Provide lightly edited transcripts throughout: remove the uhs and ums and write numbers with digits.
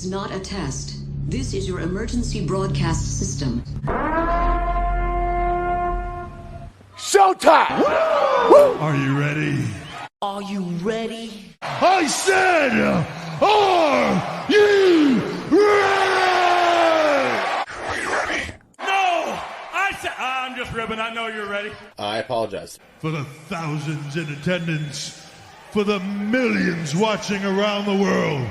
is not a test. This is your emergency broadcast system. Showtime! Are you ready? Are you ready? I said, are you ready? Are you ready? No! I said, I'm just ribbing. I know you're ready. I apologize. For the thousands in attendance, for the millions watching around the world.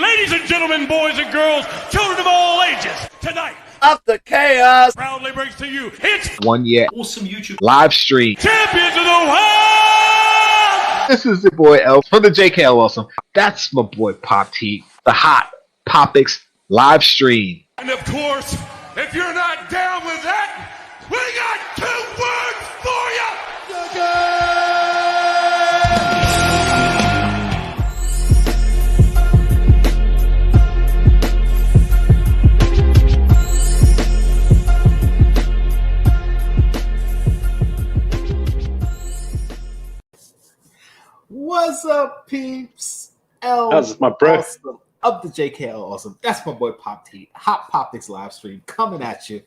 Ladies and gentlemen, boys and girls, children of all ages, tonight, Up the chaos! proudly brings to you its 1 year awesome YouTube live stream. champions of the world! This is your boy Elf from the Jkl Awesome. That's my boy Pop T, the hot Popics live stream. And of course, if you're not down with that, we got 2 words for you! What's up, peeps? How's my bro? Awesome of the Jkl Awesome. That's my boy Pop T. Hot Popics live stream coming at you.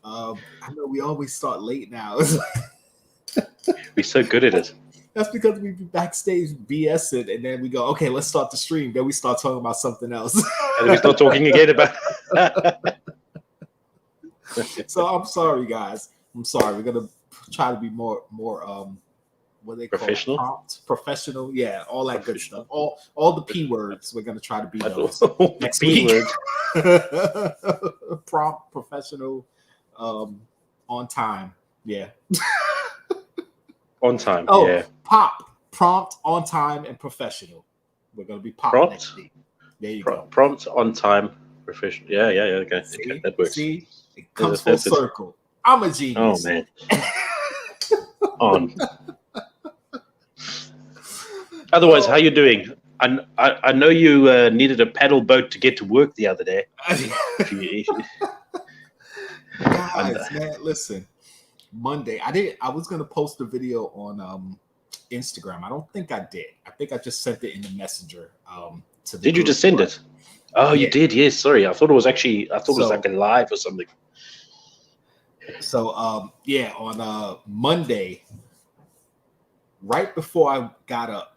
I know we always start late now. We're so good at it. That's because we be backstage BSing, and then we go, okay, let's start the stream. Then we start talking about something else. And we start talking again about. So I'm sorry, guys. I'm sorry. We're gonna try to be more what they call Professional? prompt, professional, yeah, all that good stuff. All the P words. We're gonna try to be those next P week. word. Prompt, professional, on time, yeah. On time. Oh, Yeah. pop, prompt, on time, and professional. We're gonna be pop Prompt? next week. There you go. Prompt, on time, professional. Yeah. Okay. See? Okay, that works. See, it comes That's full circle. I'm a Oh genius. man. On. Otherwise, how you doing? I know you needed a paddle boat to get to work the other day. Guys, man, listen. Monday, I was gonna post a video on Instagram. I don't think I did. I think I just sent it in the messenger. To the Did you group. just send it? Oh, you Yeah. did. Yes. Sorry. I thought it was actually. I thought it was So- like a live or something. So yeah, on Monday, right before I got up,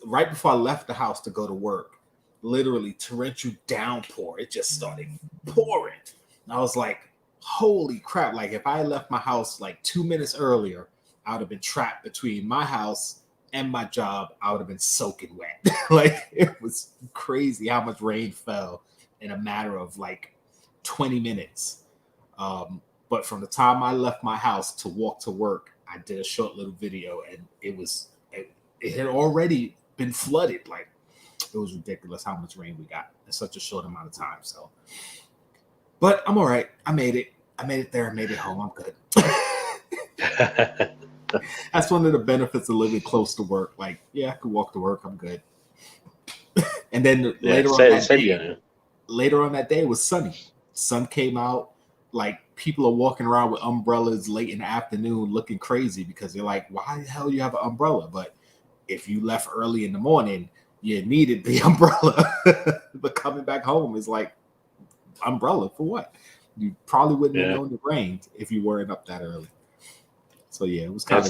right before I left the house to go to work, literally torrential downpour. It just started pouring. And I was like, holy crap. Like if I had left my house like 2 minutes earlier, I would have been trapped between my house and my job. I would have been soaking wet. Like it was crazy how much rain fell in a matter of like 20 minutes. But from the time I left my house to walk to work, I did a short little video, and it had already been flooded. Like it was ridiculous how much rain we got in such a short amount of time. So, but I'm all right. I made it there. I made it home. I'm good. That's one of the benefits of living close to work. Like, yeah, I could walk to work. I'm good. And then later on that day, it was sunny. Sun came out. Like people are walking around with umbrellas late in the afternoon looking crazy because they're like, why the hell you have an umbrella? But if you left early in the morning, you needed the umbrella. But coming back home is like, umbrella for what? You probably wouldn't have known it rained if you weren't up that early. So yeah, it was kind of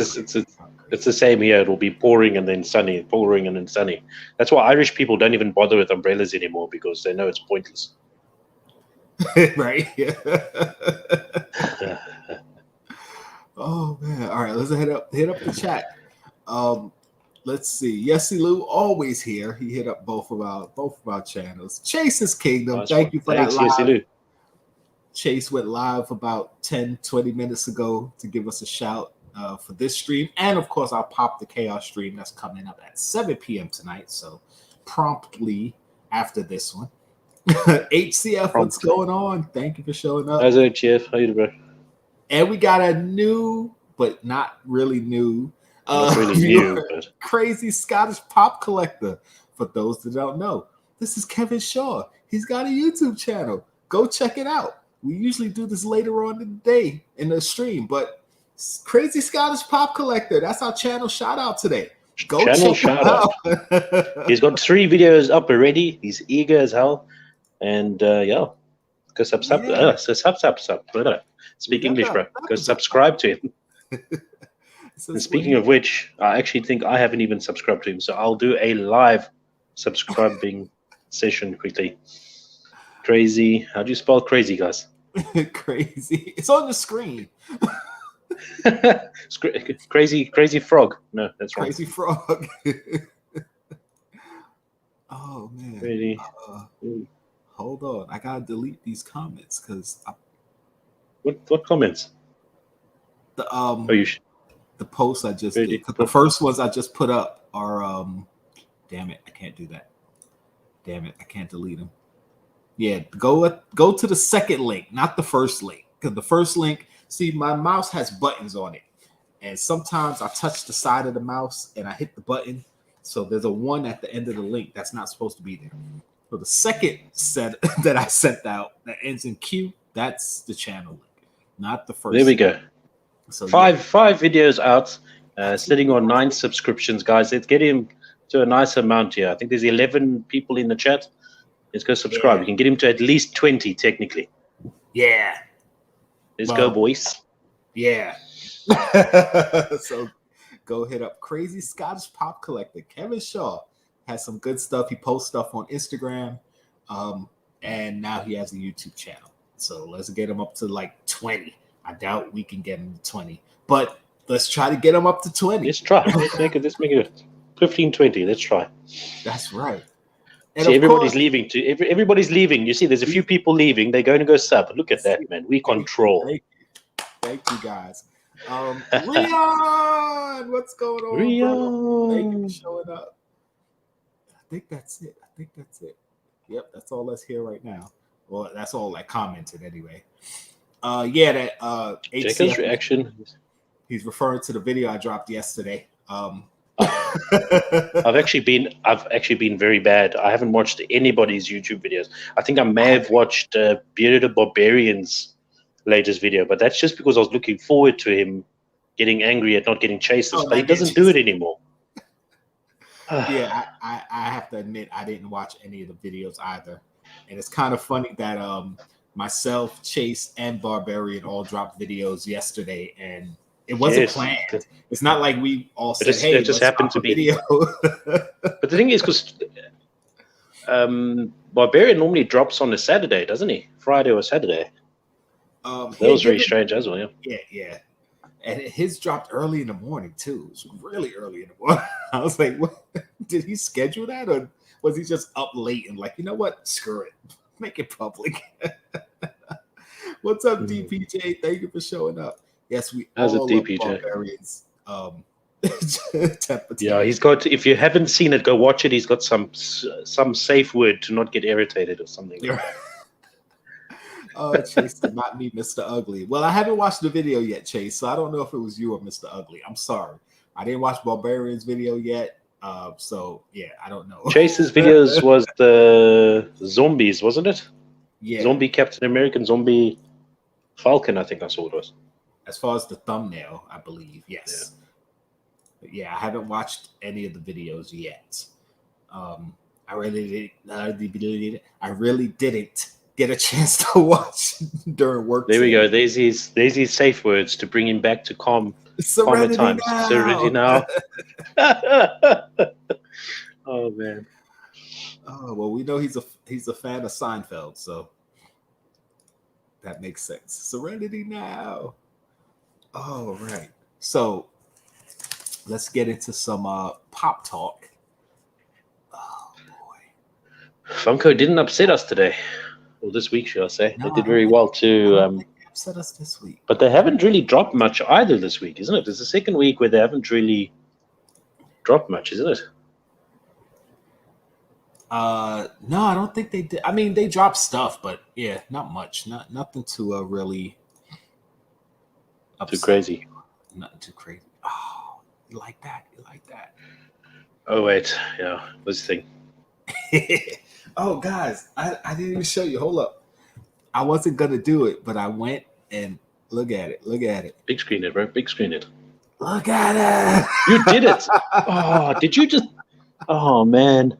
it's the same here. It'll be pouring and then sunny, pouring and then sunny. That's why Irish people don't even bother with umbrellas anymore because they know it's pointless. Right. Oh man. All right, let's hit up the chat. Let's see. Yesy Lou always here. He hit up both of our channels. Chase's Kingdom. Nice Thank one. you for Thanks, that live. Yesy Lou. Chase went live about 10-20 minutes ago to give us a shout for this stream. And of course, I'll pop the Chaos stream that's coming up at 7 p.m. tonight. So promptly after this one. HCF, what's going on? Thank you for showing up. How's it, Chief? How you doing, bro? And we got a new, but not really new, Not really new, but crazy Scottish pop collector. For those that don't know, this is Kevin Shaw. He's got a YouTube channel. Go check it out. We usually do this later on in the day in the stream, but crazy Scottish pop collector. That's our channel shout out today. Go Channel check him shout out. out. He's got 3 videos up already. He's eager as hell. And yeah, go sub. Speak English, bro. Go subscribe to him. And speaking of which, I actually think I haven't even subscribed to him. So I'll do a live subscribing session quickly. Crazy. How do you spell crazy, guys? Crazy. It's on the screen. Crazy frog. No, that's wrong. Crazy frog. Oh man. Really? Hold on. I gotta delete these comments because What comments? the the posts I just Really? did. The first ones I just put up are damn it, I can't do that. Damn it, I can't delete them. Yeah, go to the second link, not the first link. Because the first link, see, my mouse has buttons on it. And sometimes I touch the side of the mouse and I hit the button. So there's a 1 at the end of the link that's not supposed to be there. So the second set that I sent out that ends in Q, that's the channel link, not the first. There we go. So Five videos out, sitting on 9 subscriptions, guys. Let's get him to a nice amount here. I think there's 11 people in the chat. Let's go subscribe. You can get him to at least 20, technically. Yeah. Let's go, boys. Yeah. So go hit up Crazy Scottish Pop Collector. Kevin Shaw has some good stuff. He posts stuff on Instagram. And now he has a YouTube channel. So let's get him up to like 20. I doubt we can get him to 20. But let's try to get him up to 20. Let's try. Let's make it 15, 20. Let's try. That's right. And see, everybody's leaving. Everybody's leaving. You see, there's a few people leaving. They're going to go sub. Look at that, man. We control. Thank you, guys. Rion, what's going on, Rion? Thank you for showing up. I think that's it. Yep, that's all that's here right now. Well, that's all that commented anyway. Yeah, that Jkl's reaction. He's referring to the video I dropped yesterday. I've actually been very bad. I haven't watched anybody's YouTube videos. I think I may have watched Bearded Barbarian's latest video, but that's just because I was looking forward to him getting angry at not getting chases, but he doesn't do it anymore. Yeah, I have to admit I didn't watch any of the videos either, and it's kind of funny that myself, Chase, and Barbarian all dropped videos yesterday, and it wasn't planned. It's not like we all said, "Hey, it just happened to be." Video. But the thing is, because Barbarian normally drops on a Saturday, doesn't he? Friday or Saturday. That was very strange as well. Yeah. And his dropped early in the morning too. It was really early in the morning. I was like, "What? Did he schedule that, or was he just up late and like, you know what? Screw it, make it public." What's up, DPJ? Thank you for showing up. Yes, we all love Barbarians. Yeah, he's got. If you haven't seen it, go watch it. He's got some safe word to not get irritated or something. Chase did not meet Mr. Ugly. Well, I haven't watched the video yet, Chase, so I don't know if it was you or Mr. Ugly. I'm sorry. I didn't watch Barbarian's video yet. So yeah, I don't know. Chase's videos was the zombies, wasn't it? Yeah. Zombie Captain American, Zombie Falcon, I think that's what it was. As far as the thumbnail, I believe, yes. Yeah, I haven't watched any of the videos yet. I really didn't get a chance to watch during work. There we go. There's his safe words to bring him back to calmer times. Serenity now. Oh man. Oh well, we know he's a fan of Seinfeld, so that makes sense. Serenity now. All right. So let's get into some pop talk. Oh boy. Funko didn't upset us today. Well, this week, should I say. No, they did very well too. Upset us this week. But they haven't really dropped much either this week, isn't it? It's the second week where they haven't really dropped much, isn't it? No, I don't think they did. I mean, they dropped stuff, but yeah, not much. Nothing to really too crazy. Nothing too crazy. Oh, you like that? Oh wait, yeah. What's the thing? Oh, guys, I didn't even show you. Hold up. I wasn't gonna do it, but I went and look at it. Big screen it, bro. Big screen it. Look at it. You did it. Oh, did you just? Oh man.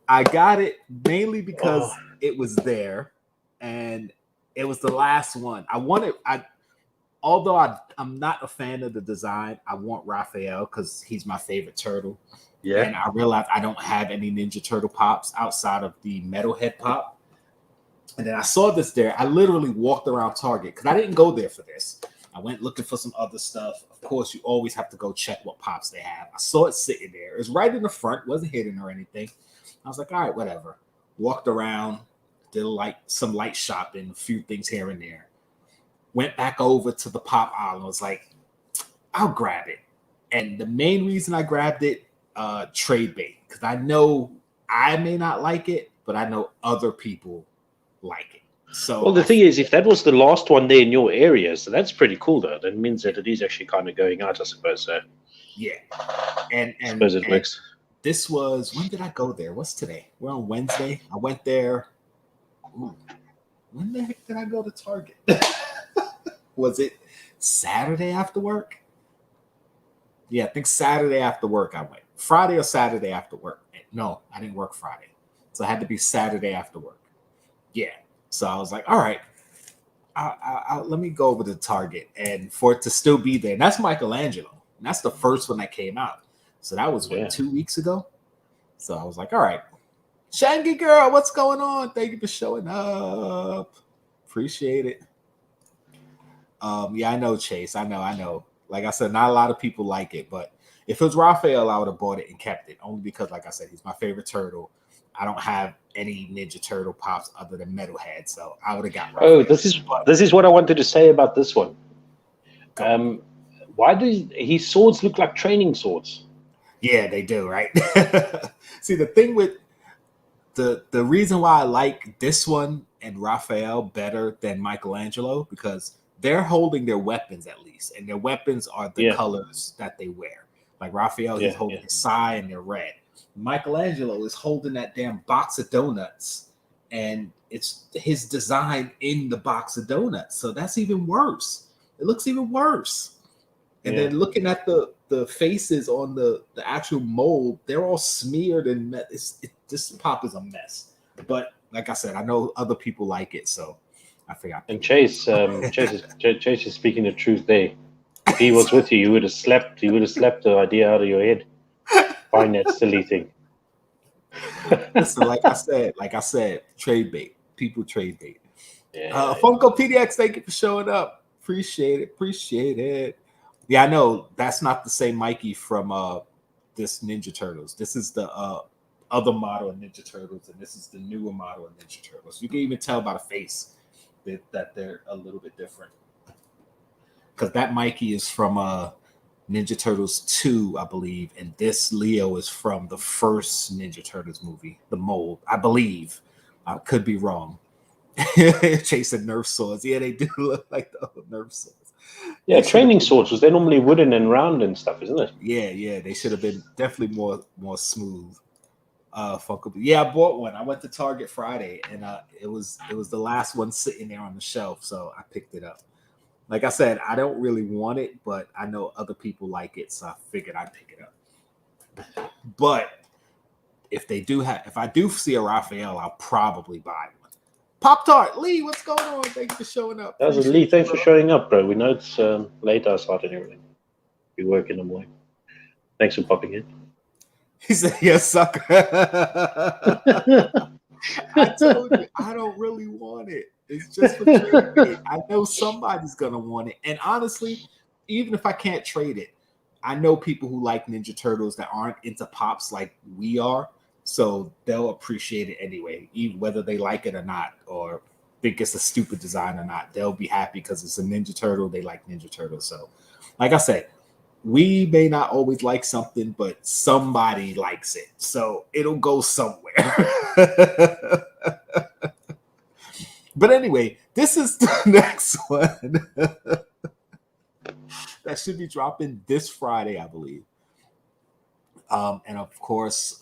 I got it mainly because it was there, and it was the last one. Although I'm not a fan of the design, I want Raphael because he's my favorite turtle. Yeah. And I realized I don't have any Ninja Turtle pops outside of the Metalhead pop. And then I saw this there. I literally walked around Target because I didn't go there for this. I went looking for some other stuff. Of course, you always have to go check what pops they have. I saw it sitting there. It was right in the front, wasn't hidden or anything. I was like, all right, whatever. Walked around, did some light shopping, a few things here and there. Went back over to the pop aisle and was like, I'll grab it. And the main reason I grabbed it, trade bait, because I know I may not like it, but I know other people like it. So, well, the thing is, if that was the last one there in your area, so that's pretty cool, though. That means that it is actually kind of going out, I suppose. So, yeah, and I suppose it works. This was, when did I go there? What's today? We're on Wednesday. I went there. Ooh, when the heck did I go to Target? Was it Saturday after work? Yeah, I think Saturday after work I went. Friday or Saturday after work. No, I didn't work Friday. So it had to be Saturday after work. Yeah. So I was like, all right, let me go over to Target. And for it to still be there, and that's Michelangelo. And that's the first one that came out. So that was, 2 weeks ago? So I was like, all right, Shangy girl, what's going on? Thank you for showing up. Appreciate it. Yeah, I know, Chase. I know. Like I said, not a lot of people like it, but if it was Raphael, I would have bought it and kept it. Only because, like I said, he's my favorite turtle. I don't have any Ninja Turtle pops other than Metalhead, so I would have got Raphael. Oh, this is what I wanted to say about this one. Why do his swords look like training swords? Yeah, they do, right? See, the thing with the reason why I like this one and Raphael better than Michelangelo, because they're holding their weapons at least, and their weapons are the colors that they wear. Like Raphael, he's holding his sai and they're red. Michelangelo is holding that damn box of donuts, and it's his design in the box of donuts. So that's even worse. It looks even worse. And then looking at the faces on the actual mold, they're all smeared and this pop is a mess. But like I said, I know other people like it, so I figured. And Chase is speaking the truth there. If he was with you, you would have slapped the idea out of your head. Find that silly thing. Listen, like I said, trade bait. People trade bait. Funko PDX, thank you for showing up. Appreciate it. Yeah, I know that's not the same Mikey from this Ninja Turtles. This is the other model of Ninja Turtles, and this is the newer model of Ninja Turtles. You can even tell by the face that they're a little bit different. Because that Mikey is from Ninja Turtles 2, I believe, and this Leo is from the first Ninja Turtles movie, the mold, I believe. I could be wrong. Chasing Nerf swords. Yeah, they do look like the old Nerf swords. Yeah, training swords, because they're normally wooden and round and stuff, isn't it? Yeah, they should have been definitely more smooth. Funko. Yeah, I bought one. I went to Target Friday, and it was the last one sitting there on the shelf, so I picked it up. Like I said, I don't really want it, but I know other people like it, so I figured I'd pick it up. But if I do see a Raphael, I'll probably buy one. Pop Tart Lee, what's going on? Thank you for showing up. That was Lee. Thanks for showing up, bro. We know it's late outside and everything. We work in the morning. Thanks for popping in. He said, "Yes, sucker." I told you, I don't really want it. It's just for trade. I know somebody's gonna want it, and honestly, even if I can't trade it, I know people who like Ninja Turtles that aren't into pops like we are. So they'll appreciate it anyway, even whether they like it or not, or think it's a stupid design or not. They'll be happy because it's a Ninja Turtle. They like Ninja Turtles. So, like I said, we may not always like something, but somebody likes it. So it'll go somewhere. But anyway, this is the next one that should be dropping this Friday, I believe. And of course,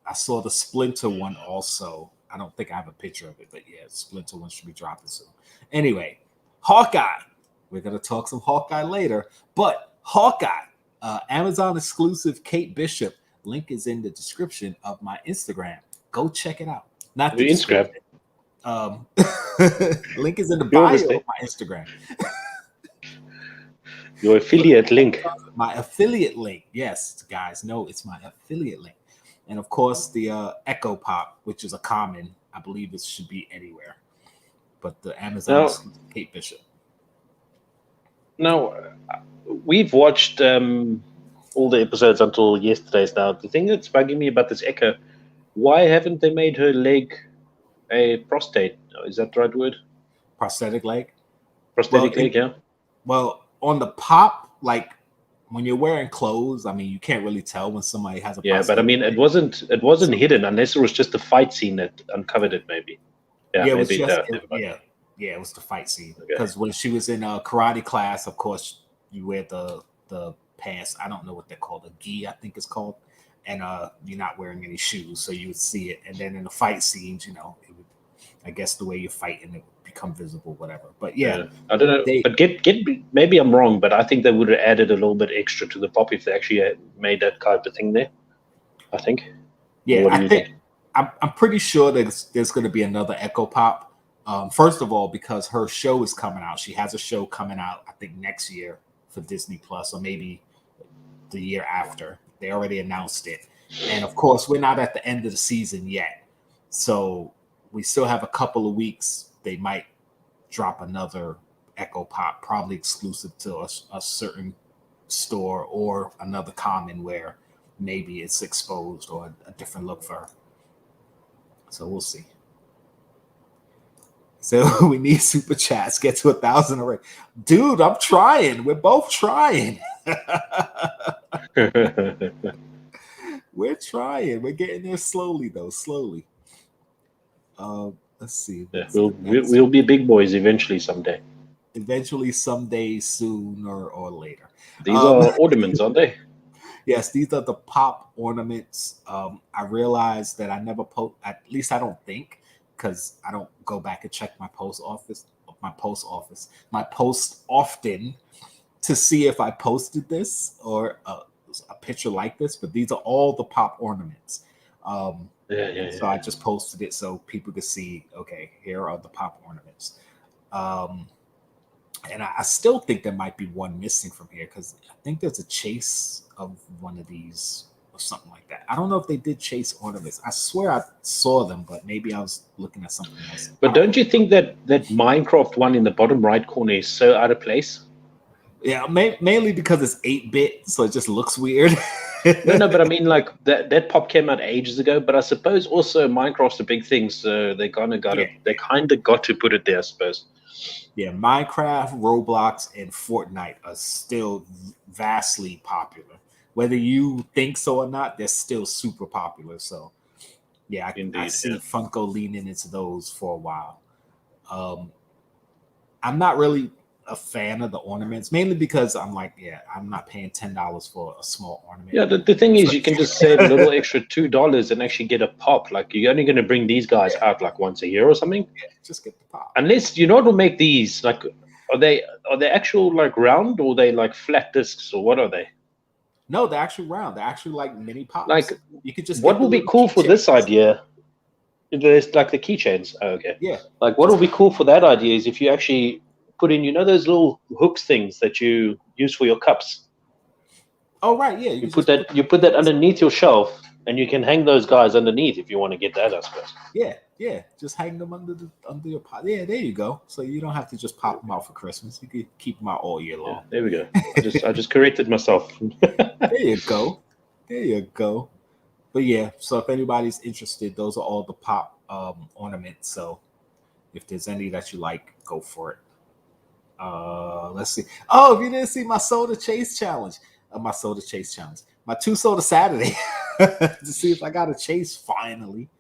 I saw the Splinter one also. I don't think I have a picture of it, but yeah, Splinter one should be dropping soon. Anyway, Hawkeye. We're going to talk some Hawkeye later, but Hawkeye, Amazon exclusive Kate Bishop. Link is in the description of my Instagram. Go check it out. Not the Your Instagram. Link is in the You bio understand? of my Instagram. Your affiliate link. My affiliate link. Yes, guys, no, it's my affiliate link. And of course, the Echo Pop, which is a common. I believe it should be anywhere. But the Amazon exclusive Kate Bishop. Now, we've watched all the episodes until yesterday's now. The thing that's bugging me about this Echo, why haven't they made her leg a prostate? Is that the right word? Prosthetic leg? Prosthetic leg, yeah. Well, on the Pop, like when you're wearing clothes, I mean, you can't really tell when somebody has a prosthetic but I mean, leg. it wasn't hidden unless it was just the fight scene that uncovered it, maybe. Yeah, it was maybe. it was the fight scene. Because when she was in karate class, of course, you wear the pants. I don't know what they're called, a gi, I think it's called, and you're not wearing any shoes, so you would see it. And then in the fight scenes, it would, I guess the way you're fighting, it would become visible, whatever. But yeah, I don't know. But maybe I'm wrong, but I think they would have added a little bit extra to the pop if they actually had made that type of thing there. I think. Yeah, I think I'm pretty sure there's going to be another Echo Pop. First of all, because her show is coming out. She has a show coming out, I think, next year for Disney Plus, or maybe the year after. They already announced it. And of course, we're not at the end of the season yet. So we still have a couple of weeks. They might drop another Echo Pop, probably exclusive to a certain store or another common where maybe it's exposed or a different look for her. So we'll see. So we need super chats. Get to 1,000 already. Dude, I'm trying. We're both trying. We're trying. We're getting there slowly, though. Slowly. Let's see. Yeah, we'll be big boys eventually someday. Eventually, someday, sooner or later. These are ornaments, aren't they? Yes, these are the Pop ornaments. I realized that I never post. At least I don't think, because I don't go back and check my post often to see if I posted this or a picture like this. But these are all the Pop ornaments. So I just posted it so people could see, okay, here are the Pop ornaments. And I still think there might be one missing from here, because I think there's a chase of one of these or something like that. I don't know if they did chase ornaments. I swear I saw them, but maybe I was looking at something else. But don't you think that Minecraft one in the bottom right corner is so out of place? Yeah, mainly because it's 8-bit, so it just looks weird. No, but I mean, like that pop came out ages ago. But I suppose also Minecraft's a big thing, so they kind of got to put it there, I suppose. Yeah, Minecraft, Roblox, and Fortnite are still vastly popular. Whether you think so or not, they're still super popular. So, yeah, I see Funko leaning into those for a while. I'm not really a fan of the ornaments, mainly because I'm like, I'm not paying $10 for a small ornament. Yeah, the thing is, you can just save a little extra $2 and actually get a pop. Like, you're only going to bring these guys out like once a year or something. Yeah, just get the pop. Unless you know what will make these, like, are they actual like round, or are they like flat discs, or what are they? No, they're actually round. They're actually like mini pops. Like, you could just. What would be cool for this idea? There's like the keychains. Oh, okay. Yeah. Like, what would be cool for that idea is if you actually put in, those little hooks things that you use for your cups. Oh right, yeah. You put that underneath your shelf, and you can hang those guys underneath if you want to get that, I suppose. Yeah. Just hang them under your pot. Yeah, there you go. So you don't have to just pop them out for Christmas. You could keep them out all year long. Yeah, there we go. I just corrected myself. There you go. But yeah, so if anybody's interested, those are all the Pop ornaments. So if there's any that you like, go for it. Let's see. Oh, if you didn't see my soda chase challenge, my 2 soda Saturday to see if I got a chase finally.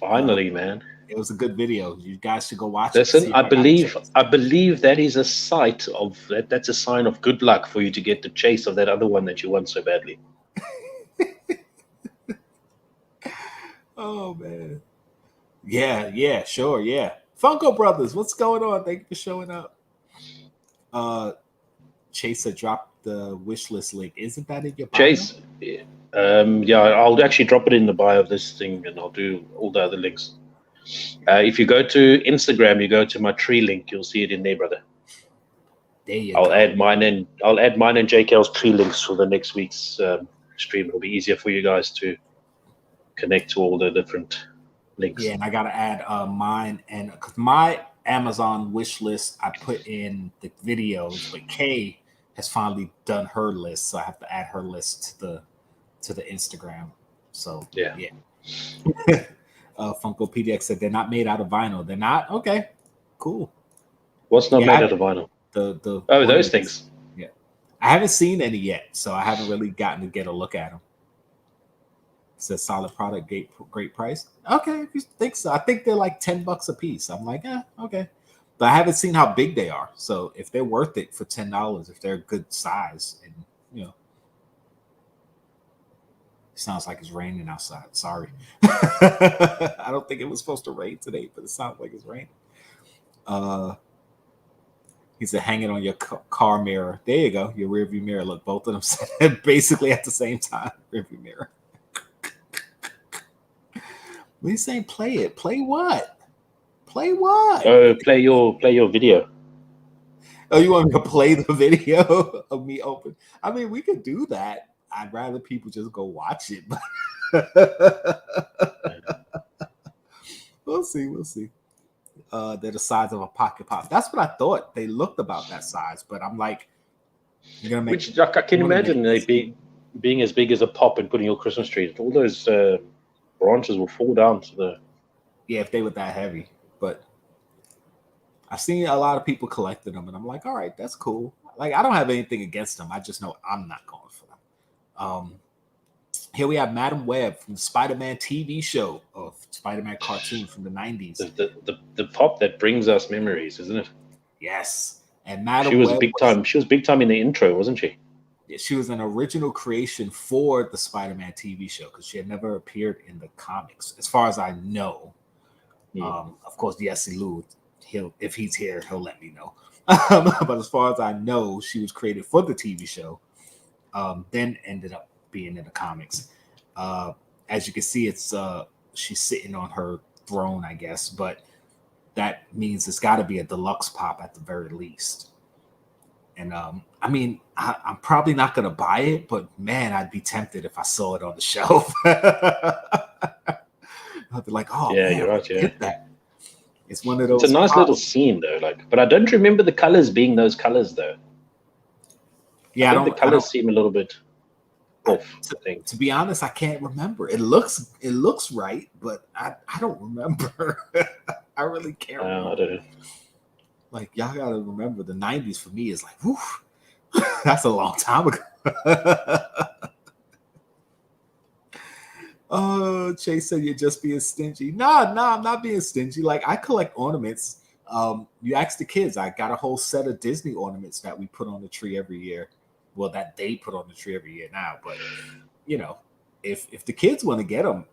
Man. It was a good video. You guys should go watch it. Listen, I believe that is a sight of that. That's a sign of good luck for you to get the chase of that other one that you want so badly. Oh man. Yeah, sure, yeah. Funko Brothers, what's going on? Thank you for showing up. Chaser dropped the wish list link. Isn't that in your bio? Chase, yeah, I'll actually drop it in the bio of this thing, and I'll do all the other links. If you go to Instagram, you go to my tree link, you'll see it in there, brother. There you I'll go. add mine and Jkl's tree links for the next week's stream. It'll be easier for you guys to connect to all the different links. Yeah, and I gotta add mine, and because my Amazon wish list, I put in the videos, but Kay has finally done her list, so I have to add her list to the Instagram. So yeah. Funko PDX said they're not made out of vinyl. They're not? Okay, cool. What's not made out of vinyl? The those things. Yeah, I haven't seen any yet, so I haven't really gotten to get a look at them. It says solid product, great price. Okay, if you think so. I think they're like $10 a piece. I'm like, okay. But I haven't seen how big they are. So if they're worth it for $10, if they're a good size, and sounds like it's raining outside. Sorry. I don't think it was supposed to rain today, but it sounds like it's raining. He said, hang it on your car mirror. There you go. Your rearview mirror. Look, both of them said basically at the same time. Rearview mirror. What are you saying? Play it. Play what? Play what? Play your video. Oh, you want me to play the video of me open? I mean, we could do that. I'd rather people just go watch it. We'll see. They're the size of a pocket pop. That's what I thought. They looked about that size, but I'm like, you're gonna make. Which I can imagine they being as big as a pop and putting your Christmas tree. All those branches will fall down to the. Yeah, if they were that heavy, but I've seen a lot of people collecting them, and I'm like, all right, that's cool. Like, I don't have anything against them. I just know I'm not going for them. Here we have Madam Web from the Spider-Man TV show of Spider-Man cartoon from the 90s. The pop that brings us memories, isn't it? Yes. And Madam She was Web big time. She was big time in the intro, wasn't she? Yeah, she was an original creation for the Spider-Man TV show because she had never appeared in the comics, as far as I know. Of course, Jesse Lou, if he's here, he'll let me know. But as far as I know, she was created for the TV show. Then ended up being in the comics. As you can see, it's she's sitting on her throne, I guess, but that means it's got to be a deluxe pop at the very least. And I mean, I'm probably not gonna buy it, but man, I'd be tempted if I saw it on the shelf. I'd be like, oh yeah, man, you're right. Yeah, get that. It's one of those. It's a nice little scene though, but I don't remember the colors being those colors though. Yeah, the colors seem a little bit off. To be honest, I can't remember. It looks right, but I don't remember. I really can't remember. I don't know. Like, y'all gotta remember, the 90s for me is like, whew, that's a long time ago. Oh, Chase said you're just being stingy. No, I'm not being stingy. Like, I collect ornaments. You ask the kids, I got a whole set of Disney ornaments that we put on the tree every year. Well, that they put on the tree every year now, but if the kids want to get them,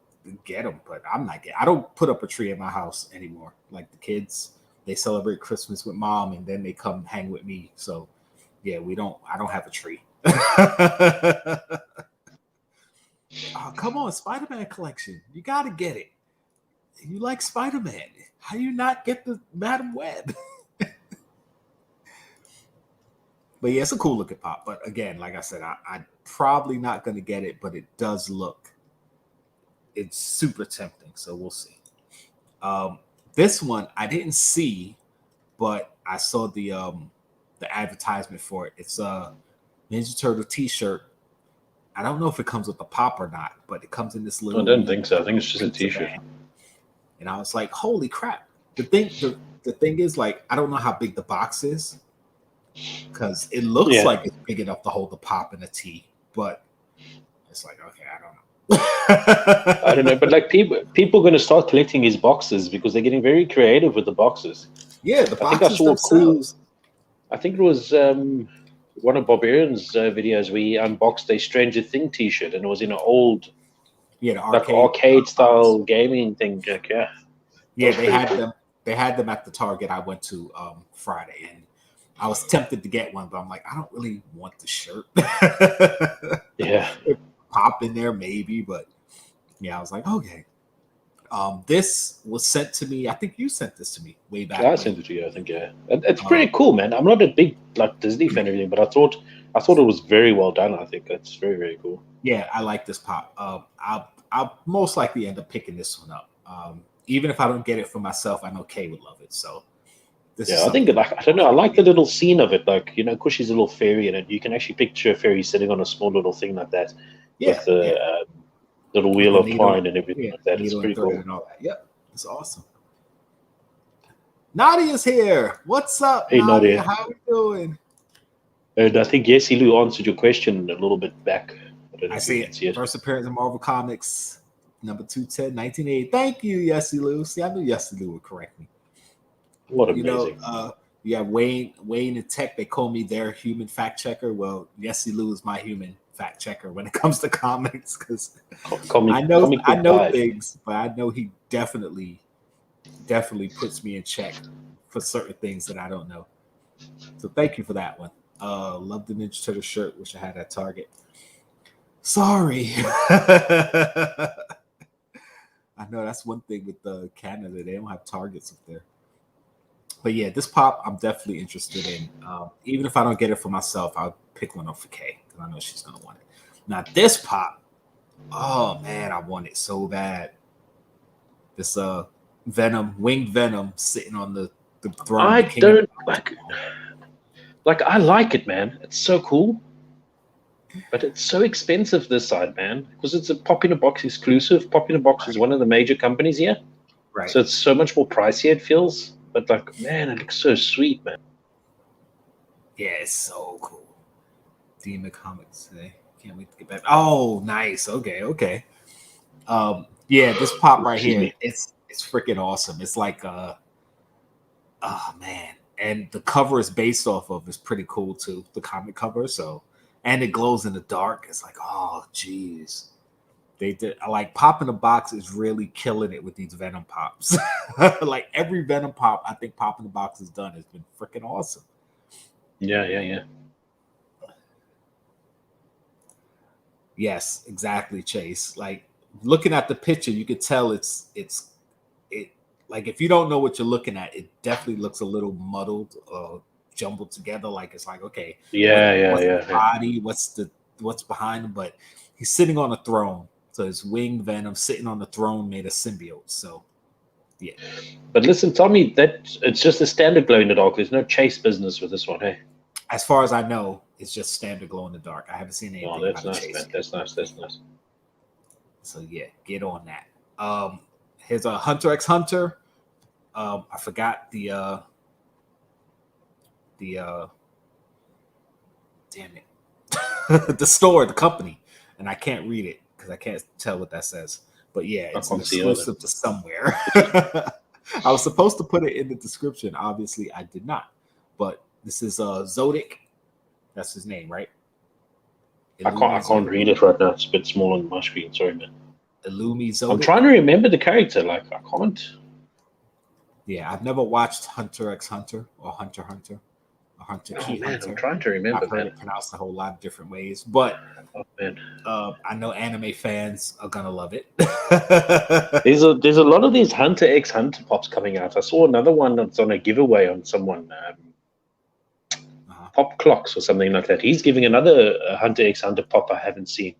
but I'm not I don't put up a tree in my house anymore. Like, the kids, they celebrate Christmas with mom and then they come hang with me. So yeah, I don't have a tree. Oh, come on, Spider-Man collection. You gotta get it. You like Spider-Man. How do you not get the Madam Web? But yeah, it's a cool looking pop. But again, like I said, I'm probably not going to get it, but it does look, it's super tempting. So we'll see. This one I didn't see, but I saw the advertisement for it. It's a Ninja Turtle t-shirt. I don't know if it comes with a pop or not, but it comes in this little. I don't think so. I think it's just a t-shirt. Bag. And I was like, holy crap. The thing is, like, I don't know how big the box is, because it looks like it's big enough to hold the pop and a tee, but it's like, okay, I don't know. I don't know, but like people are going to start collecting his boxes because they're getting very creative with the boxes. Yeah, the boxes I think I saw themselves. I think it was one of Barbarian's videos where he unboxed a Stranger Thing t-shirt, and it was in an old the arcade style gaming thing. Yeah, they had them at the Target I went to Friday, and I was tempted to get one, but I'm like, I don't really want the shirt. Yeah. Pop in there maybe, but yeah, I was like, okay. This was sent to me. I think you sent this to me way back. I sent it to you, I think, yeah. It's pretty cool, man. I'm not a big like Disney fan or anything, but I thought it was very well done. I think it's very, very cool. Yeah, I like this pop. I'll most likely end up picking this one up. Even if I don't get it for myself, I know Kay would love it. So this is I think like I don't know. I like the little scene of it, like because she's a little fairy in it. You can actually picture a fairy sitting on a small little thing like that with the little wheel of twine and everything like that. It's pretty cool. And all that. Yep, it's awesome. Nadia's here. What's up, Hey, Nadia? Nadia. How are you doing? And I think Lou answered your question a little bit back. I see it. First appearance in Marvel Comics, number 210, 1980. Thank you, Lou. See, I knew Lou would correct me. What amazing. Yeah, Wayne and Tech, they call me their human fact checker. Well, Lou is my human fact checker when it comes to comics because I know things, but I know he definitely puts me in check for certain things that I don't know. So thank you for that one. Love the Ninja Turtle shirt, which I had at Target. Sorry. I know that's one thing with Canada. They don't have Targets up there. But yeah, this pop I'm definitely interested in. Even if I don't get it for myself, I'll pick one up for Kay because I know she's going to want it. Now this pop, oh man, I want it so bad. This Venom, winged Venom sitting on the throne. I don't like I like it, man. It's so cool. But it's so expensive this side, man, because it's a Pop in a Box exclusive. Pop in a Box is one of the major companies here. Right. So it's so much more pricey, it feels. But like, man, it looks so sweet, man. Yeah, it's so cool. Demon Comics today. Can't wait to get back. Oh, nice. Okay. Yeah, this pop right here, it's freaking awesome. It's like oh man. And the cover is based off of is pretty cool too, the comic cover. So and it glows in the dark. It's like, oh geez. They did like Pop in a Box is really killing it with these Venom pops. Like every Venom pop I think Pop in the Box has done has been freaking awesome. Yeah. Yes, exactly, Chase. Like looking at the picture, you could tell it like if you don't know what you're looking at, it definitely looks a little muddled, jumbled together. Like it's like, okay, what's the body, what's behind him? But he's sitting on a throne. So his winged Venom sitting on the throne made a symbiote. So yeah. But listen, Tommy, that it's just a standard glow in the dark. There's no chase business with this one, hey? As far as I know, it's just standard glow in the dark. I haven't seen anything. Oh, that's about nice, chase man. That's nice. So yeah, get on that. Here's a Hunter x Hunter. I forgot the damn it. The store, the company, and I can't read it because I can't tell what that says. But yeah, it's an exclusive to somewhere. I was supposed to put it in the description. Obviously, I did not. But this is Zodic. That's his name, right? I can't read it right now. It's a bit small on my screen. Sorry, man. Illumi Zodic. I'm trying to remember the character. Like I can't. Yeah, I've never watched Hunter x Hunter or Hunter Hunter. Hunter Key Hunter. I'm trying to remember. I've heard it pronounced a whole lot of different ways, but man. I know anime fans are gonna love it. There's a lot of these Hunter x Hunter pops coming out. I saw another one that's on a giveaway on someone, Pop Clocks or something like that. He's giving another Hunter x Hunter pop I haven't seen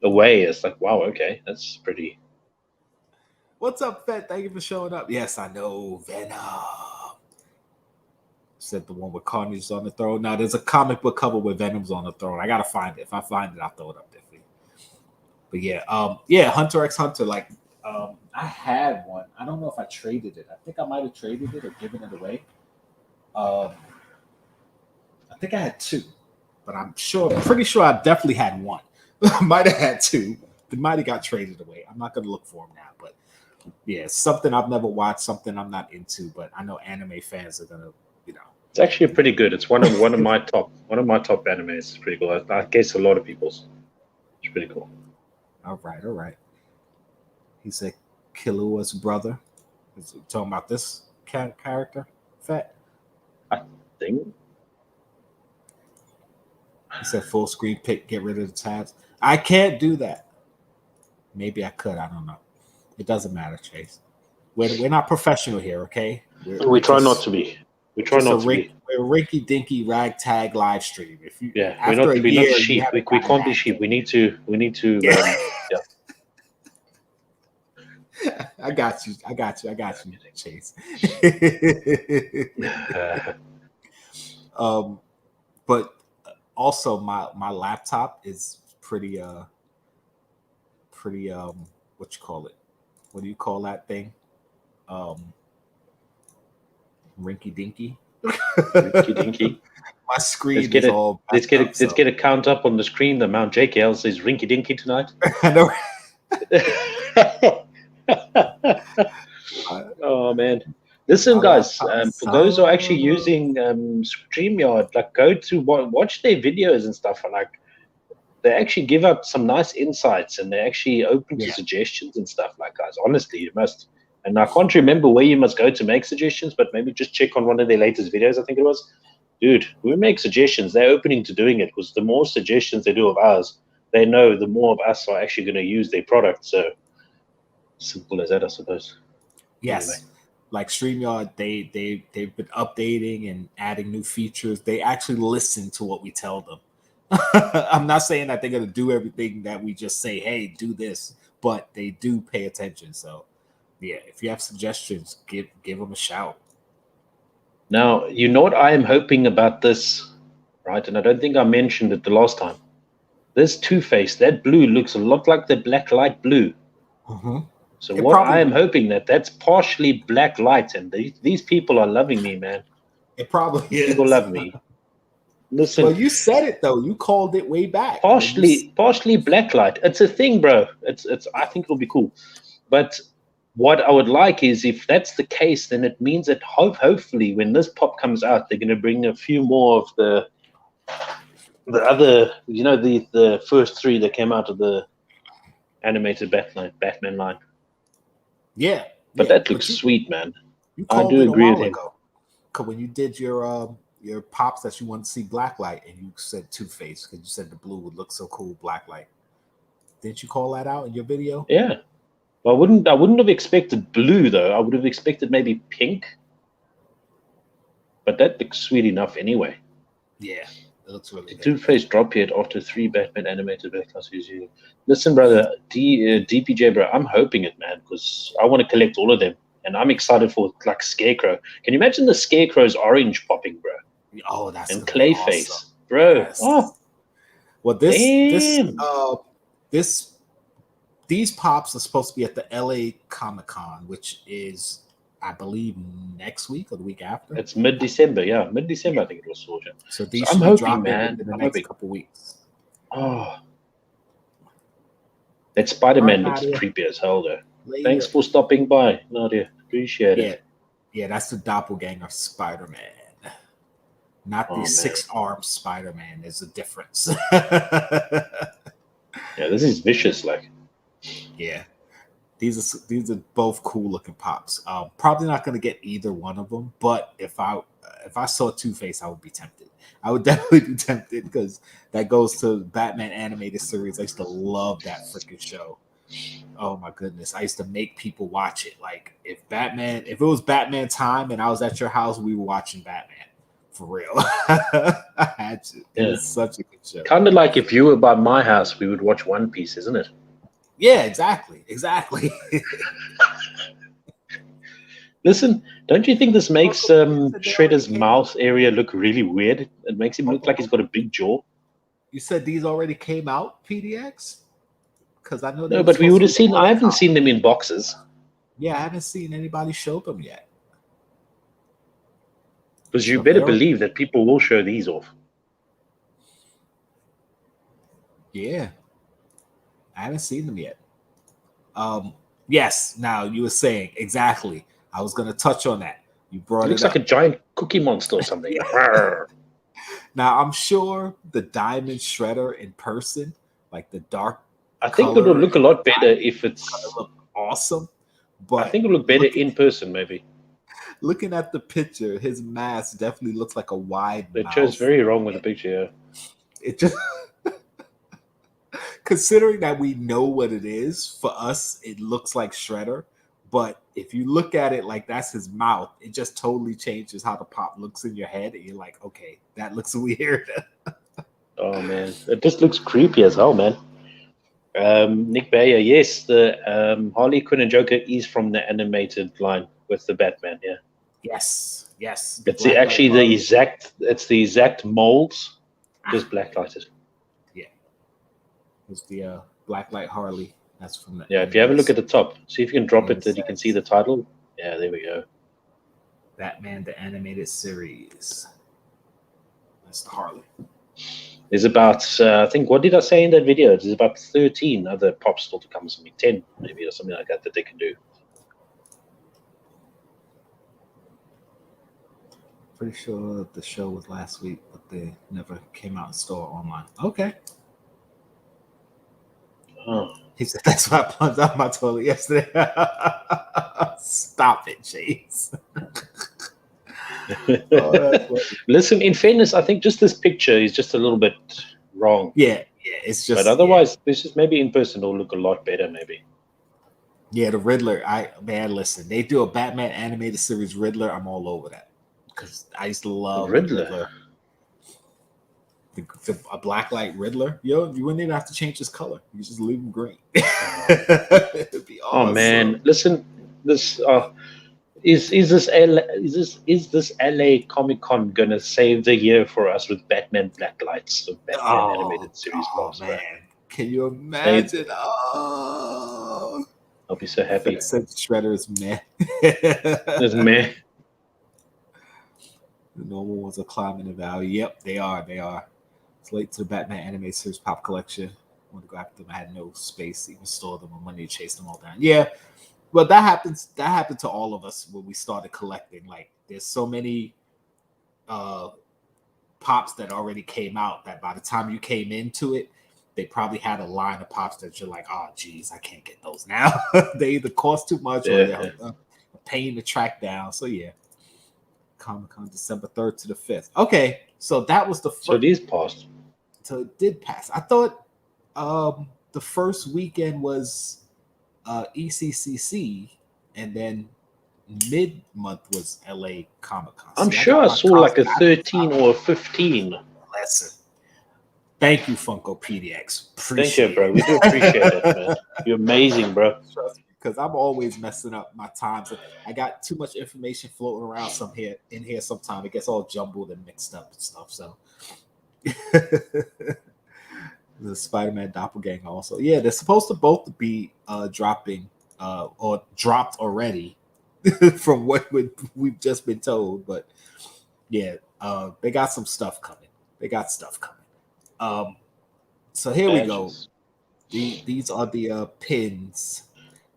away. It's like, wow, okay, that's pretty. What's up, Fett? Thank you for showing up. Yes, I know Venom. Said the one with Carnage is on the throne. Now there's a comic book cover with Venom's on the throne. I gotta find it. If I find it, I'll throw it up there for you. But yeah, Hunter x Hunter. Like, I had one. I don't know if I traded it. I think I might have traded it or given it away. I think I had two, but I'm pretty sure I definitely had one. Might have had two. They might have got traded away. I'm not gonna look for them now, but yeah, something I've never watched, something I'm not into, but I know anime fans are gonna. It's actually pretty good. It's one of my top animes. It's pretty cool. I guess a lot of people's. It's pretty cool. All right. He said Killua's brother. Is he talking about this character? Fat? I think He said full screen pick, get rid of the tabs. I can't do that. Maybe I could. I don't know. It doesn't matter, Chase. We're not professional here, okay? We try not to be. We try not to be. We're a rinky dinky ragtag live stream. If you we're not sheep. We can't be sheep. We need to. Yeah. I got you, Chase. But also my laptop is pretty what you call it? What do you call that thing? Rinky dinky. Rinky dinky. My screen is all. Let's get a count up on the screen. The amount Jkl says rinky dinky tonight. I know. Oh man, listen, guys. For those who are actually using StreamYard, like go to watch their videos and stuff, and like they actually give up some nice insights, and they're actually open to suggestions and stuff. Like, guys, honestly, you must. And I can't remember where you must go to make suggestions, but maybe just check on one of their latest videos. I think it was. Dude, we make suggestions. They're opening to doing it because the more suggestions they do of ours, they know the more of us are actually going to use their product. So simple as that, I suppose. Yes. Anyway. Like StreamYard, they've been updating and adding new features. They actually listen to what we tell them. I'm not saying that they're going to do everything that we just say, hey, do this, but they do pay attention. So, yeah, if you have suggestions, give them a shout. Now, you know what I am hoping about this, right? And I don't think I mentioned it the last time. This Two-Face, that blue looks a lot like the black light blue. Mm-hmm. So what I am hoping that's partially black light, and these people are loving me, man. It probably is. People love me. Listen. Well, you said it though. You called it way back. Partially black light. It's a thing, bro. It's. I think it'll be cool. But what I would like is if that's the case, then it means that hopefully when this pop comes out, they're going to bring a few more of the other, the first three that came out of the animated Batman line. Yeah, but that looks sweet, man. I do agree with him. Because when you did your pops that you wanted to see blacklight, and you said Two-Face because you said the blue would look so cool, blacklight. Didn't you call that out in your video? Yeah. Well, I wouldn't have expected blue though. I would have expected maybe pink. But that looks sweet enough anyway. Yeah. It looks really good. Two-Face drop yet after 3 Batman animated backclass using. Listen, brother, DPJ, bro, I'm hoping it, man, because I want to collect all of them, and I'm excited for like Scarecrow. Can you imagine the Scarecrow's orange popping, bro? Oh, that's and Clayface, awesome. bro. Yes. Oh, well, these pops are supposed to be at the LA Comic-Con, which is, I believe, next week or the week after. It's mid-December, yeah. Mid-December, I think it was. So these should be dropping in the next couple weeks. Oh. That Spider-Man looks creepy as hell, though. Thanks for stopping by, Nadia. Appreciate it. Yeah, that's the doppelganger Spider-Man. Not the 6-armed Spider-Man. There's a difference. Yeah, this is vicious, like. Yeah. These are both cool looking pops. Probably not going to get either one of them, but if I saw Two-Face, I would be tempted. I would definitely be tempted because that goes to Batman animated series. I used to love that freaking show. Oh my goodness, I used to make people watch it. Like if it was Batman time and I was at your house, we were watching Batman for real. I had to. It was such a good show. Kind of like if you were by my house, we would watch One Piece, isn't it? Yeah, exactly. Listen, don't you think this makes Shredder's mouth area look really weird? It makes him look like he's got a big jaw. You said these already came out, PDX? Because I know. No, but we would have seen. I haven't seen them in boxes. Yeah, I haven't seen anybody show them yet. Because you better believe that people will show these off. Yeah. I haven't seen them yet. Yes, now you were saying exactly. I was going to touch on that. You brought it looks up. Like a giant cookie monster or something. Now, I'm sure the Diamond Shredder in person, like the dark I think it would look a lot better if it's look awesome. But I think it would look better in person, maybe. Looking at the picture, his mask definitely looks like a wide mouth. It shows very wrong with the picture, yeah. It just considering that we know what it is, for us, it looks like Shredder. But if you look at it like that's his mouth, it just totally changes how the pop looks in your head. And you're like, okay, that looks weird. Oh man, it just looks creepy as hell, man. Nick Bayer, yes, the Harley, Quinn, and Joker is from the animated line with the Batman. Yeah. Yes. It's actually the exact molds, just blacklighted. Yeah. It's the Blacklight Harley. That's from the. Yeah, if you have a look at the top, see if you can drop it that you can see the title. Yeah, there we go. Batman the Animated Series. That's the Harley. There's about, I think, what did I say in that video? There's about 13 other pops still to come, something 10 maybe or something like that they can do. Pretty sure the show was last week, but they never came out in store online. Okay. Oh. He said, that's why I plunged out my toilet yesterday. Stop it, Chase. Listen, in fairness, I think just this picture is just a little bit wrong. Yeah, it's just. But otherwise, this is maybe in person will look a lot better, maybe. Yeah, the Riddler. Listen, they do a Batman animated series Riddler. I'm all over that because I used to love Riddler. A blacklight Riddler. Yo, you wouldn't even have to change his color. You just leave him green. It'd be awesome. Oh man, listen, this. Is this LA Comic Con gonna save the year for us with Batman Blacklights, the Batman animated series? Man, can you imagine? Oh, I'll be so happy. Since Shredder is meh. It's meh. The normal ones are climbing in value. Yep, they are. It's late to the Batman animated series pop collection. I wanted to go after them. I had no space to even store them or money to chase them all down. Yeah. Well, that happened to all of us when we started collecting. Like, there's so many pops that already came out that by the time you came into it, they probably had a line of pops that you're like, oh, geez, I can't get those now. They either cost too much or they're a pain to track down. So, yeah. Comic-Con December 3rd to the 5th. Okay, so that was the first. So these passed. So it did pass. I thought the first weekend was ECCC, and then mid-month was LA Comic-Con. I'm sure I saw like a 13 or a 15. Listen, thank you, Funko PDX. Thank you, bro. We do appreciate it, man. You're amazing, bro. Because I'm always messing up my times. I got too much information floating around in here sometimes. It gets all jumbled and mixed up and stuff. So the Spider-Man Doppelganger also. Yeah, they're supposed to both be dropping or dropped already from what we've just been told. But yeah, they got some stuff coming. So here we go. These are the pins.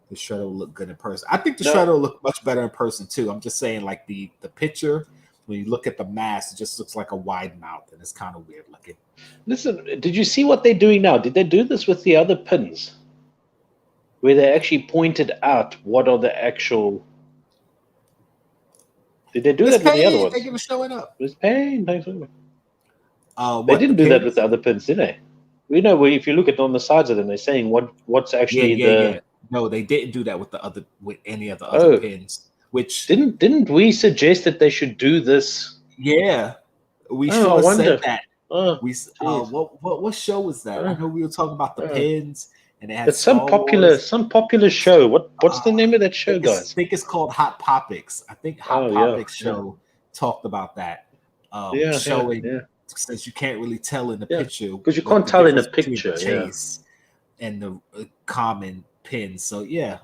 The Shredder will look good in person. I think the Shredder will look much better in person too. I'm just saying, like the picture, when you look at the mask, it just looks like a wide mouth, and it's kind of weird looking. Listen, did you see what they're doing now? Did they do this with the other pins? Where they actually pointed out what are the actual... Did they do that with the other ones? Thank you for showing up. It's pain. They didn't do that with the other pins, did they? You know, if you look at on the sides of them, they're saying what's actually Yeah. No, they didn't do that with any of the other pins. Which didn't we suggest that they should do this? Yeah, we sure said that. What show was that? I know we were talking about the pins, and it had some popular show. What's the name of that show, guys? I think it's called Hot Popics. I think Hot Popics show talked about that. Showing since you can't really tell in the picture because you can't tell in a picture. Chase and the common pins. So yeah.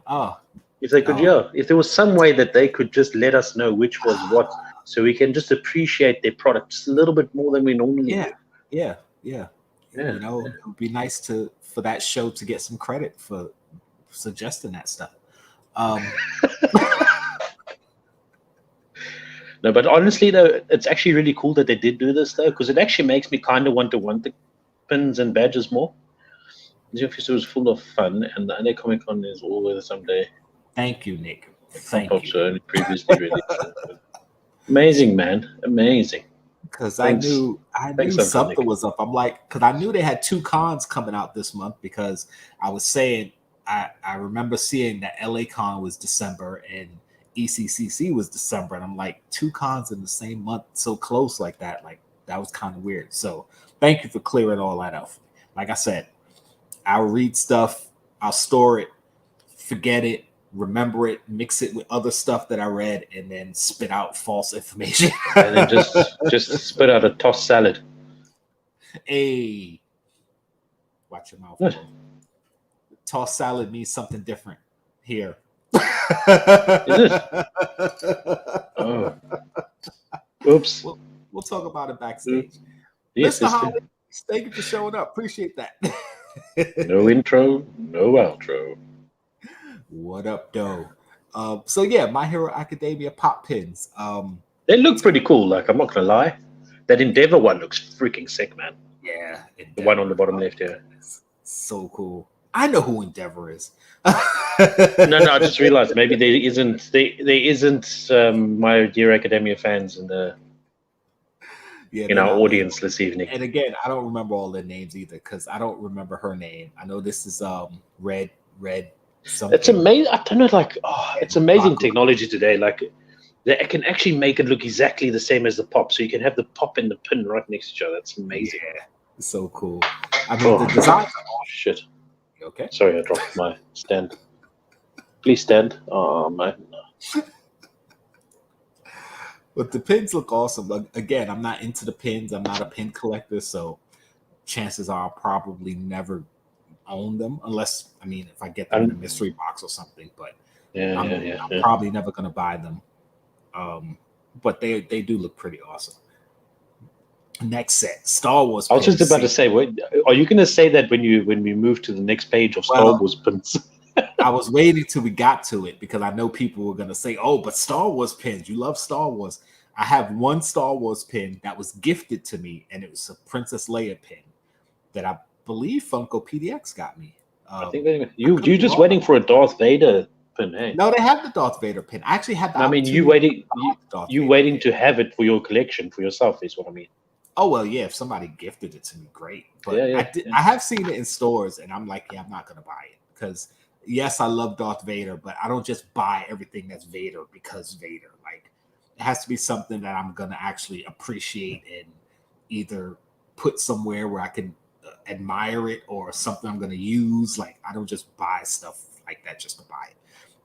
If they could, if there was some way that they could just let us know which was what, so we can just appreciate their product just a little bit more than we normally do. Yeah. You know, it would be nice for that show to get some credit for suggesting that stuff. No, but honestly though, it's actually really cool that they did do this though, because it actually makes me kind of want the pins and badges more. This episode was full of fun, and the LA Comic Con is always someday. Thank you, Nick. Thank you. Only previously released. Amazing, man. Amazing. because I knew Thanks, something was up. I'm like, because I knew they had 2 cons coming out this month, because I was saying I remember seeing that LA Con was December and ECCC was December, and I'm like, 2 cons in the same month, so close like that. Like, that was kind of weird. So thank you for clearing all that out. Like I said, I'll read stuff, I'll store it, forget it, remember it, mix it with other stuff that I read, and then spit out false information. And then just spit out a tossed salad. Hey, watch your mouth. What? Tossed salad means something different here. Is it? Oh. Oops. We'll talk about it backstage. Yes, Mr. Harley, thank you for showing up. Appreciate that. no intro, no outro. What up, though? So yeah, My Hero Academia pop pins. They look pretty cool. Like, I'm not gonna lie, that Endeavor one looks freaking sick, man. Yeah, The one on the bottom left here. So cool. I know who Endeavor is. No, I just realized maybe there isn't My Hero Academia fans in the in our audience this evening. And again, I don't remember all their names either, because I don't remember her name. I know this is Red something. It's amazing. I don't know, like, it's amazing technology today. Like, they can actually make it look exactly the same as the pop, so you can have the pop and the pin right next to each other. That's amazing. Yeah, it's so cool. I mean, the design. Oh shit! Okay. Sorry, I dropped my stand. Please stand. Oh man. But the pins look awesome. Like, again, I'm not into the pins. I'm not a pin collector, so chances are I'll probably never own them, unless, I mean, if I get them in a mystery box or something. But I'm probably never going to buy them. But they do look pretty awesome. Next set, Star Wars. I was just about to say, wait, are you going to say that when we move to the next page of Star Wars pins? I was waiting till we got to it, because I know people were going to say, "Oh, but Star Wars pins, you love Star Wars." I have one Star Wars pin that was gifted to me, and it was a Princess Leia pin that I believe Funko PDX got me. I think you just waiting for a Darth Vader pin, hey? No, they have the Darth Vader pin. I actually had the. I mean, you waiting to have it for your collection for yourself is what I mean. Oh well, yeah. If somebody gifted it to me, great. But I have seen it in stores, and I'm like, yeah, I'm not gonna buy it, because yes, I love Darth Vader, but I don't just buy everything that's Vader because Vader. Like, it has to be something that I'm gonna actually appreciate and either put somewhere where I can admire it, or something I'm gonna use. Like, I don't just buy stuff like that just to buy it.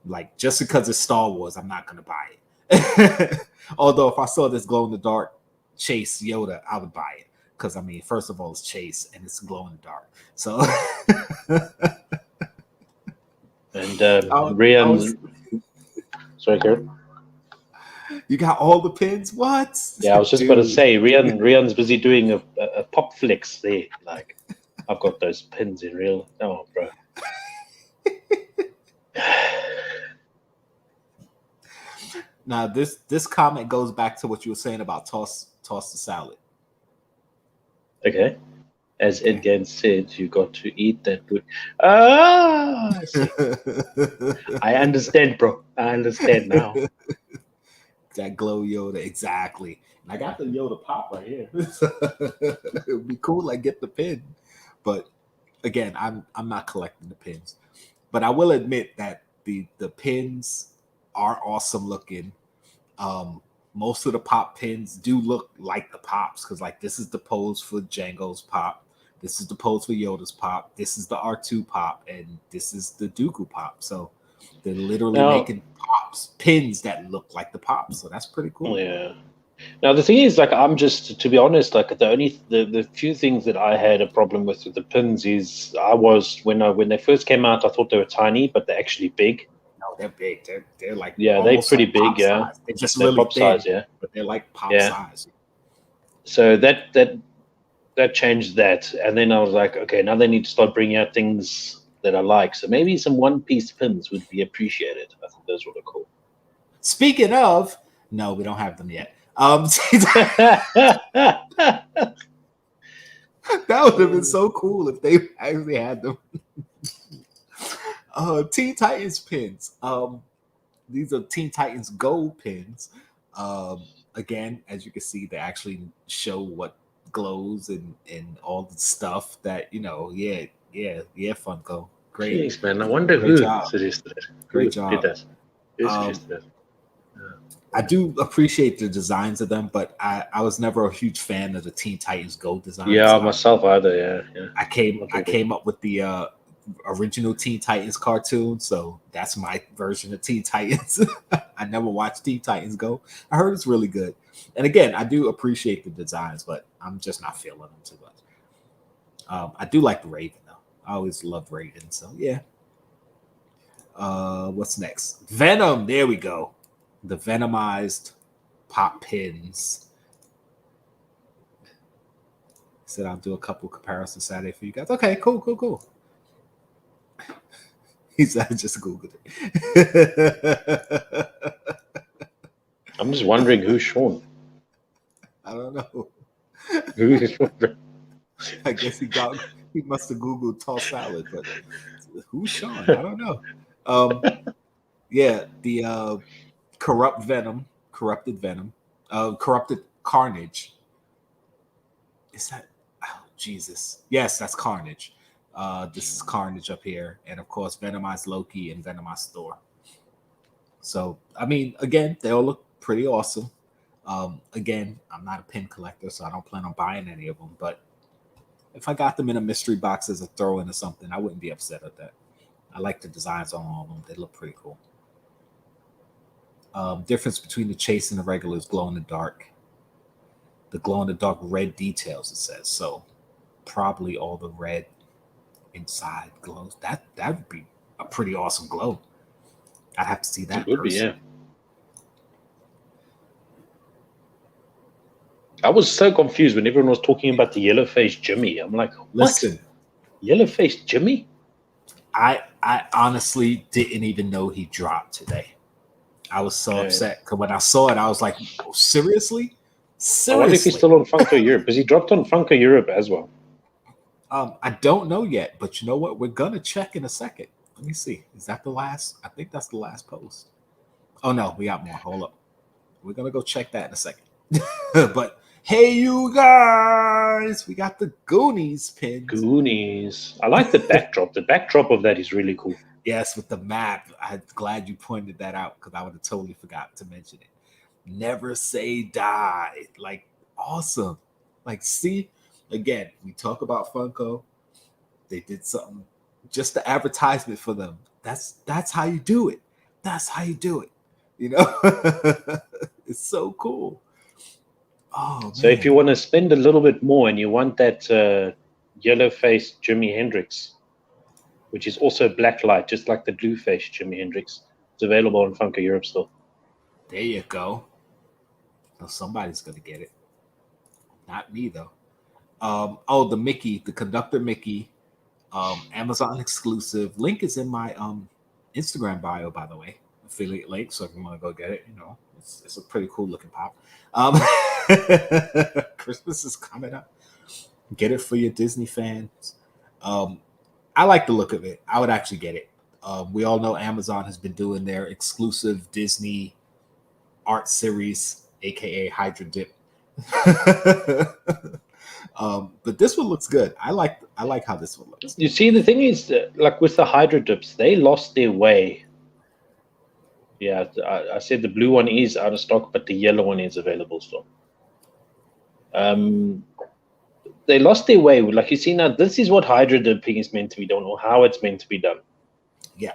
Like, just because it's Star Wars, I'm not gonna buy it. Although if I saw this glow in the dark Chase Yoda, I would buy it, because I mean, first of all, it's Chase and it's glow in the dark. So and Rian, sorry, Karen. You got all the pins? What? Yeah, I was just about to say, Rian's busy doing a pop flex there. Like, I've got those pins in real. Oh, bro. Now, this comment goes back to what you were saying about toss the salad. Okay. As Edgar said, you got to eat that good. Ah, I see. I understand, bro. I understand now. That glow Yoda, exactly. And I got the Yoda pop right here. It would be cool, like, get the pin. But again, I'm not collecting the pins. But I will admit that the pins are awesome looking. Most of the pop pins do look like the pops, because like, this is the pose for Django's pop, this is the pose for Yoda's pop, this is the R2 pop, and this is the Dooku pop. So they're literally making pins that look like the pops. So that's pretty cool. Yeah. Now the thing is, like, I'm just, to be honest, like, the few things that I had a problem with the pins is when they first came out, I thought they were tiny, but they're actually big. No, they're big. They're like, yeah, they're pretty like big. Yeah, size. They're just really pop thin, size. Yeah, but they're like pop size. So that changed that, and then I was like, okay, now they need to start bringing out things that I like. So maybe some one-piece pins would be appreciated. I think those would look cool. Speaking of, no, we don't have them yet. That would have been so cool if they actually had them. Teen Titans pins. These are Teen Titans Go pins. Again, as you can see, they actually show what glows and all the stuff that yeah, Funko. Great. Jeez, man. I wonder Great who job. suggested it. Great Who job. did that? Who suggested it? I do appreciate the designs of them, but I was never a huge fan of the Teen Titans Go designs. Yeah, myself either. Yeah. I came up with the original Teen Titans cartoon, so that's my version of Teen Titans. I never watched Teen Titans Go. I heard it's really good, and again, I do appreciate the designs, but I'm just not feeling them too much. I do like the Raven though. I always loved Raven, so yeah. What's next? Venom. There we go. The Venomized pop pins. Said I'll do a couple comparisons Saturday for you guys. Okay, cool. He said I just Googled it. I'm just wondering who's Sean. I don't know. Who is Sean? I guess he must have Googled tall salad, but who's Sean? I don't know. Yeah, the corrupted Venom, corrupted Carnage. Is that? Oh, Jesus. Yes, that's Carnage. This is Carnage up here, and of course, Venomized Loki and Venomized Thor. So, I mean, again, they all look pretty awesome. Again, I'm not a pin collector, so I don't plan on buying any of them. But if I got them in a mystery box as a throw-in or something, I wouldn't be upset at that. I like the designs on all of them; they look pretty cool. Difference between the chase and the regular is glow in the dark. The glow in the dark red details, it says. So probably all the red inside glows. That would be a pretty awesome glow. I'd have to see that. It would be, yeah. I was so confused when everyone was talking about the yellow-faced Jimmy. I'm like, what? Listen, Yellow-faced Jimmy? I honestly didn't even know he dropped today. I was so upset because when I saw it, I was like, oh, seriously? I wonder if he's still on Funko Europe, because he dropped on Funko Europe as well. I don't know yet, but you know what? We're gonna check in a second. Let me see. Is that the last? I think that's the last post. Oh no, we got more. Hold up. We're gonna go check that in a second. But hey, you guys, we got the Goonies pins. Goonies. I like the backdrop. The backdrop of that is really cool. Yes, with the map. I'm glad you pointed that out because I would have totally forgot to mention it. Never say die. Like, awesome. Like, see, again, we talk about Funko. They did something, just the advertisement for them. That's how you do it. That's how you do it. You know, it's so cool. Oh, so if you want to spend a little bit more and you want that yellow-faced Jimi Hendrix, which is also black light, just like the blue-faced Jimi Hendrix, it's available on Funko Europe still. There you go. Well, somebody's gonna get it. Not me though. The Mickey, the conductor Mickey, Amazon exclusive. Link is in my Instagram bio, by the way. Affiliate link, so if you want to go get it, you know, it's a pretty cool looking pop. Christmas is coming up. Get it for your Disney fans. I like the look of it. I would actually get it. We all know Amazon has been doing their exclusive Disney art series, aka Hydra Dip. But this one looks good. I like how this one looks. You see, the thing is, like with the Hydra Dips, they lost their way. Yeah, I said the blue one is out of stock, but the yellow one is available still. They lost their way. Like you see now, this is what Hydra dipping is meant to be done, or how it's meant to be done. Yeah.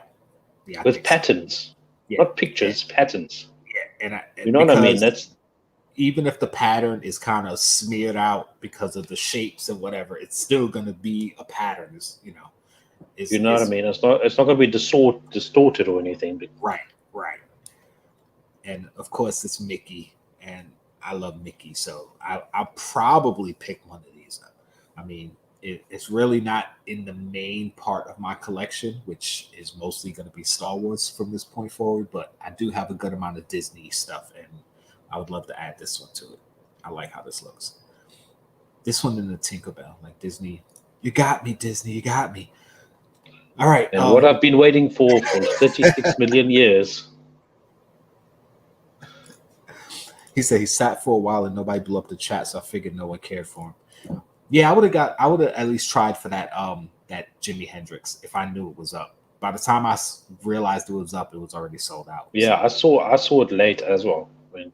With patterns, not pictures, patterns. Yeah, and you know what I mean. That's even if the pattern is kind of smeared out because of the shapes and whatever, it's still going to be a pattern. You know. You know what I mean. It's not going to be distorted or anything. But... Right. And of course, it's Mickey, and I love Mickey, so I'll probably pick one of these up. I mean, it's really not in the main part of my collection, which is mostly going to be Star Wars from this point forward, but I do have a good amount of Disney stuff, and I would love to add this one to it. I like how this looks. This one in the Tinkerbell, like Disney. You got me, Disney. You got me. All right. And what I've been waiting for 36 million years. He said he sat for a while and nobody blew up the chat, so I figured no one cared for him. Yeah, I would have at least tried for that that Jimi Hendrix if I knew it was up. By the time I realized it was up, it was already sold out. Yeah, so. I saw it late as well when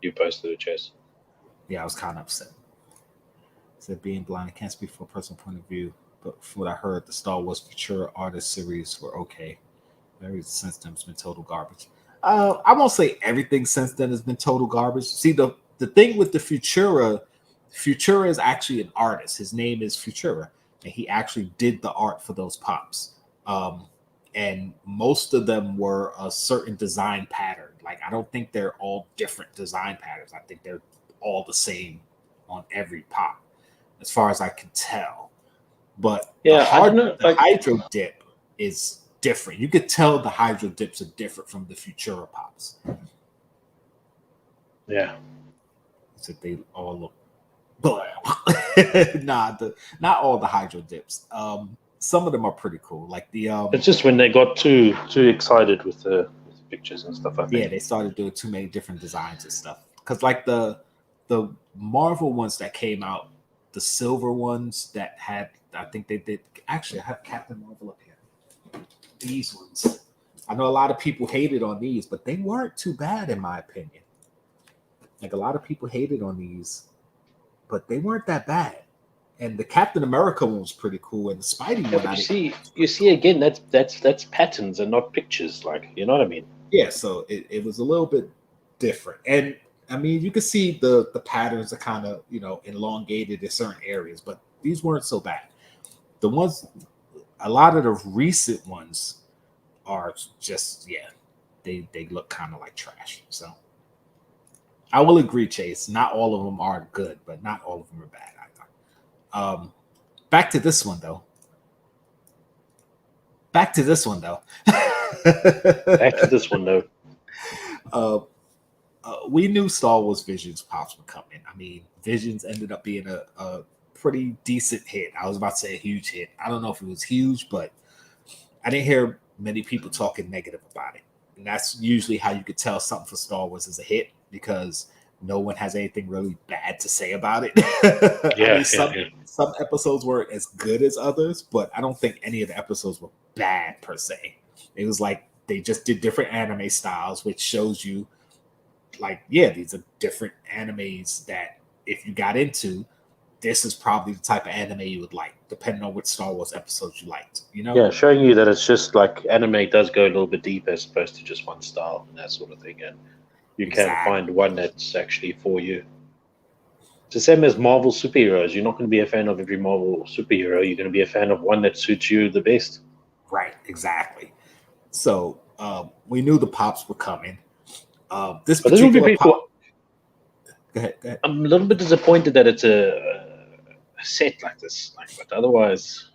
you posted it, Chess. Yeah, I was kind of upset. Said being blind, I can't speak from a personal point of view, but from what I heard, the Star Wars Futura Artist series were okay. Everything since then has been total garbage. I won't say everything since then has been total garbage. See, the thing with the Futura is actually an artist. His name is Futura, and he actually did the art for those pops. And most of them were a certain design pattern. Like, I don't think they're all different design patterns. I think they're all the same on every pop, as far as I can tell. But the Hydro Dip is different. You could tell the Hydro Dips are different from the Futura pops. Yeah. So they all look not all the Hydro Dips. Some of them are pretty cool. Like the it's just when they got too excited with the pictures and stuff. I think. Yeah, they started doing too many different designs and stuff. Because like the Marvel ones that came out, the silver ones that had, I think they did actually have Captain Marvel up here. These ones, I know a lot of people hated on these, but they weren't too bad in my opinion. Like a lot of people hated on these, but they weren't that bad. And the Captain America one was pretty cool, and the Spidey one. You see again, that's patterns and not pictures. Like, you know what I mean? Yeah. So it was a little bit different, and I mean you can see the patterns are kind of elongated in certain areas, but these weren't so bad. The ones, a lot of the recent ones are just they look kind of like trash. So I will agree, Chase. Not all of them are good, but not all of them are bad either. Back to this one though. We knew Star Wars Visions pops were coming. I mean, Visions ended up being a pretty decent hit. I was about to say a huge hit. I don't know if it was huge, but I didn't hear many people talking negative about it. And that's usually how you could tell something for Star Wars is a hit, because no one has anything really bad to say about it. Some episodes weren't as good as others, but I don't think any of the episodes were bad per se. It was like they just did different anime styles, which shows you like, these are different animes that if you got into, this is probably the type of anime you would like, depending on which Star Wars episodes you liked, Yeah, showing you that it's just like anime does go a little bit deep as opposed to just one style and that sort of thing. And you can find one that's actually for you. It's the same as Marvel superheroes. You're not going to be a fan of every Marvel superhero. You're going to be a fan of one that suits you the best. Right, exactly. So we knew the pops were coming. This particular pop. Go ahead. I'm a little bit disappointed that it's a set like this. But otherwise,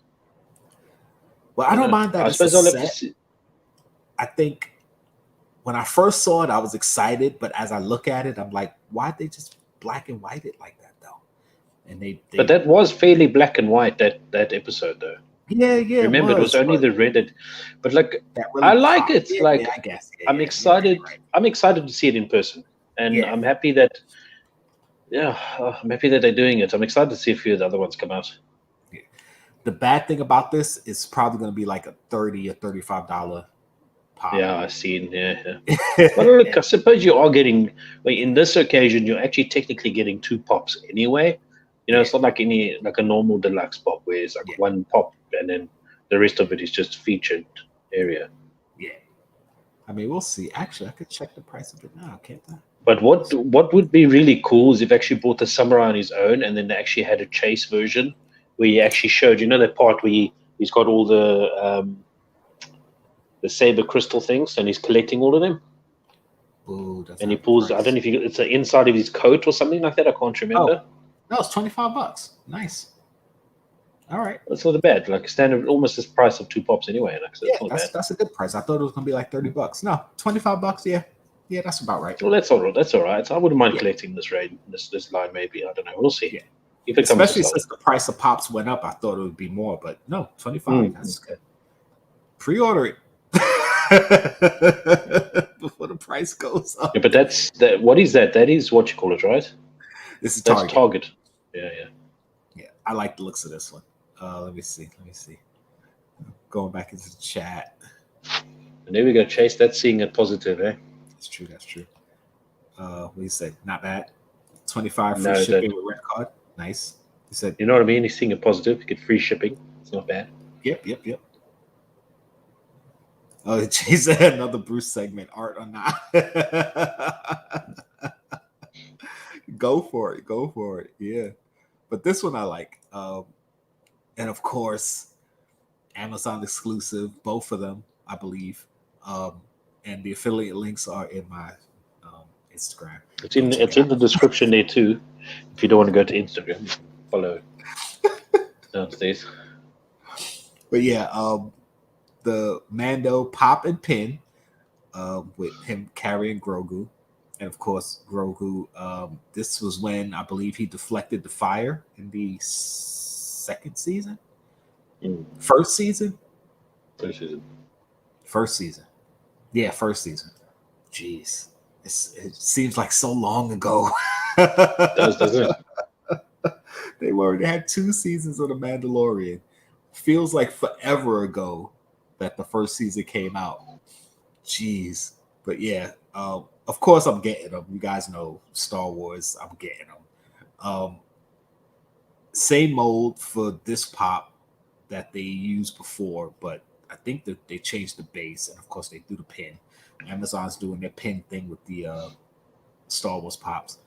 well, I don't mind that it's a set. I think when I first saw it, I was excited, but as I look at it, I'm like, why'd they just black and white it like that though? And they but that was fairly black and white that episode though. Yeah. Remember, it was only the red. But like, really I like it. I guess. I'm excited. Right. I'm excited to see it in person, and I'm happy that. I'm happy that they're doing it. I'm excited to see a few of the other ones come out. Yeah. The bad thing about this is probably going to be like a $30 or $35 pop. Yeah, I've seen. Yeah. But look, I suppose you are getting. In this occasion, you're actually technically getting two pops anyway. It's not like a normal deluxe pop where it's like one pop and then the rest of it is just featured area. Yeah. I mean, we'll see. Actually, I could check the price of it now, can't I? But what would be really cool is if actually bought the Samurai on his own and then they actually had a chase version where he actually showed, that part where he's got all the saber crystal things and he's collecting all of them. Ooh, and he pulls, I don't know if it's the inside of his coat or something like that. I can't remember. No, it's $25. Nice. All right. That's not bad. Like standard, almost the price of two pops anyway. That's a good price. I thought it was going to be like $30. No, $25. Yeah. Yeah, that's about right. Well, that's all right. That's all right. I wouldn't mind collecting this line. Maybe, I don't know. We'll see. Yeah. If it especially since the price of pops went up, I thought it would be more, but no, $25. That's good. Pre-order it. before the price goes up. Yeah, but that's that. What is that? That is what you call it, right? This is That's Target. Target. Yeah. Yeah, I like the looks of this one. Let me see. Going back into the chat. And there we go, Chase. That's seeing it positive, eh? That's true. What do you say? Not bad. 25 free No, shipping with red card. Nice. He said, You know what I mean? He's seeing it positive. You get free shipping. It's not bad. Yep. Oh, Jay said another Bruce segment, art or not. Go for it. Yeah. But this one I like. And of course, Amazon exclusive, both of them, I believe. And the affiliate links are in my Instagram. It's in the description there too. If you don't want to go to Instagram, follow downstairs. But yeah, the Mando pop and pin with him carrying Grogu. And of course, Grogu, this was when I believe he deflected the fire in the second season? First season? First season. Yeah, first season. Jeez. It seems like so long ago. Doesn't it? They had 2 seasons of The Mandalorian. Feels like forever ago that the first season came out. Jeez. But yeah, of course I'm getting them. You guys know Star Wars. I'm getting them. Same mold for this pop that they used before, but I think that they changed the base, and of course they do the pin. Amazon's doing their pin thing with the Star Wars pops.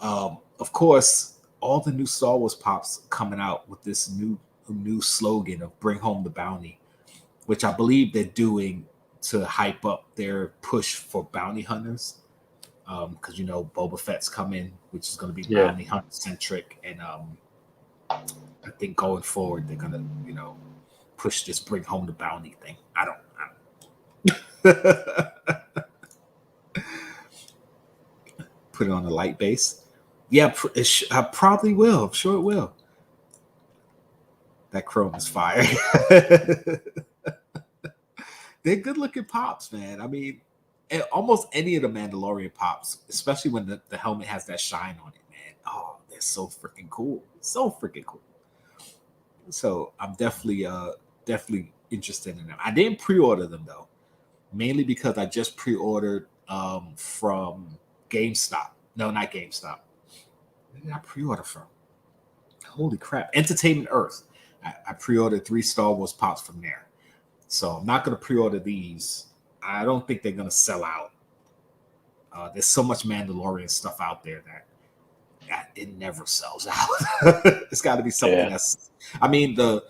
Of course, all the new Star Wars pops coming out with this new slogan of "Bring home the bounty," which I believe they're doing to hype up their push for bounty hunters. Because Boba Fett's coming, which is going to be bounty hunter centric, and I think going forward they're going to push this "Bring home the bounty" thing. I don't. Put it on a light base. Yeah, I probably will. I'm sure it will. That chrome is fire. They're good looking pops, man. I mean, almost any of the Mandalorian pops, especially when the helmet has that shine on it, man. Oh, they're so freaking cool. So freaking cool. So I'm definitely interested in them. I didn't pre-order them though, mainly because I just pre-ordered from GameStop. No, not GameStop. Where did I pre-order from? Holy crap. Entertainment Earth. I pre-ordered 3 Star Wars pops from there. So I'm not going to pre-order these. I don't think they're going to sell out. There's so much Mandalorian stuff out there that it never sells out. It's got to be something that's... I mean, the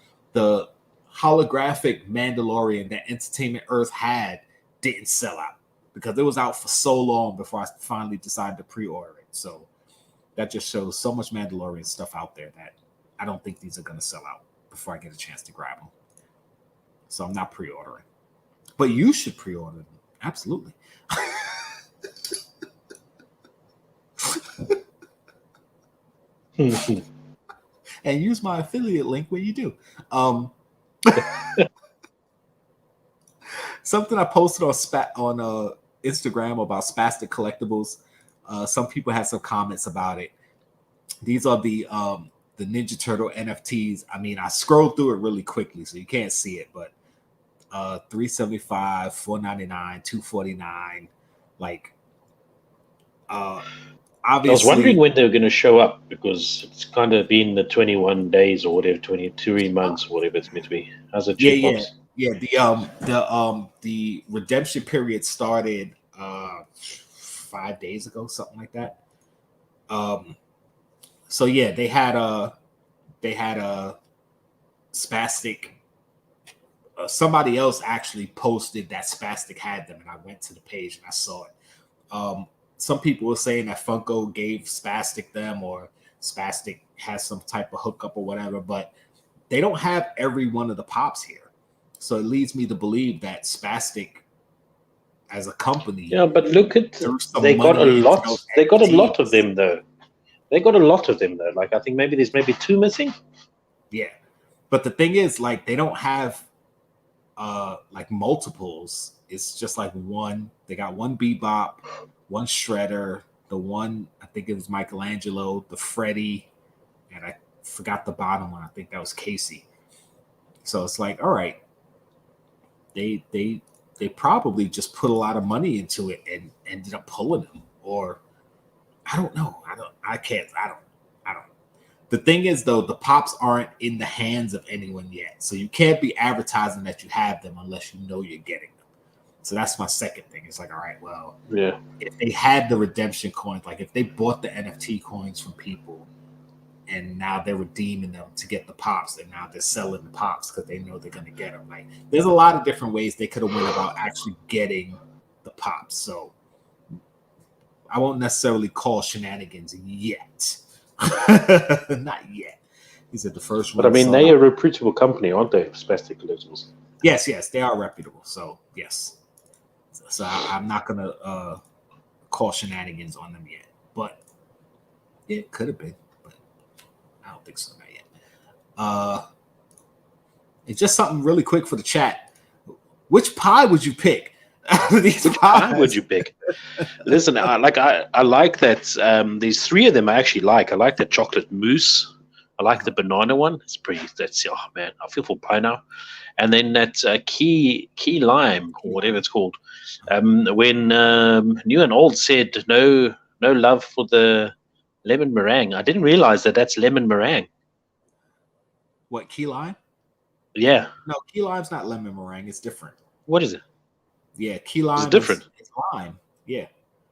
holographic Mandalorian that Entertainment Earth had didn't sell out because it was out for so long before I finally decided to pre-order it. So that just shows so much Mandalorian stuff out there that I don't think these are going to sell out before I get a chance to grab them. So I'm not pre-ordering. But you should pre-order them. Absolutely. And use my affiliate link when you do. Something I posted on Instagram about Spastic Collectibles. Some people had some comments about it. These are the Ninja Turtle NFTs. I mean, I scrolled through it really quickly, so you can't see it, but $375, $499, $249. Like, obviously, I was wondering when they were going to show up because it's kind of been the 21 days or whatever, 23 months, or whatever it's meant to be. How's it? Yeah. The redemption period started 5 days ago, something like that. So yeah, they had a Spastic. Somebody else actually posted that Spastic had them, and I went to the page and I saw it. Some people were saying that Funko gave Spastic them, or Spastic has some type of hookup or whatever, but they don't have every one of the pops here. So it leads me to believe that Spastic, as a company, but look at they got a lot. They got a lot of them though. Like I think there's maybe 2 missing. Yeah, but the thing is, like, they don't have like multiples. It's just like one. They got one Bebop, one Shredder, the one I think it was Michelangelo, the Freddy, and I forgot the bottom one. I think that was Casey. So it's like, all right, they probably just put a lot of money into it and ended up pulling them, or I don't know. I don't. The thing is, though, the pops aren't in the hands of anyone yet, so you can't be advertising that you have them unless you know you're getting them. So that's my second thing. It's like, all right, well, Yeah. if they had the redemption coins, like if they bought the NFT coins from people and now they're redeeming them to get the pops, and now they're selling the pops because they know they're going to get them. Like, there's a lot of different ways they could have went about actually getting the pops. So I won't necessarily call shenanigans yet. Not yet. These are the first ones. But I mean, they're a reputable company, aren't they? Spastic Collectibles. Yes, they are reputable. So yes. So I'm not gonna call shenanigans on them yet, but it could have been. But I don't think so, not yet. It's just something really quick for the chat. Which pie would you pick? Which pie would you pick? Listen, I like that. These three of them I actually like. I like the chocolate mousse. I like the banana one. It's pretty. That's, oh man, I feel for pie now. And then that key lime, or whatever it's called. When New and Old said no love for the lemon meringue, I didn't realize that that's lemon meringue. What, key lime? Yeah. No, key lime's not lemon meringue. It's different. What is it? Yeah, key lime is different. It's lime. Yeah,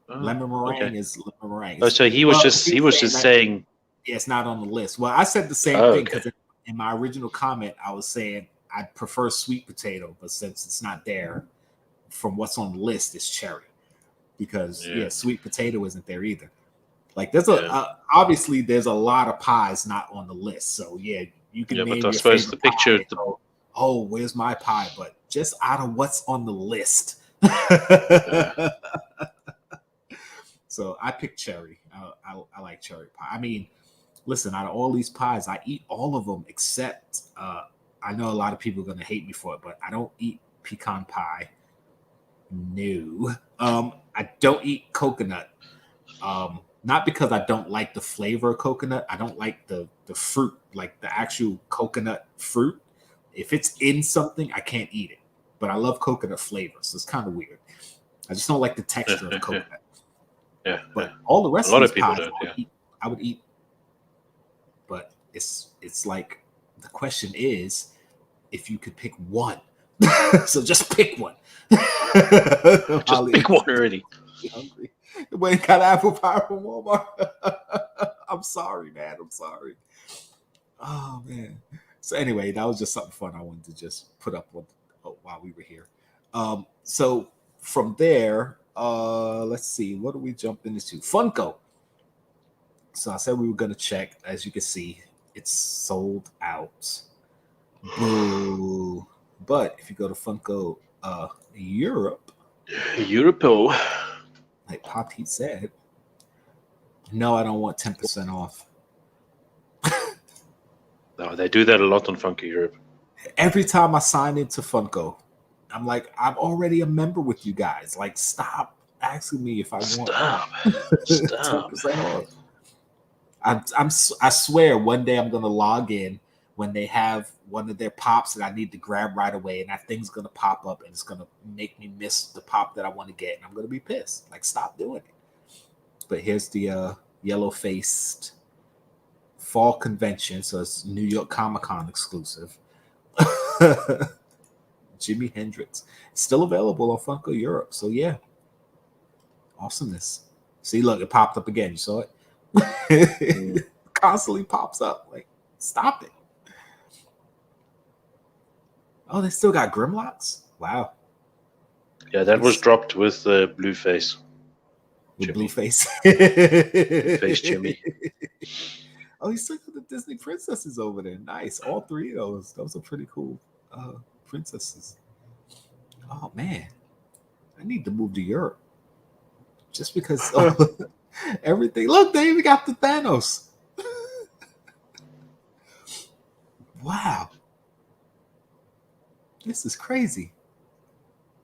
lemon meringue is lemon meringue. Oh, so he was just saying. Yeah, it's not on the list. Well, I said the same thing because in my original comment, I was saying I prefer sweet potato, but since it's not there, from what's on the list, it's cherry. Because sweet potato isn't there either. Like there's obviously there's a lot of pies not on the list. So yeah, you can. Yeah, but I suppose the picture. Oh, where's my pie? But just out of what's on the list. So I picked cherry. I like cherry pie. I mean, listen, out of all these pies, I eat all of them except I know a lot of people are going to hate me for it, but I don't eat pecan pie. No. I don't eat coconut. Not because I don't like the flavor of coconut. I don't like the fruit, like the actual coconut fruit. If it's in something, I can't eat it. But I love coconut flavor, so it's kind of weird. I just don't like the texture of coconut. Yeah. But all the rest of these people pies, don't, I would eat. But it's like the question is if you could pick one. So just pick one. Just pick one already. Hungry. The way got apple pie from Walmart. I'm sorry, man. I'm sorry. Oh man. So anyway, that was just something fun I wanted to just put up with while we were here. So from there, let's see, what are we jumping into? Funko. So I said we were going to check. As you can see, it's sold out. Boo. But if you go to Funko Europe, like Pop Heat said, no, I don't want 10% off. No, they do that a lot on Funko Europe. Every time I sign into Funko, I'm like, I'm already a member with you guys. Like, stop asking me if I want. Stop. 10% off. I swear, one day I'm gonna log in when they have one of their pops that I need to grab right away, and that thing's gonna pop up and it's gonna make me miss the pop that I want to get, and I'm gonna be pissed. Like, stop doing it. But here's the yellow-faced fall convention, so it's New York Comic-Con exclusive. Jimi Hendrix. It's still available on Funko Europe. So yeah. Awesomeness. See, look, it popped up again. You saw it? Constantly pops up. Like, stop it. Oh, they still got Grimlocks? Wow. Yeah, that was dropped with Blueface. With Blueface. Face Jimmy. Oh, he's still got the Disney princesses over there. Nice. All three of those. Those are pretty cool princesses. Oh, man. I need to move to Europe. Just because everything. Look, they even got the Thanos. Wow. This is crazy.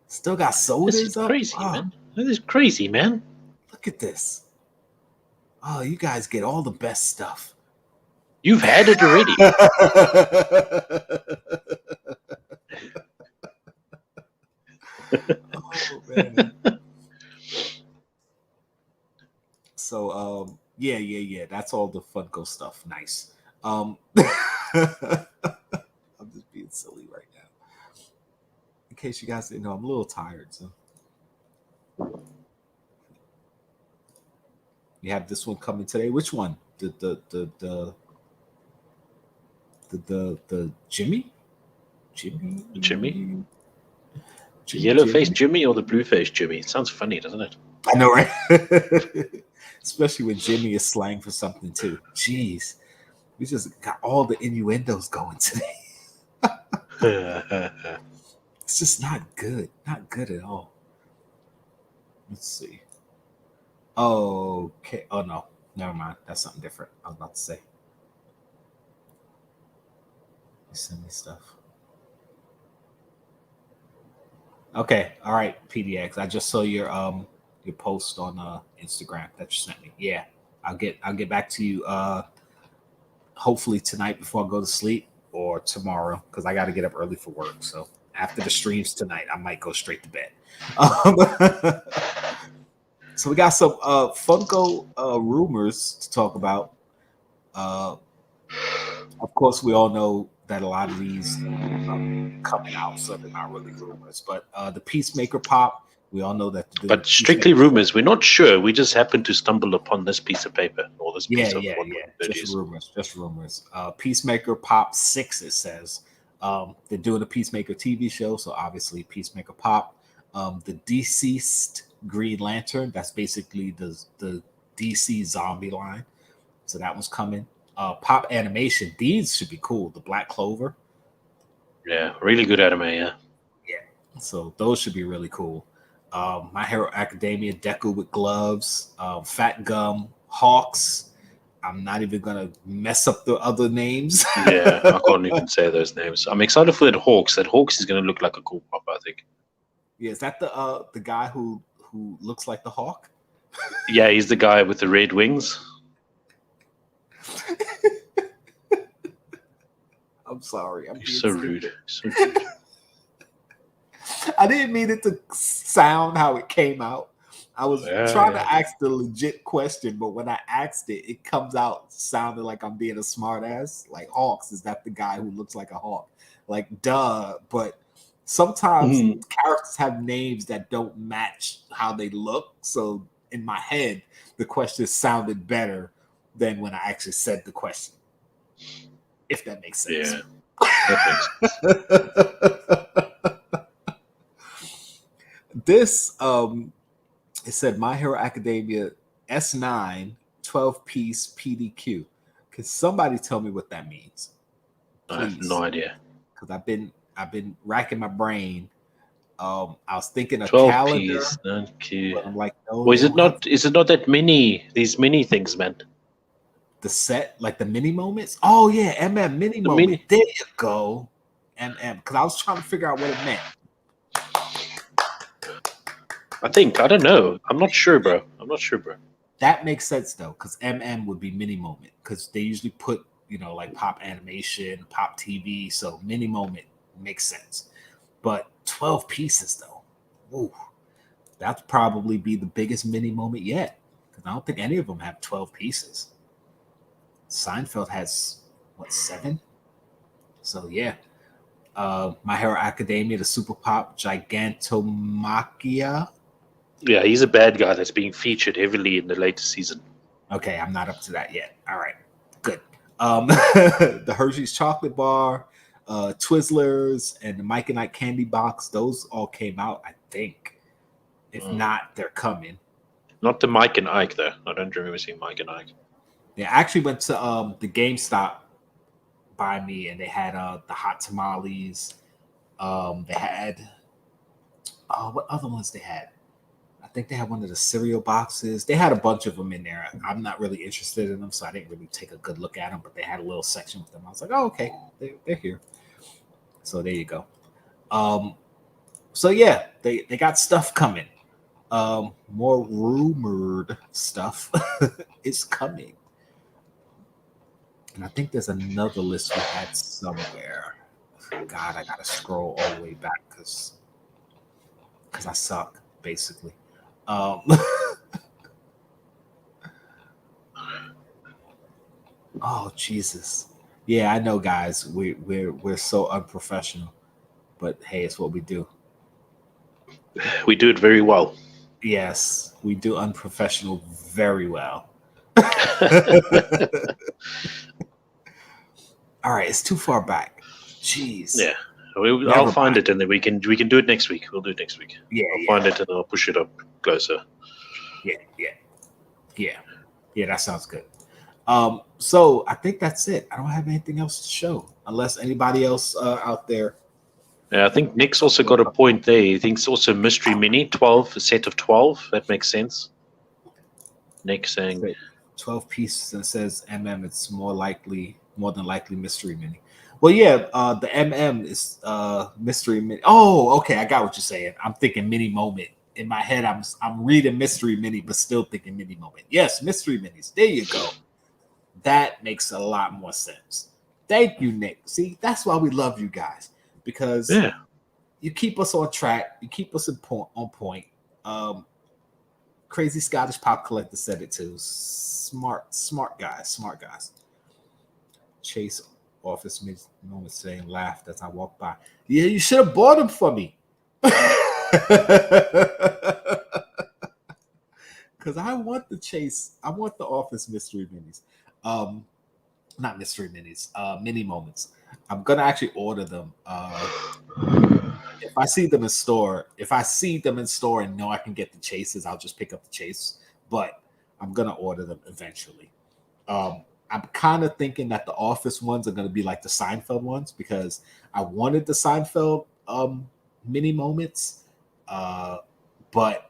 Still got sodas This is up. crazy, Oh, man. This is crazy, man. look at this. Oh, you guys get all the best stuff. You've had it already. Oh man. So yeah. That's all the Funko stuff. Nice. I'm just being silly right now. In case you guys didn't know, I'm a little tired. So we have this one coming today. Which one? The Jimmy? Jimmy? The yellow-faced Jimmy or the blue-faced Jimmy? It sounds funny, doesn't it? I know, right? Especially when Jimmy is slang for something too. Jeez, we just got all the innuendos going today. It's just not good. Not good at all. Let's see. Okay. Oh no, never mind. That's something different. I was about to say. You send me stuff. Okay. All right, PDX. I just saw your post on Instagram that you sent me. Yeah. I'll get back to you hopefully tonight before I go to sleep, or tomorrow, because I got to get up early for work. So after the streams tonight, I might go straight to bed. So we got some Funko rumors to talk about. Of course, we all know that a lot of these coming out, so they're not really rumors. But the Peacemaker Pop, we all know that. But strictly rumors. We're not sure. We just happened to stumble upon this piece of paper or this piece of Just rumors. Peacemaker Pop 6, it says. They're doing a Peacemaker TV show, so obviously Peacemaker Pop. The Deceased Green Lantern, that's basically the DC zombie line. So that one's coming. Pop animation, these should be cool. The Black Clover. Yeah, really good anime, yeah. Yeah. So those should be really cool. My Hero Academia, Deku with gloves, Fat Gum, Hawks. I'm not even gonna mess up the other names. Yeah, I can't even say those names. I'm excited for that Hawks. That Hawks is gonna look like a cool pop, I think. Yeah, is that the guy who looks like the Hawk? Yeah, he's the guy with the red wings. I'm sorry. I'm You're being so stupid. rude. So rude. I didn't mean it to sound how it came out. I was trying to ask the legit question, but when I asked it, it comes out sounding like I'm being a smart ass. Like, Hawks, is that the guy who looks like a hawk? Like, duh. But sometimes characters have names that don't match how they look. So in my head, the question sounded better than when I actually said the question. If that makes sense. Yeah, that makes sense. This it said My Hero Academia S9 12-piece PDQ. Can somebody tell me what that means? Please. I have no idea. Because I've been racking my brain. I was thinking a 12 calendar. piece, thank you. But I'm like, no. Well, is it not that many? These mini things, man. The set, like the mini moments. Oh yeah, mini moment. There you go. Because I was trying to figure out what it meant. I don't know. I'm not sure, bro. That makes sense though, because would be mini moment, because they usually put, like Pop Animation, Pop TV, so mini moment makes sense. But 12 pieces though, ooh, that'd probably be the biggest mini moment yet, because I don't think any of them have 12 pieces. Seinfeld has 7? So yeah. My Hero Academia, the Super Pop Gigantomachia. Yeah, he's a bad guy that's being featured heavily in the latest season. Okay, I'm not up to that yet. All right, good. The Hershey's chocolate bar, Twizzlers, and the Mike and Ike candy box. Those all came out, I think. If not, they're coming. Not the Mike and Ike though. I don't remember seeing Mike and Ike. Yeah, I actually went to the GameStop by me, and they had the hot tamales. They had what other ones they had? I think they had one of the cereal boxes. They had a bunch of them in there. I'm not really interested in them, so I didn't really take a good look at them. But they had a little section with them. I was like, oh, okay, they're here. So there you go. So yeah, they got stuff coming. More rumored stuff is coming. And I think there's another list we had somewhere. God, I gotta scroll all the way back because I suck, basically. Oh Jesus. Yeah, I know, guys. We're so unprofessional. But hey, it's what we do. We do it very well. Yes, we do unprofessional very well. All right, it's too far back. Jeez. Yeah. I'll find it and then we can do it next week. We'll do it next week. Yeah, I'll find it and I'll push it up closer. Yeah. That sounds good. So I think that's it. I don't have anything else to show unless anybody else out there. Yeah, I think Nick's also got a point there. He thinks also Mystery Mini 12, a set of 12. That makes sense. Nick saying 12 pieces and says it's more than likely Mystery Mini. Well, yeah, the is Mystery Mini. Oh, okay, I got what you're saying. I'm thinking Mini Moment. In my head, I'm reading Mystery Mini, but still thinking Mini Moment. Yes, Mystery Minis. There you go. That makes a lot more sense. Thank you, Nick. See, that's why we love you guys, because you keep us on track. You keep us on point. Crazy Scottish Pop Collector said it too. Smart guys. Chase Office moment saying laughed as I walked by. Yeah, you should have bought them for me. Because I want the Chase. I want the Office Mystery Minis. Not Mystery Minis. Mini Moments. I'm gonna actually order them. If I see them in store, and know I can get the Chases, I'll just pick up the Chase. But I'm gonna order them eventually. I'm kind of thinking that the Office ones are gonna be like the Seinfeld ones because I wanted the Seinfeld mini moments, but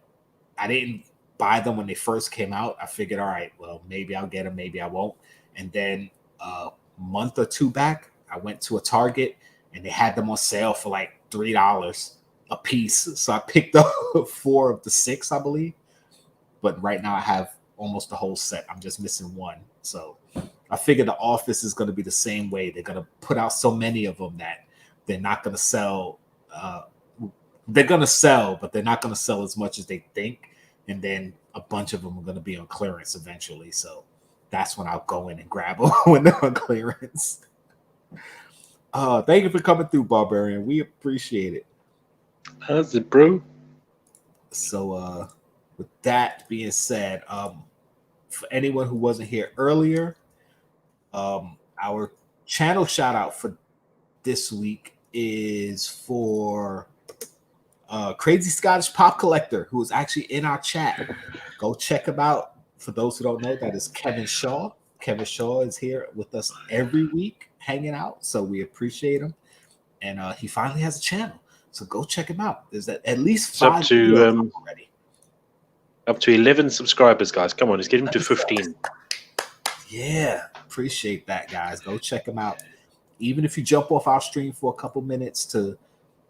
I didn't buy them when they first came out. I figured, all right, well, maybe I'll get them, maybe I won't. And then a month or two back, I went to a Target and they had them on sale for like $3 a piece. So I picked up 4 of the 6, I believe. But right now I have almost the whole set. I'm just missing one. So I figure the Office is going to be the same way. They're going to put out so many of them that they're not going to sell. They're going to sell, but they're not going to sell as much as they think. And then a bunch of them are going to be on clearance eventually. So that's when I'll go in and grab them when they're on clearance. Thank you for coming through, Barbarian. We appreciate it. How's it, bro? So with that being said, for anyone who wasn't here earlier, our channel shout out for this week is for Crazy Scottish Pop Collector, who is actually in our chat. Go check him out. For those who don't know, that is Kevin Shaw. Kevin Shaw is here with us every week hanging out, so we appreciate him. And he finally has a channel, so go check him out. There's at least 5 videos already. Up to 11 subscribers, guys. Come on, let's get him to 15. Yeah, appreciate that, guys. Go check him out. Even if you jump off our stream for a couple minutes to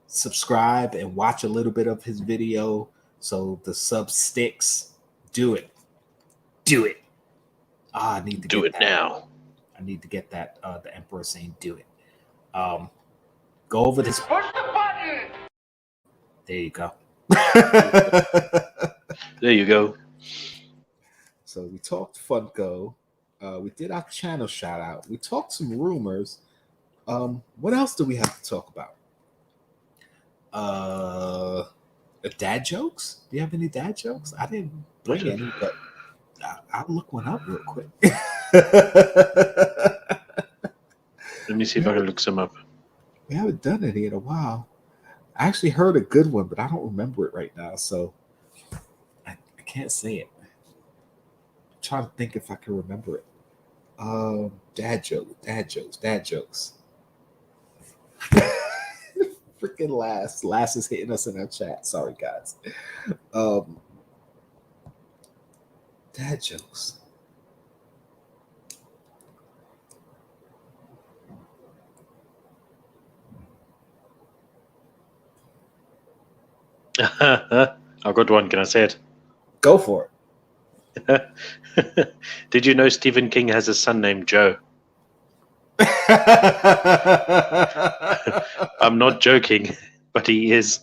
subscribe and watch a little bit of his video so the sub sticks, do it. I need to do it now. I need to get that. The Emperor saying do it. Go over this. Push the button. There you go. There you go. So we talked Funko. We did our channel shout out. We talked some rumors. What else do we have to talk about? Dad jokes? Do you have any dad jokes? I didn't bring any, but I'll look one up real quick. Let me see if I can look some up. We haven't done any in a while. I actually heard a good one, but I don't remember it right now, so I can't say it. I'm trying to think if I can remember it. Dad jokes. Freaking Lass is hitting us in our chat. Sorry, guys. Dad jokes. I've got one. Can I say it? Go for Did you know Stephen King has a son named Joe? it. I'm not joking, but he is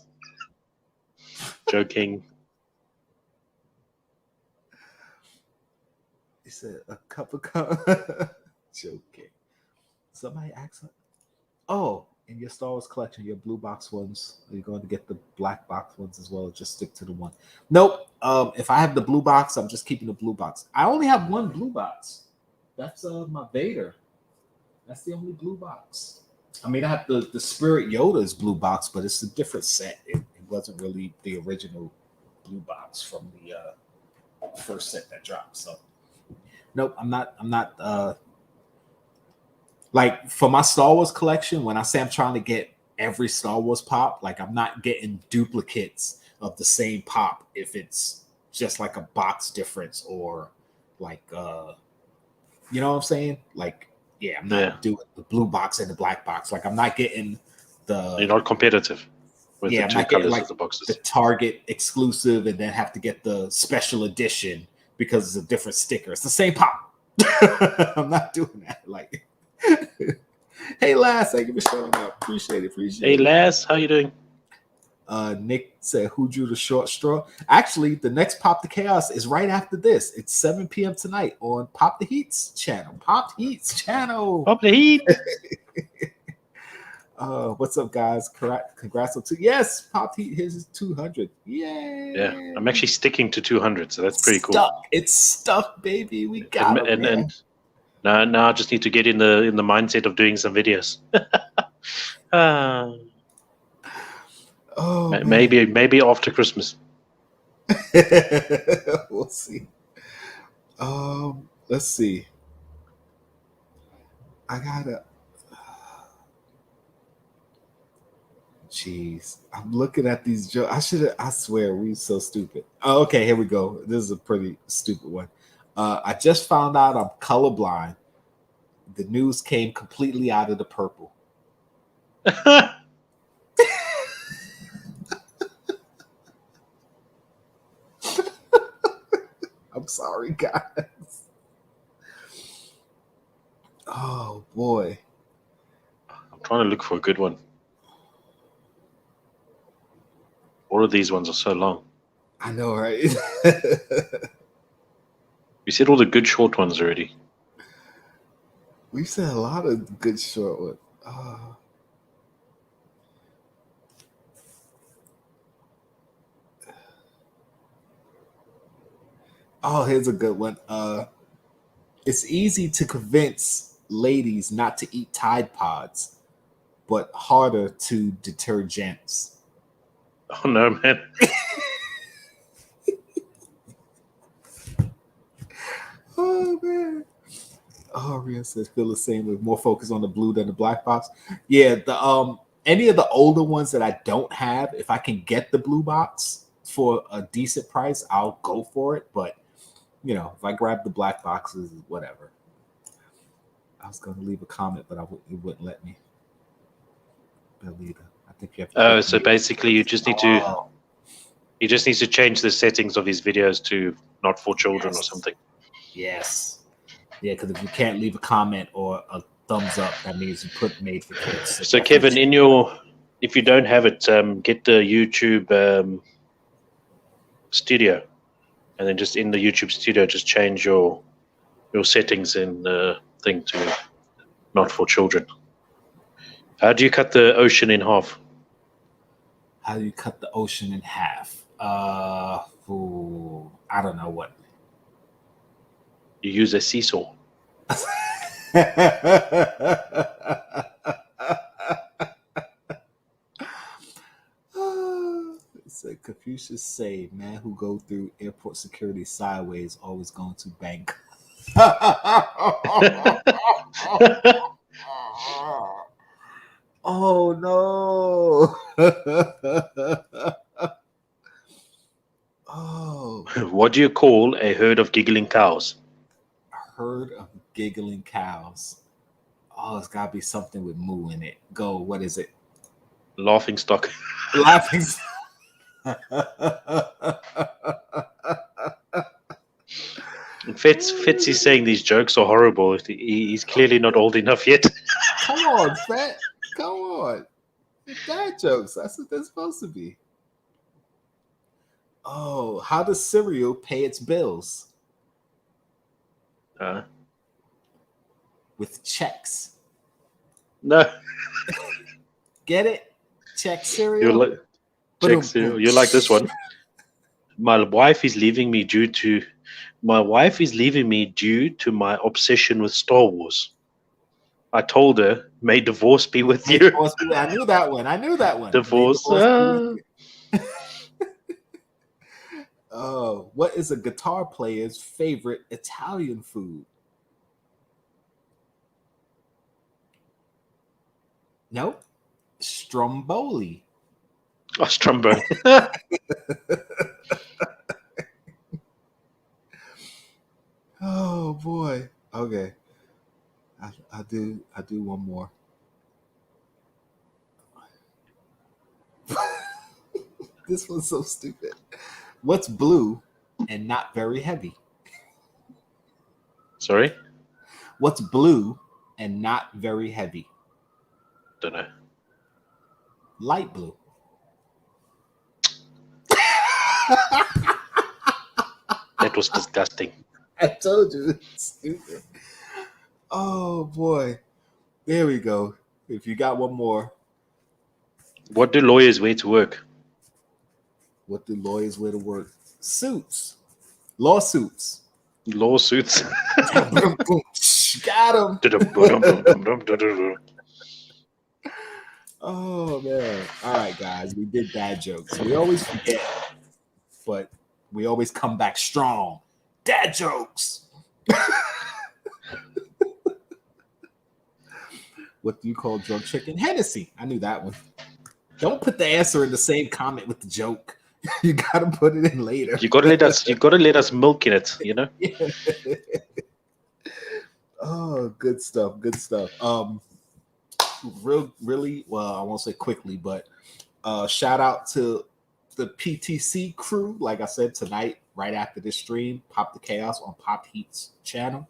joking. He said a cup of joking. Somebody asked, "Oh, in your Star Wars collection, your blue box ones, are you going to get the black box ones as well, or just stick to the one?" Nope. If I have the blue box, I'm just keeping the blue box. I only have one blue box. That's my Vader. That's the only blue box. I mean, I have the Spirit Yoda's blue box, but it's a different set. It wasn't really the original blue box from the first set that dropped. So, nope. I'm not. Like for my Star Wars collection, when I say I'm trying to get every Star Wars pop, like I'm not getting duplicates of the same pop if it's just like a box difference or like you know what I'm saying? Like, yeah, I'm not doing the blue box and the black box. Like I'm not getting You're not competitive with the two colors of the boxes. The Target exclusive and then have to get the special edition because it's a different sticker. It's the same pop. I'm not doing that. Like hey Lass, thank you for showing up. Appreciate it. Hey Lass, how you doing? Nick said, who drew the short straw? Actually, the next Pop the Chaos is right after this. It's 7 p.m. tonight on Pop the Heat's channel. Pop the Heat's channel. Pop the Heat. What's up, guys? Congrats on 2. Yes, Pop the Heat his 200. Yay. Yeah, I'm actually sticking to 200, so that's pretty cool. It's stuck, baby. We got it. And now I just need to get in the mindset of doing some videos. Maybe after Christmas. We'll see. Let's see. I gotta. Jeez, I'm looking at these jokes. I swear, we so stupid. Oh, okay, here we go. This is a pretty stupid one. I just found out I'm colorblind. The news came completely out of the purple. I'm sorry, guys. Oh, boy. I'm trying to look for a good one. All of these ones are so long. I know, right? We said all the good short ones already. We've said a lot of good short ones. Oh, here's a good one. It's easy to convince ladies not to eat Tide Pods, but harder to deter gents. Oh no, man. Oh man. Oh, Ria says feel the same with more focus on the blue than the black box. Yeah, the any of the older ones that I don't have, if I can get the blue box for a decent price, I'll go for it. But you know, if I grab the black boxes, whatever. I was going to leave a comment, but it wouldn't let me. Belita, I think you have to. So basically, you just need to. He just needs to change the settings of his videos to not for children or something. Yes. Yeah, because if you can't leave a comment or a thumbs up, that means you put made for kids. So Kevin, if you don't have it, get the YouTube studio, and then just in the YouTube studio, just change your settings in the thing to not for children. How do you cut the ocean in half? How do you cut the ocean in half? I don't know what. You use a seesaw. Said Confucius say, man who go through airport security sideways always going to bank. Oh no. Oh. What do you call a herd of giggling cows? A herd of giggling cows. Oh, it's gotta be something with moo in it. Go, what is it? Laughing stock. Laughing stock. Fitz is saying these jokes are horrible. He's clearly not old enough yet. Come on, Fat. Come on. Dad jokes. That's what they're supposed to be. Oh, how does cereal pay its bills? With checks. No. Get it? Check cereal. Check cereal. You like this one? My wife is leaving me due to my obsession with Star Wars. I told her, "May divorce be with you." I knew that one. Divorce. Oh, what is a guitar player's favorite Italian food? Nope. Stromboli. Oh, Stromboli. Oh boy. Okay. I do one more. This one's so stupid. What's blue and not very heavy? Sorry? What's blue and not very heavy? Don't know. Light blue. That was disgusting. I told you it's stupid. Oh boy. There we go. If you got one more. What do lawyers wear to work? What do lawyers wear to work? Suits. Lawsuits. Lawsuits. Got him. Oh man. All right, guys. We did dad jokes. We always forget, but we always come back strong. Dad jokes. What do you call drunk chicken? Hennessy. I knew that one. Don't put the answer in the same comment with the joke. You gotta put it in later. You gotta let us milk in it, you know? Yeah. Oh, good stuff. Good stuff. Really, well, I won't say quickly, but shout out to the PTC crew. Like I said, tonight, right after this stream, Pop the Chaos on Pop Heat's channel.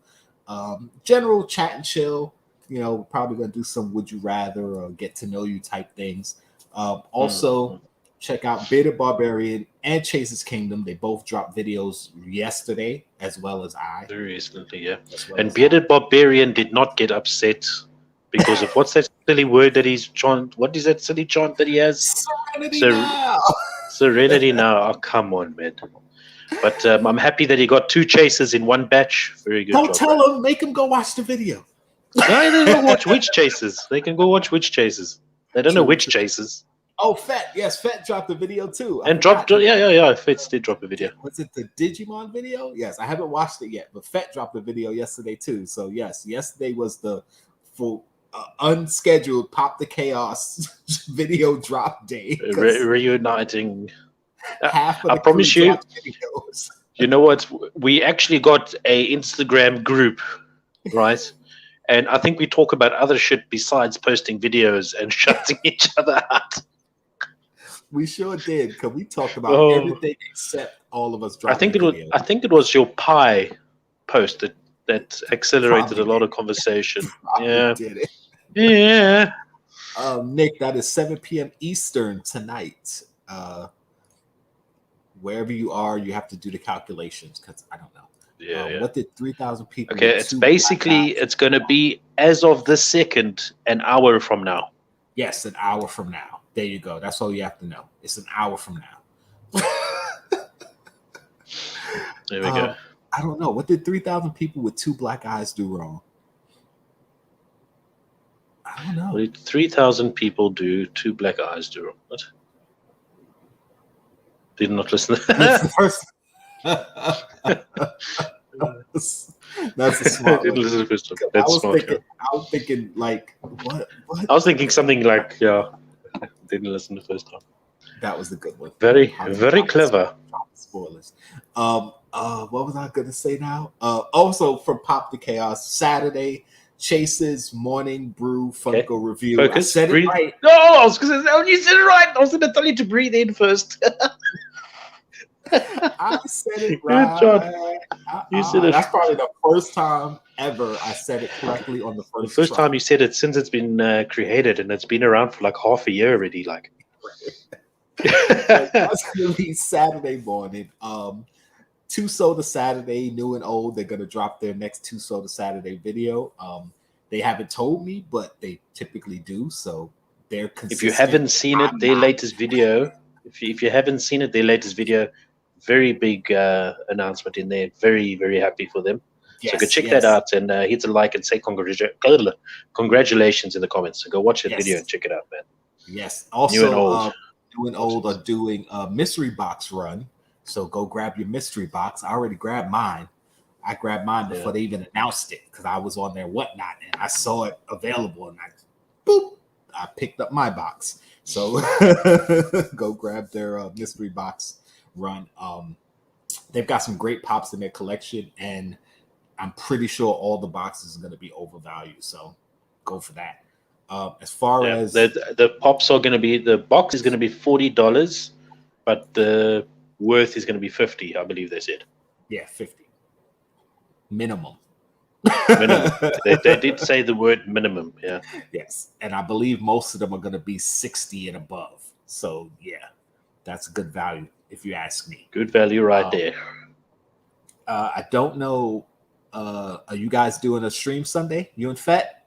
General chat and chill. You know, we're probably gonna do some would you rather or get to know you type things. Also, check out Bearded Barbarian and Chase's Kingdom. They both dropped videos yesterday, as well as I. Very recently, yeah. And Bearded Barbarian did not get upset because of what's that silly word that he's chant? What is that silly chant that he has? Serenity now. Serenity now. Oh, come on, man. But I'm happy that he got 2 chases in one batch. Very good. Don't tell him. Make him go watch the video. No, they don't watch Witch Chases. They can go watch Witch Chases. They don't know Witch Chases. Oh, Fett. Yes, Fett dropped a video too. Yeah. Fett did drop a video. Was it the Digimon video? Yes, I haven't watched it yet, but Fett dropped a video yesterday too. So yes, yesterday was the full unscheduled Pop the Chaos video drop day. Reuniting. Half of I promise you. Videos. You know what? We actually got a Instagram group, right? And I think we talk about other shit besides posting videos and shutting each other out. We sure did, because we talked about everything except all of us dropping videos. I think it was your pie post that accelerated a lot of conversation. Yeah. Did it. Yeah. Nick, that is 7 p.m. Eastern tonight. Wherever you are, you have to do the calculations because I don't know. Yeah, What did 3,000 people? Okay, it's basically it's going to be as of this second, an hour from now. Yes, an hour from now. There you go. That's all you have to know. It's an hour from now. There we go. I don't know. What did 3,000 people with 2 black eyes do wrong? I don't know. What did 3,000 people do 2 black eyes do wrong? What? Did not listen. That's the first. That's a smart one. I was thinking like what? I was thinking something like didn't listen the first time. That was the good one. Very clever. Spoilers. What was I gonna say now? Also from Pop the Chaos, Saturday, Chase's Morning Brew Funko review. Focus, I said breathe. it right. No, I was gonna say, you said it right. I was gonna tell you to breathe in first. I said it Good right. job. You said it. That's probably the first time ever I said it correctly on the The first first try. time you said it since it's been created, and it's been around for like half a year already. Like, But that's gonna be Saturday morning. Two Soda Saturday, new and old. They're gonna drop their next Two Soda Saturday video. They haven't told me, but they typically do. So they're consistent. if you haven't seen it, their latest video. If you haven't seen it, their latest video, very big announcement in there. Very, very happy for them. So go check that out and hit a like and say congratulations in the comments. So go watch that video and check it out, man. Yes. Also, new and old are doing a mystery box run. So go grab your mystery box. I already grabbed mine. I grabbed mine before they even announced it because I was on their whatnot and I saw it available and I picked up my box. So go grab their mystery box run. They've got some great pops in their collection, and I'm pretty sure all the boxes are going to be overvalued. So go for that. As far as the pops are going to be, the box is going to be $40, but the worth is going to be 50. I believe they said. Yeah, 50 minimum. Minimum. They did say the word minimum. Yeah. Yes, and I believe most of them are going to be 60 and above. So yeah, that's a good value if you ask me. Good value right there. I don't know. Are you guys doing a stream Sunday? You and Fett?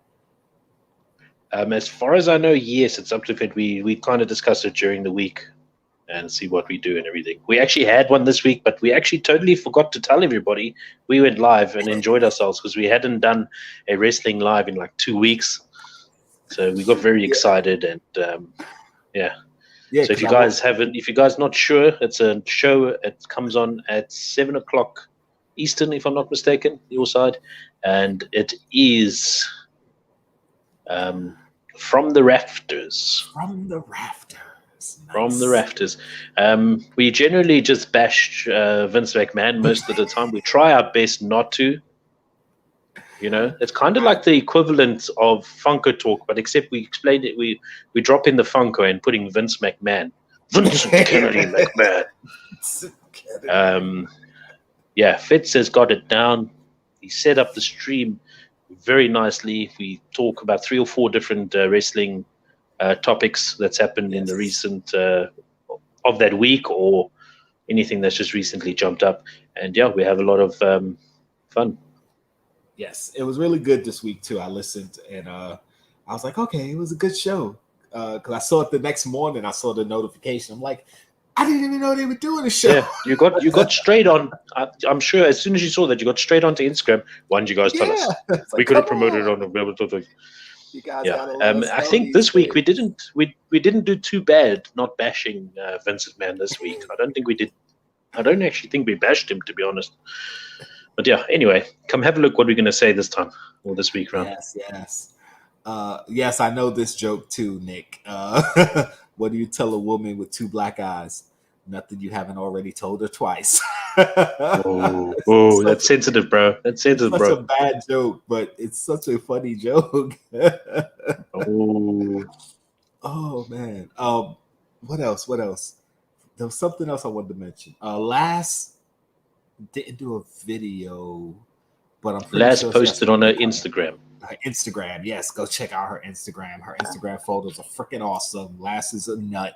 As far as I know, yes, it's up to Fett. We kind of discussed it during the week and see what we do and everything. We actually had one this week, but we actually totally forgot to tell everybody. We went live and enjoyed ourselves because we hadn't done a wrestling live in like 2 weeks. So we got very excited and yeah. So if you guys not sure, it's a show. It comes on at 7 o'clock Eastern, if I'm not mistaken, your side, and it is from the rafters. From the rafters. Nice. From the rafters. We generally just bash Vince McMahon most of the time. We try our best not to. You know, it's kind of like the equivalent of Funko talk, but except we explain it. We drop in the Funko and putting Vince McMahon, Vince Kennedy McMahon. Yeah, Fitz has got it down. He set up the stream very nicely. We talk about 3 or 4 different wrestling topics that's happened in the recent of that week or anything that's just recently jumped up. And yeah, we have a lot of fun. Yes, it was really good this week too. I listened and I was like, okay, it was a good show. Because I saw it the next morning. I saw the notification. I'm like, I didn't even know they were doing a show. Yeah, you got straight on. I'm sure as soon as you saw that, you got straight onto Instagram. Why didn't you guys tell us? Like, we could have promoted it on the You guys I think this week we didn't do too bad not bashing Vince McMahon this week. I don't think we did. I don't actually think we bashed him, to be honest. But yeah, anyway, come have a look what we're going to say this time or this week round. Yes. Yes, I know this joke too, Nick. What do you tell a woman with 2 black eyes? Nothing you haven't already told her twice. Oh, that's sensitive, bro. That's sensitive, bro. It's a bad joke, but it's such a funny joke. Oh man. What else? There was something else I wanted to mention. Last didn't do a video, but I'm pretty sure posted on her Instagram. Her Instagram, yes. Go check out her Instagram. Her Instagram photos are freaking awesome. Lass is a nut.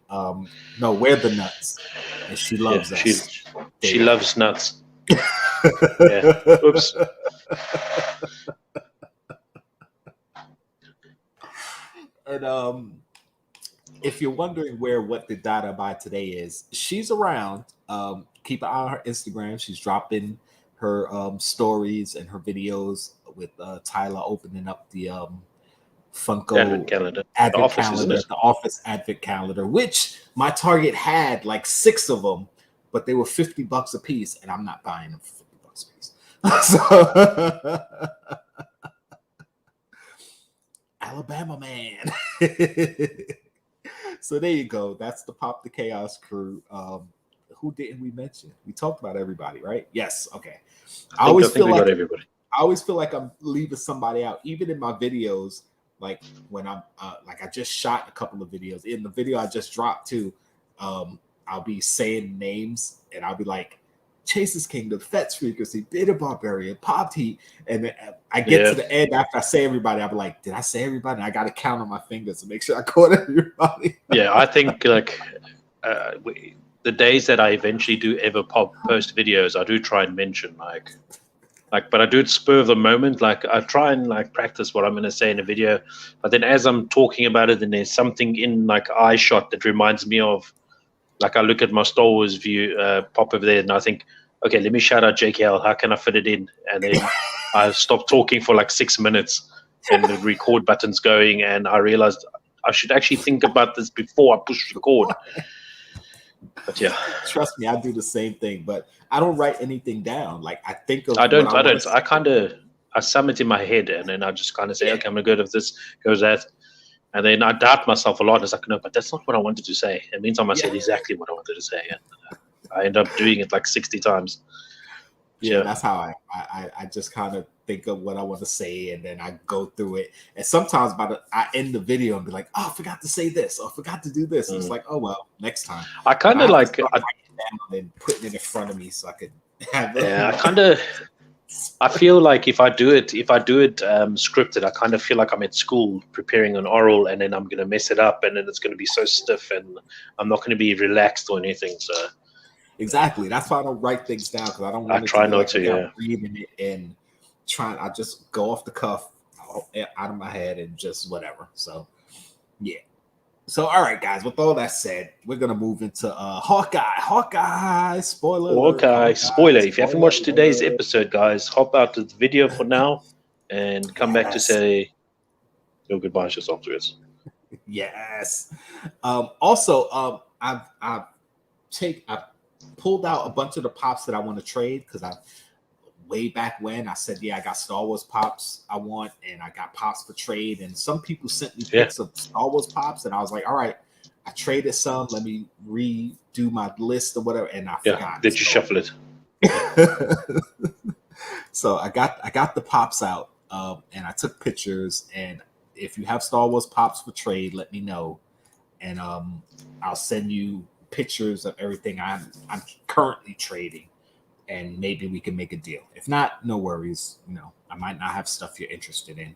No, we're the nuts, and she loves us. She loves nuts. Yeah. Oops. And if you're wondering what the data by today is, she's around. Keep an eye on her Instagram. She's dropping her stories and her videos with Tyler opening up the Funko Advent calendar. The Office Advent calendar, which my Target had like 6 of them, but they were $50 a piece, and I'm not buying them for $50 a piece. So, Alabama man. So there you go. That's the Pop the Chaos crew. Who didn't we mention? We talked about everybody, right? Yes. Okay. I always feel like I'm leaving somebody out, even in my videos. Like when I'm I just shot a couple of videos. In the video I just dropped too, I I'll be saying names, and I'll be like, Chase's Kingdom, Fet's Frequency, Beta Barbarian, Pop Heat, and then I get to the end after I say everybody. I'll be like, did I say everybody? And I got to count on my fingers to make sure I caught everybody. Yeah, I think like the days that I eventually do ever post videos, I do try and mention like, but I do it spur of the moment. Like I try and like practice what I'm going to say in a video, but then as I'm talking about it, then there's something in like eye shot that reminds me of, like I look at my Star Wars view pop over there, and I think, okay, let me shout out Jkl. How can I fit it in? And then I stop talking for like 6 minutes, and the record button's going, and I realized I should actually think about this before I push record. But yeah, trust me, I do the same thing, but I don't write anything down. Like I think of. I don't. I sum it in my head, and then I just kind of say, okay, I'm gonna go to this, go to that, and then I doubt myself a lot. It's like, no, but that's not what I wanted to say. It means I must say exactly what I wanted to say, and I end up doing it like 60 times. Yeah, that's how I just kind of think of what I want to say, and then I go through it. And sometimes I end the video and be like, oh, I forgot to say this, or I forgot to do this. And it's like, oh well, next time. I kind of like writing down and putting it in front of me so I could have it. Yeah, I feel like if I do it scripted, I kind of feel like I'm at school preparing an oral, and then I'm going to mess it up, and then it's going to be so stiff, and I'm not going to be relaxed or anything. So exactly, that's why I don't write things down, because I don't want reading it and trying. I just go off the cuff, out of my head, and just whatever. So yeah. So all right, guys. With all that said, we're gonna move into Hawkeye spoiler. Hawkeye spoiler. If you haven't watched today's episode, guys, hop out to the video for now and come back to say your goodbyes just afterwards. Yes. Also, I've pulled out a bunch of the pops that I want to trade, because way back when I said, I got Star Wars pops I want, and I got pops for trade, and some people sent me pics of Star Wars pops, and I was like, all right, I traded some, let me redo my list or whatever, and I forgot. Did you shuffle it? So I got the pops out, and I took pictures, and if you have Star Wars pops for trade, let me know, and I'll send you pictures of everything I'm currently trading, and maybe we can make a deal. If not, no worries. I might not have stuff you're interested in,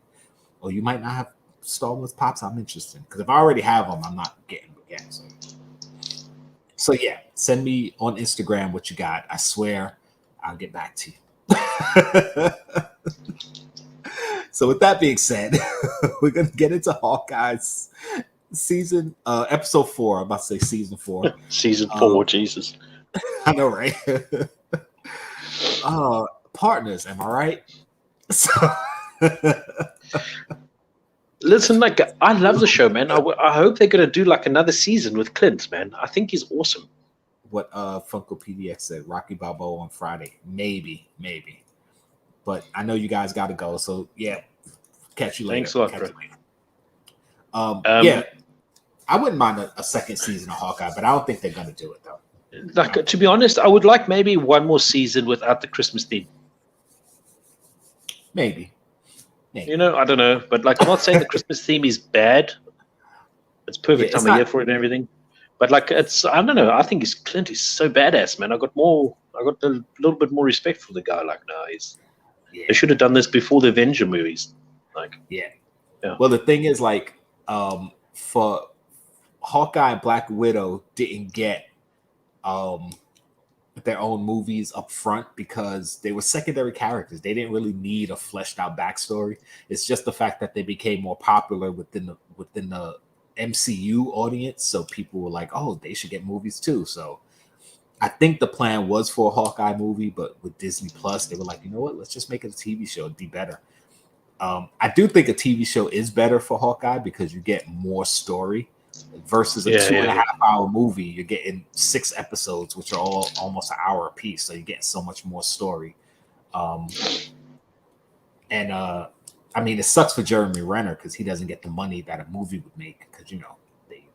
or you might not have Star Wars pops I'm interested in, because if I already have them, I'm not getting them again. So yeah, send me on Instagram what you got. I swear I'll get back to you. So with that being said, we're gonna get into Hawkeye's episode 4. I'm about to say season 4. Season 4, Jesus. I know, right? Partners, am I right? So listen, like, I love the show, man. I hope they're gonna do like another season with Clint, man. I think he's awesome. What Funko PDX said, Rocky Balboa on Friday. Maybe. But I know you guys got to go, so yeah. Catch you later. Thanks a lot, bro. Yeah, I wouldn't mind a second season of Hawkeye, but I don't think they're gonna do it though. Like, to be honest, I would like maybe one more season without the Christmas theme. Maybe. I don't know, but like, I'm not saying the Christmas theme is bad. It's perfect time of year for it and everything. But like, I don't know. I think Clint is so badass, man. I got a little bit more respect for the guy. Like, no, they should have done this before the Avenger movies. Like, yeah. Well, the thing is, like, for Hawkeye and Black Widow didn't get their own movies up front because they were secondary characters. They didn't really need a fleshed out backstory. It's just the fact that they became more popular within the MCU audience. So people were like, oh, they should get movies too. So I think the plan was for a Hawkeye movie, but with Disney Plus, they were like, you know what? Let's just make it a TV show. It'd be better. I do think a TV show is better for Hawkeye because you get more story versus a 2.5 hour movie. You're getting 6 episodes, which are all almost an hour a piece. So you're getting so much more story. I mean, it sucks for Jeremy Renner because he doesn't get the money that a movie would make because,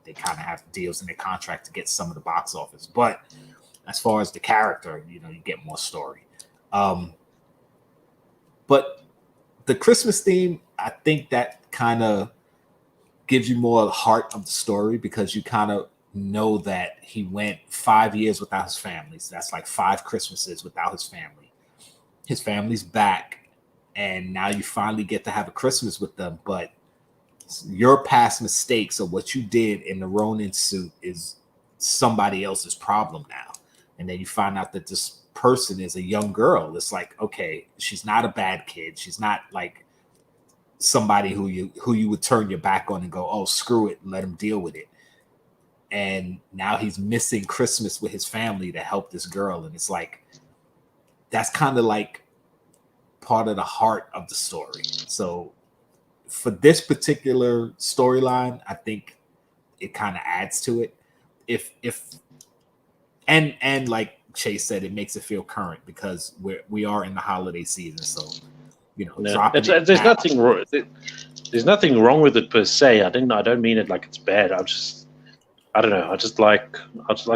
they kind of have deals in their contract to get some of the box office. But as far as the character, you get more story. But the Christmas theme, I think that kind of gives you more heart of the story because you kind of know that he went 5 years without his family. So that's like 5 Christmases without his family. His family's back, and now you finally get to have a Christmas with them. But your past mistakes or what you did in the Ronin suit is somebody else's problem now. And then you find out that this person is a young girl. It's like, okay, she's not a bad kid. She's not like somebody who you would turn your back on and go, oh, screw it, and let him deal with it. And now he's missing Christmas with his family to help this girl. And it's like, that's kind of like part of the heart of the story. So for this particular storyline, I think it kind of adds to it. And like Chase said, it makes it feel current because we are in the holiday season. So, you know, there's nothing wrong. There's nothing wrong with it per se. I don't mean it like it's bad. I don't know. I just like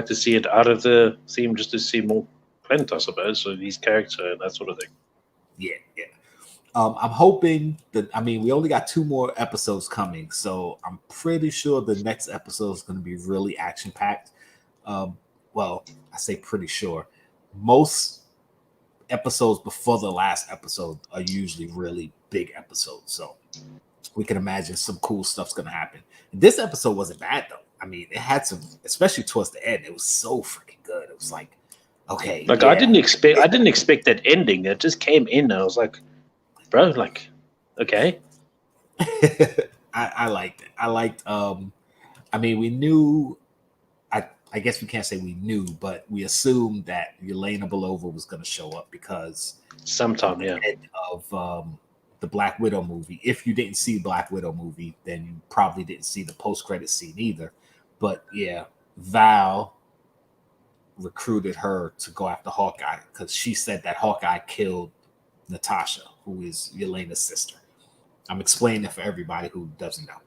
to see it out of the theme, just to see more Clint, I suppose, so his character and that sort of thing. Yeah. I'm hoping that, I mean, we only got 2 more episodes coming, so I'm pretty sure the next episode is going to be really action-packed. Well, I say pretty sure. Most episodes before the last episode are usually really big episodes, so we can imagine some cool stuff's going to happen. This episode wasn't bad, though. I mean, it had some, especially towards the end, it was so freaking good. It was like, okay. Like, yeah. I didn't expect that ending. It just came in, and I was like, bro, like, okay. I liked it. I mean, we knew, I guess we can't say we knew, but we assumed that Yelena Belova was going to show up because sometime, yeah, of the Black Widow movie. If you didn't see Black Widow movie, then you probably didn't see the post-credit scene either. But yeah, Val recruited her to go after Hawkeye because she said that Hawkeye killed Natasha, who is Yelena's sister. I'm explaining it for everybody who doesn't know.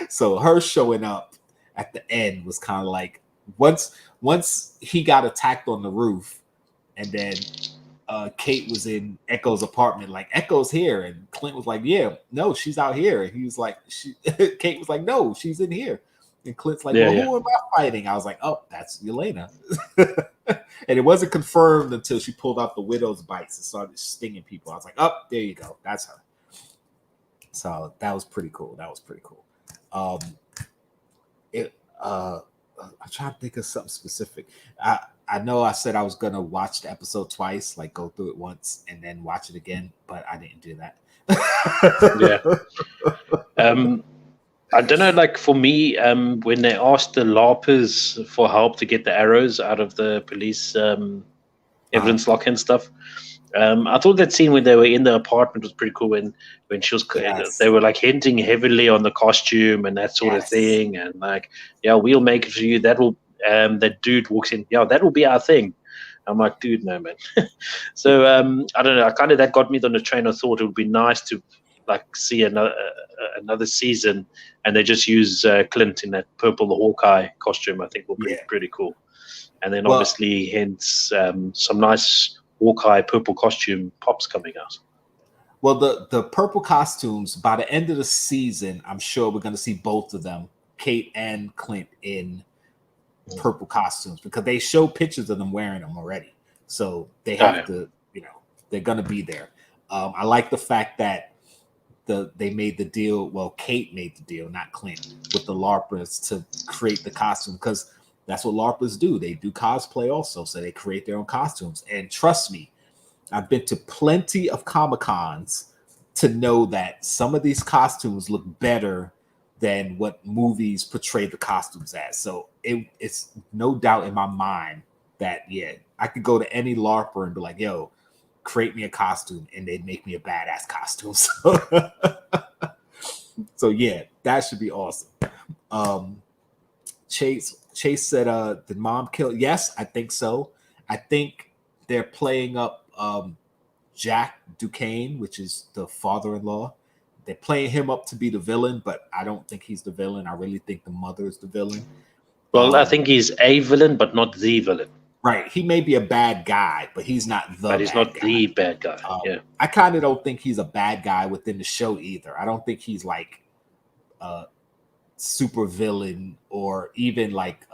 So her showing up at the end was kind of like, once he got attacked on the roof, and then Kate was in Echo's apartment, like, Echo's here, and Clint was like, yeah, no, she's out here. And he was like, Kate was like, no, she's in here. And Clint's like, who am I fighting? I was like, oh, that's Yelena. And it wasn't confirmed until she pulled out the widow's bites and started stinging people. I was like, oh, there you go. That's her. So that was pretty cool. I'm trying to think of something specific. I know I said I was going to watch the episode twice, like go through it once and then watch it again, but I didn't do that. Yeah. I don't know, like for me, when they asked the LARPers for help to get the arrows out of the police evidence lock and stuff, I thought that scene when they were in the apartment was pretty cool. When she was, they were like hinting heavily on the costume and that sort of thing, and like, yeah, we'll make it for you. That will, that dude walks in, yeah, that will be our thing. I'm like, dude, no, man. So I don't know. Kind of that got me on the train of thought. It would be nice to like see another season, and they just use Clint in that purple Hawkeye costume. I think will be pretty cool. And then obviously, hence some nice Hawkeye purple costume pops coming out. Well, the purple costumes, by the end of the season, I'm sure we're going to see both of them, Kate and Clint, in purple costumes, because they show pictures of them wearing them already. So they have to, they're going to be there. I like the fact that they made the deal. Well, Kate made the deal, not Clint, with the LARPers to create the costume, because that's what LARPers do. They do cosplay also, so they create their own costumes. And trust me, I've been to plenty of Comic-Cons to know that some of these costumes look better than what movies portray the costumes as. So it's no doubt in my mind that, I could go to any LARPer and be like, yo, create me a costume, and they'd make me a badass costume. So yeah, that should be awesome. Chase said, did mom kill? Yes, I think so. I think they're playing up Jack Duquesne, which is the father-in-law. They're playing him up to be the villain, but I don't think he's the villain. I really think the mother is the villain. Well, I think he's a villain, but not the villain. Right. He may be a bad guy, but he's not the But he's not the bad guy. I kind of don't think he's a bad guy within the show either. I don't think he's like super villain or even like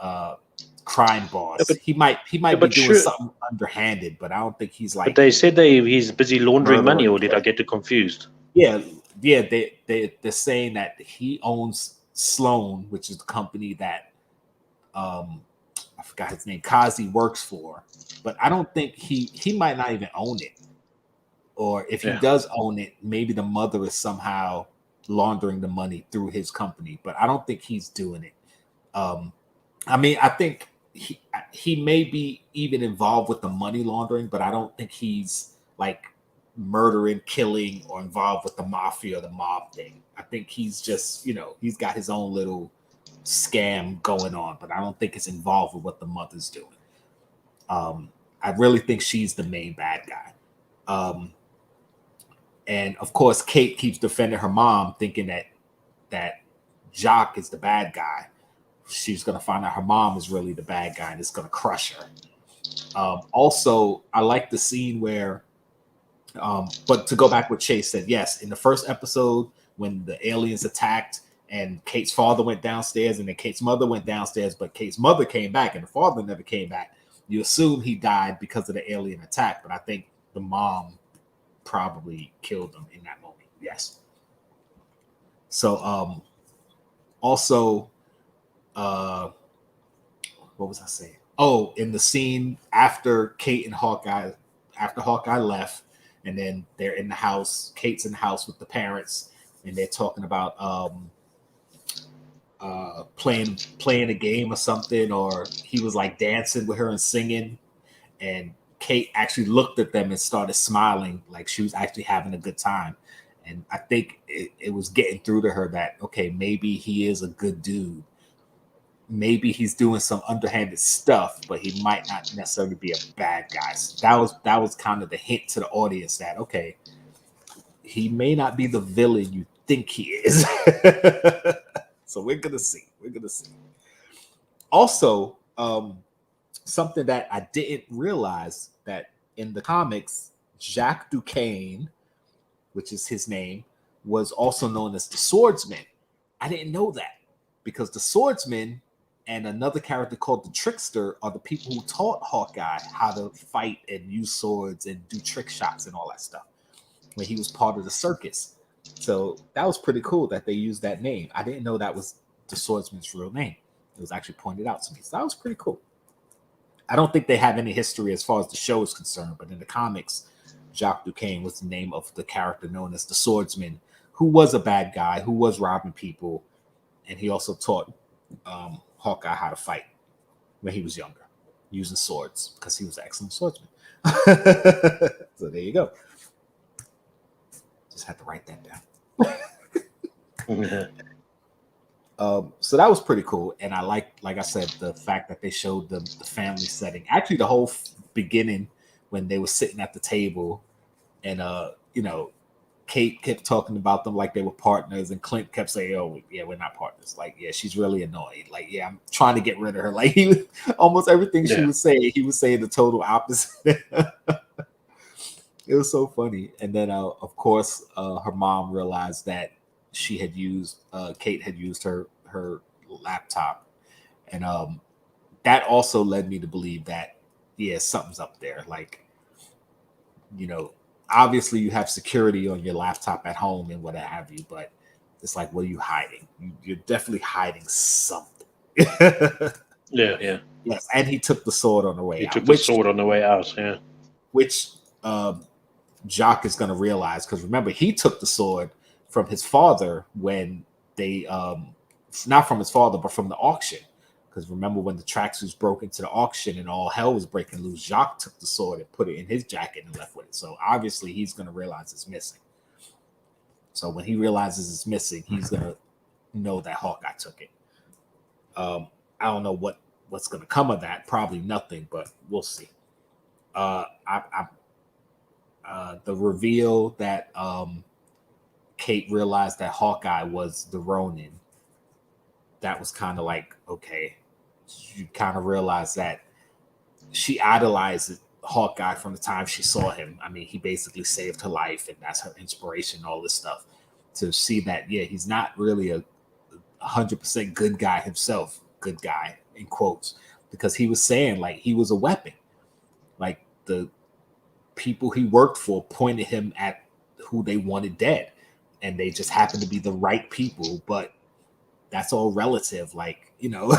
crime boss. Yeah, but- he might be but doing sure- something underhanded, but I don't think he's like But they said he's busy laundering money, murderer. or did I get it confused? yeah. They're saying that he owns Sloan, which is the company that I forgot his name, Kazi works for, but I don't think he might not even own it. Or if he Yeah. does own it, maybe the mother is somehow laundering the money through his company, but I don't think he's doing it. I mean, I think he may be even involved with the money laundering, but I don't think he's like murdering, killing, or involved with the mafia or the mob thing. I think he's just, he's got his own little scam going on, but I don't think it's involved with what the mother's doing. I really think she's the main bad guy. And of course, Kate keeps defending her mom, thinking that Jacques is the bad guy. She's going to find out her mom is really the bad guy and it's going to crush her. Also, I like the scene where, but to go back what Chase said, yes, in the first episode, when the aliens attacked and Kate's father went downstairs and then Kate's mother went downstairs, but Kate's mother came back and the father never came back, you assume he died because of the alien attack. But I think the mom probably killed him in that moment. Yes. So, also, what was I saying? Oh, in the scene after Kate and Hawkeye, after Hawkeye left, and then they're in the house, Kate's in the house with the parents, and they're talking about playing a game or something, or he was like dancing with her and singing, and Kate actually looked at them and started smiling like she was actually having a good time. And I think it was getting through to her that, okay, maybe he is a good dude. Maybe he's doing some underhanded stuff, but he might not necessarily be a bad guy. So that was kind of the hint to the audience that, okay, he may not be the villain you think he is. So we're gonna see. Also, something that I didn't realize, that in the comics, Jacques Duquesne, which is his name, was also known as the Swordsman. I didn't know that, because the Swordsman and another character called the Trickster are the people who taught Hawkeye how to fight and use swords and do trick shots and all that stuff when he was part of the circus. So that was pretty cool that they used that name. I didn't know that was the Swordsman's real name. It was actually pointed out to me. So that was pretty cool. I don't think they have any history as far as the show is concerned, but in the comics, Jacques Duquesne was the name of the character known as the Swordsman, who was a bad guy, who was robbing people, and he also taught Hawkeye how to fight when he was younger, using swords, because he was an excellent swordsman. So there you go. Just had to write that down. So that was pretty cool, and I like I said, the fact that they showed the family setting. Actually, the whole beginning when they were sitting at the table, and Kate kept talking about them like they were partners, and Clint kept saying, "Oh, yeah, we're not partners." Like, yeah, she's really annoyed. Like, yeah, I'm trying to get rid of her. Like, he was almost everything she was saying, he was saying the total opposite. It was so funny. And then, of course, her mom realized that she had used Kate had used her laptop, and that also led me to believe that, yeah, something's up there. Like, obviously you have security on your laptop at home and what have you, but it's like, what are you hiding? You're definitely hiding something. Yeah. Yes, and he took the sword on the way out. He took the sword on the way out, yeah. Which Jacques is going to realize, because remember, he took the sword from his father when they, not from his father, but from the auction. Because remember, when the tracksuits broke into the auction and all hell was breaking loose, Jacques took the sword and put it in his jacket and left with it. So obviously he's going to realize it's missing. So when he realizes it's missing, he's going to know that Hawkeye took it. I don't know what's going to come of that. Probably nothing, but we'll see. The reveal that Kate realized that Hawkeye was the Ronin, that was kind of like, okay, you kind of realize that she idolized Hawkeye from the time she saw him. I mean, he basically saved her life, and that's her inspiration, all this stuff. To see that, yeah, he's not really a 100% good guy himself, good guy in quotes, because he was saying like he was a weapon. Like the people he worked for pointed him at who they wanted dead, and they just happened to be the right people. But that's all relative. Like, you know,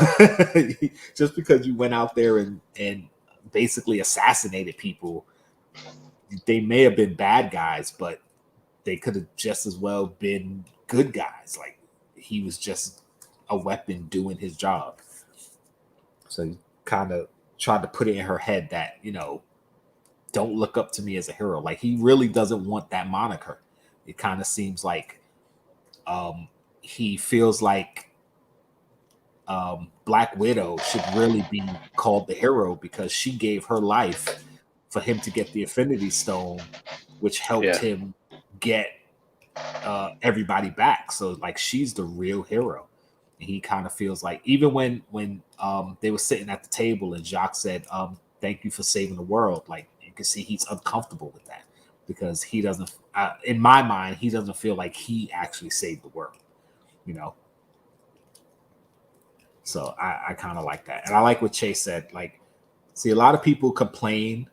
just because you went out there and basically assassinated people, they may have been bad guys, but they could have just as well been good guys. Like, he was just a weapon doing his job. So you kind of tried to put it in her head that, you know, don't look up to me as a hero. Like, he really doesn't want that moniker. It kind of seems like he feels like Black Widow should really be called the hero because she gave her life for him to get the Infinity Stone, which helped him get everybody back. So like, she's the real hero. And he kind of feels like, even when they were sitting at the table and Jacques said, thank you for saving the world, like, you can see he's uncomfortable with that because he doesn't, in my mind, he doesn't feel like he actually saved the world, you know. So I kind of like that. And I like what Chase said. Like, see, a lot of people complain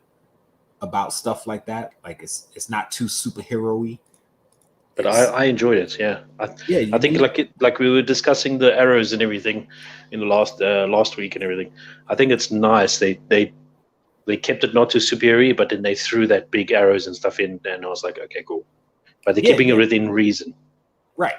about stuff like that. Like, it's not too superhero-y. But I enjoyed it. Yeah, I think like we were discussing the arrows and everything in the last week and everything. I think it's nice. They kept it not too superhero-y, but then they threw that big arrows and stuff in, and I was like, okay, cool. But they're keeping it within reason. Right.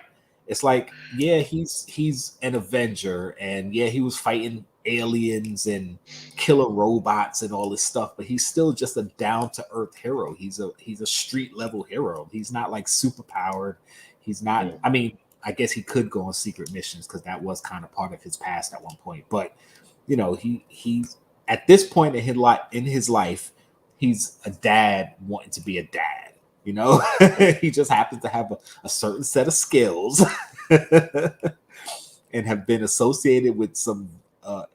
It's like, yeah, he's an Avenger, and yeah, he was fighting aliens and killer robots and all this stuff, but he's still just a down-to-earth hero. He's a street-level hero. He's not like super powered. He's not. I mean, I guess he could go on secret missions because that was kind of part of his past at one point. But you know, he's at this point in his life, he's a dad wanting to be a dad. You know, he just happens to have a certain set of skills and have been associated with some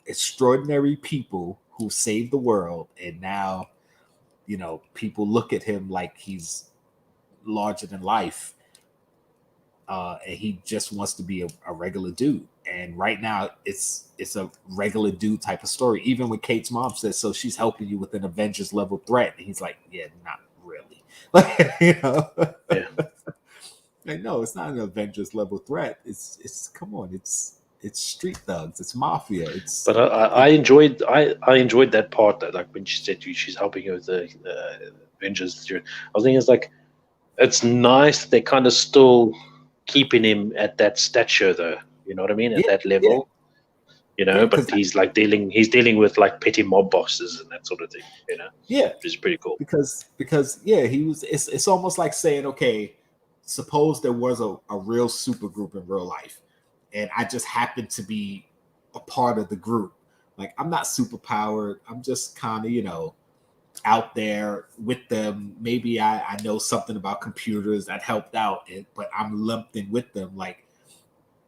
extraordinary people who saved the world. And now, you know, people look at him like he's larger than life. And he just wants to be a regular dude. And right now it's a regular dude type of story. Even when Kate's mom says, so she's helping you with an Avengers level threat. And he's like, yeah, not really. Like, you know, like, no, it's not an Avengers level threat. It's come on, it's street thugs, it's mafia. But I enjoyed that part, that like when she said she's helping you with the Avengers. I was thinking, it's like, it's nice that they kind of still keeping him at that stature, though. You know what I mean? At that level. You know, but he's dealing with like petty mob bosses and that sort of thing, you know. Yeah, which is pretty cool. Because he was. It's almost like saying, okay, suppose there was a real super group in real life, and I just happened to be a part of the group. Like, I'm not super powered. I'm just kind of, you know, out there with them. Maybe I know something about computers that helped out, but I'm lumped in with them. Like,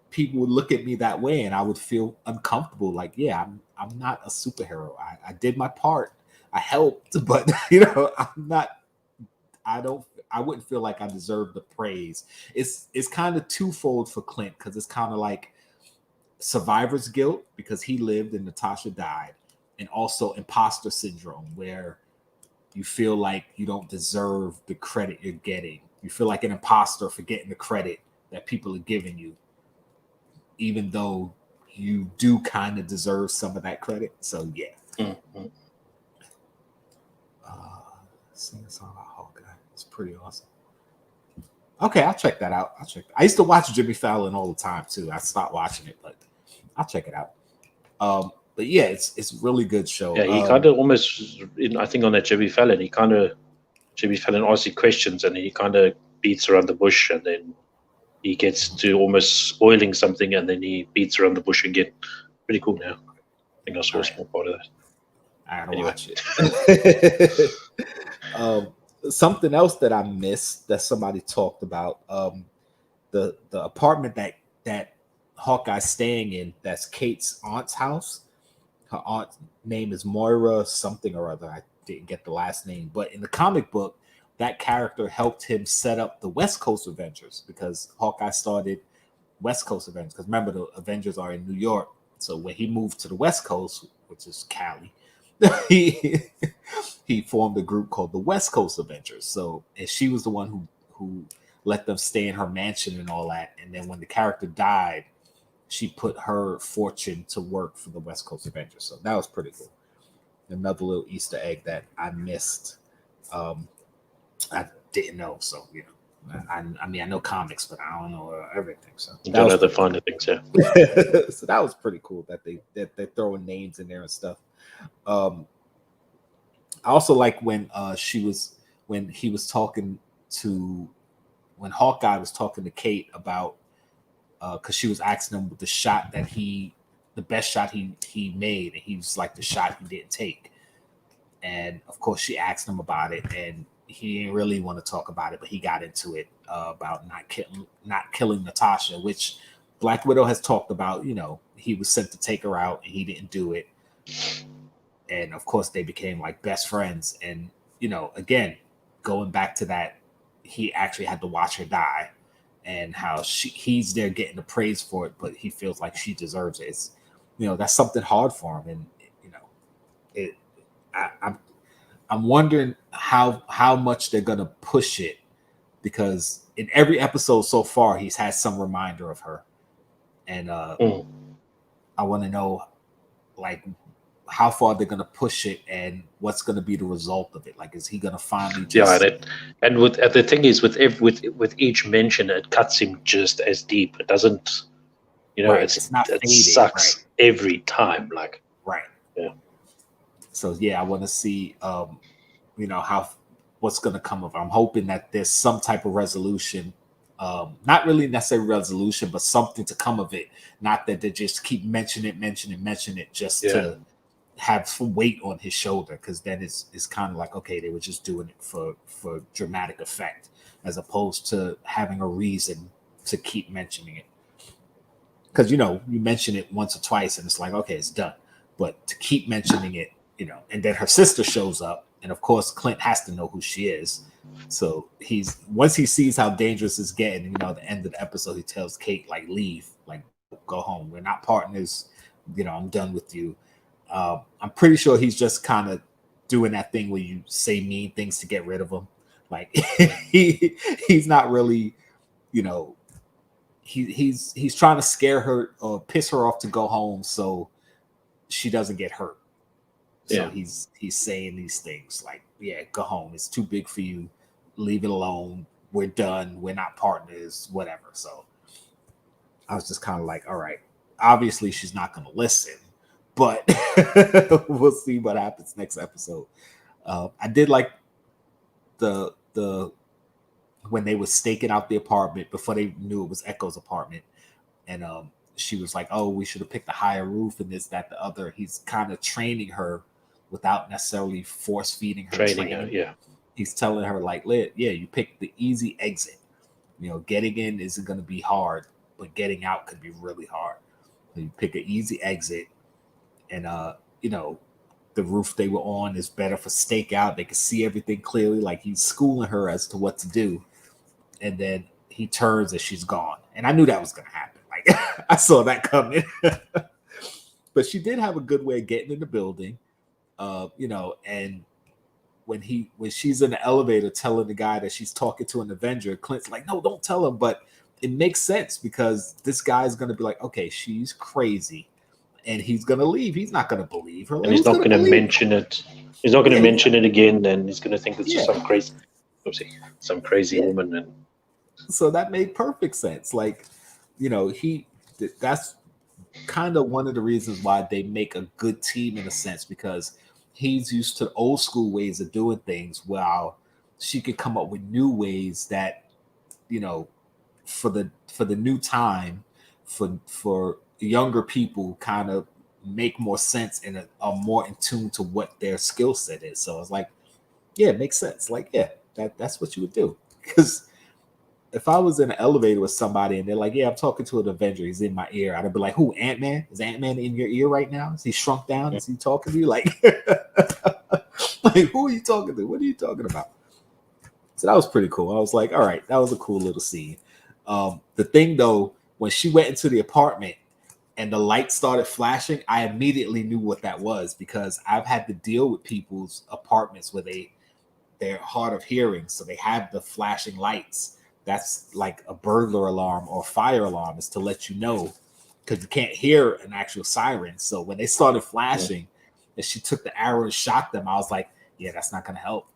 people would look at me that way and I would feel uncomfortable. Like, yeah, I'm not a superhero. I did my part. I helped, but you know, I wouldn't feel like I deserve the praise. It's kind of twofold for Clint, because it's kind of like survivor's guilt because he lived and Natasha died, and also imposter syndrome, where you feel like you don't deserve the credit you're getting. You feel like an imposter for getting the credit that people are giving you, even though you do kind of deserve some of that credit. So yeah. Mm-hmm. Sing a song about Hawkeye. It's pretty awesome. Okay, I'll check that out. I used to watch Jimmy Fallon all the time too. I stopped watching it, but I'll check it out. But yeah, it's a really good show. Yeah, he kind of almost, I think on that Jimmy Fallon asks you questions and he kind of beats around the bush, and then he gets to almost spoiling something, and then he beats around the bush again. Pretty cool now. I think I saw a small part of that. I gotta watch it. Something else that I missed that somebody talked about, the apartment that Hawkeye's staying in, that's Kate's aunt's house. Her aunt's name is Moira something or other. I didn't get the last name, but in the comic book, that character helped him set up the West Coast Avengers, because Hawkeye started West Coast Avengers, because remember the Avengers are in New York. So when he moved to the West Coast, which is Cali, he formed a group called the West Coast Avengers. So, and she was the one who let them stay in her mansion and all that. And then when the character died, she put her fortune to work for the West Coast Avengers. So that was pretty cool. Another little Easter egg that I missed. I didn't know. So, you know, I mean, I know comics, but I don't know everything. So you don't know the finer things, yeah. So that was pretty cool that they're throwing names in there and stuff. I also like when when Hawkeye was talking to Kate about because she was asking him the shot that the best shot he made, and he was like the shot he didn't take. And of course she asked him about it, and he didn't really want to talk about it, but he got into it about not killing Natasha, which Black Widow has talked about. You know, he was sent to take her out and he didn't do it. And of course they became like best friends. And, you know, again, going back to that, he actually had to watch her die, and how he's there getting the praise for it, but he feels like she deserves it. It's, you know, that's something hard for him. And, you know, I'm wondering how much they're gonna push it, because in every episode so far he's had some reminder of her, and I want to know like how far they're gonna push it and what's gonna be the result of it. Like, is he gonna finally just... and with the thing is with each mention it cuts him just as deep. It doesn't, you know, it's not it fading, sucks right? Every time, like, right. Yeah. So yeah, I want to see you know, what's going to come of it. I'm hoping that there's some type of resolution, not really necessarily resolution, but something to come of it. Not that they just keep mentioning it just to have some weight on his shoulder, because then it's kind of like, okay, they were just doing it for dramatic effect, as opposed to having a reason to keep mentioning it. Because, you know, you mention it once or twice and it's like, okay, it's done. But to keep mentioning it, you know, and then her sister shows up, and of course Clint has to know who she is. So once he sees how dangerous it's getting, you know, at the end of the episode, he tells Kate, like, leave, like, go home. We're not partners. You know, I'm done with you. I'm pretty sure he's just kind of doing that thing where you say mean things to get rid of him. Like, he's not really, you know, he's trying to scare her or piss her off to go home so she doesn't get hurt. So he's saying these things like, yeah, go home. It's too big for you. Leave it alone. We're done. We're not partners, whatever. So I was just kind of like, all right, obviously she's not going to listen, but we'll see what happens next episode. I did like the when they were staking out the apartment before they knew it was Echo's apartment. And she was like, oh, we should have picked a higher roof and this, that, the other. He's kind of training her without necessarily force feeding her training. Yeah. He's telling her like, yeah, you picked the easy exit. You know, getting in isn't going to be hard, but getting out could be really hard. So you pick an easy exit, and you know, the roof they were on is better for stakeout. They can see everything clearly. Like, he's schooling her as to what to do. And then he turns and she's gone. And I knew that was going to happen. Like, I saw that coming. But she did have a good way of getting in the building. You know, and when she's in the elevator telling the guy that she's talking to an Avenger, Clint's like, no, don't tell him. But it makes sense, because this guy's going to be like, okay, she's crazy, and he's going to leave. He's not going to believe her. And he's not going to mention it. He's not going to mention it again. Then he's going to think it's just some crazy woman. And so that made perfect sense. Like, you know, that's kind of one of the reasons why they make a good team, in a sense, because he's used to old school ways of doing things, while she could come up with new ways that, you know, for the new time, for younger people, kind of make more sense and are more in tune to what their skill set is. So it's like, yeah, it makes sense. Like, yeah, that's what you would do. Because if I was in an elevator with somebody and they're like, yeah, I'm talking to an Avenger, he's in my ear, I'd be like, who, Ant-Man? Is Ant-Man in your ear right now? Is he shrunk down? Is he talking to you? Like, like, who are you talking to? What are you talking about? So that was pretty cool. I was like, all right, that was a cool little scene. The thing, though, when she went into the apartment and the light started flashing, I immediately knew what that was, because I've had to deal with people's apartments where they're hard of hearing, so they have the flashing lights. That's like a burglar alarm or fire alarm, is to let you know, because you can't hear an actual siren. So when they started flashing and she took the arrow and shot them, I was like, yeah, that's not going to help.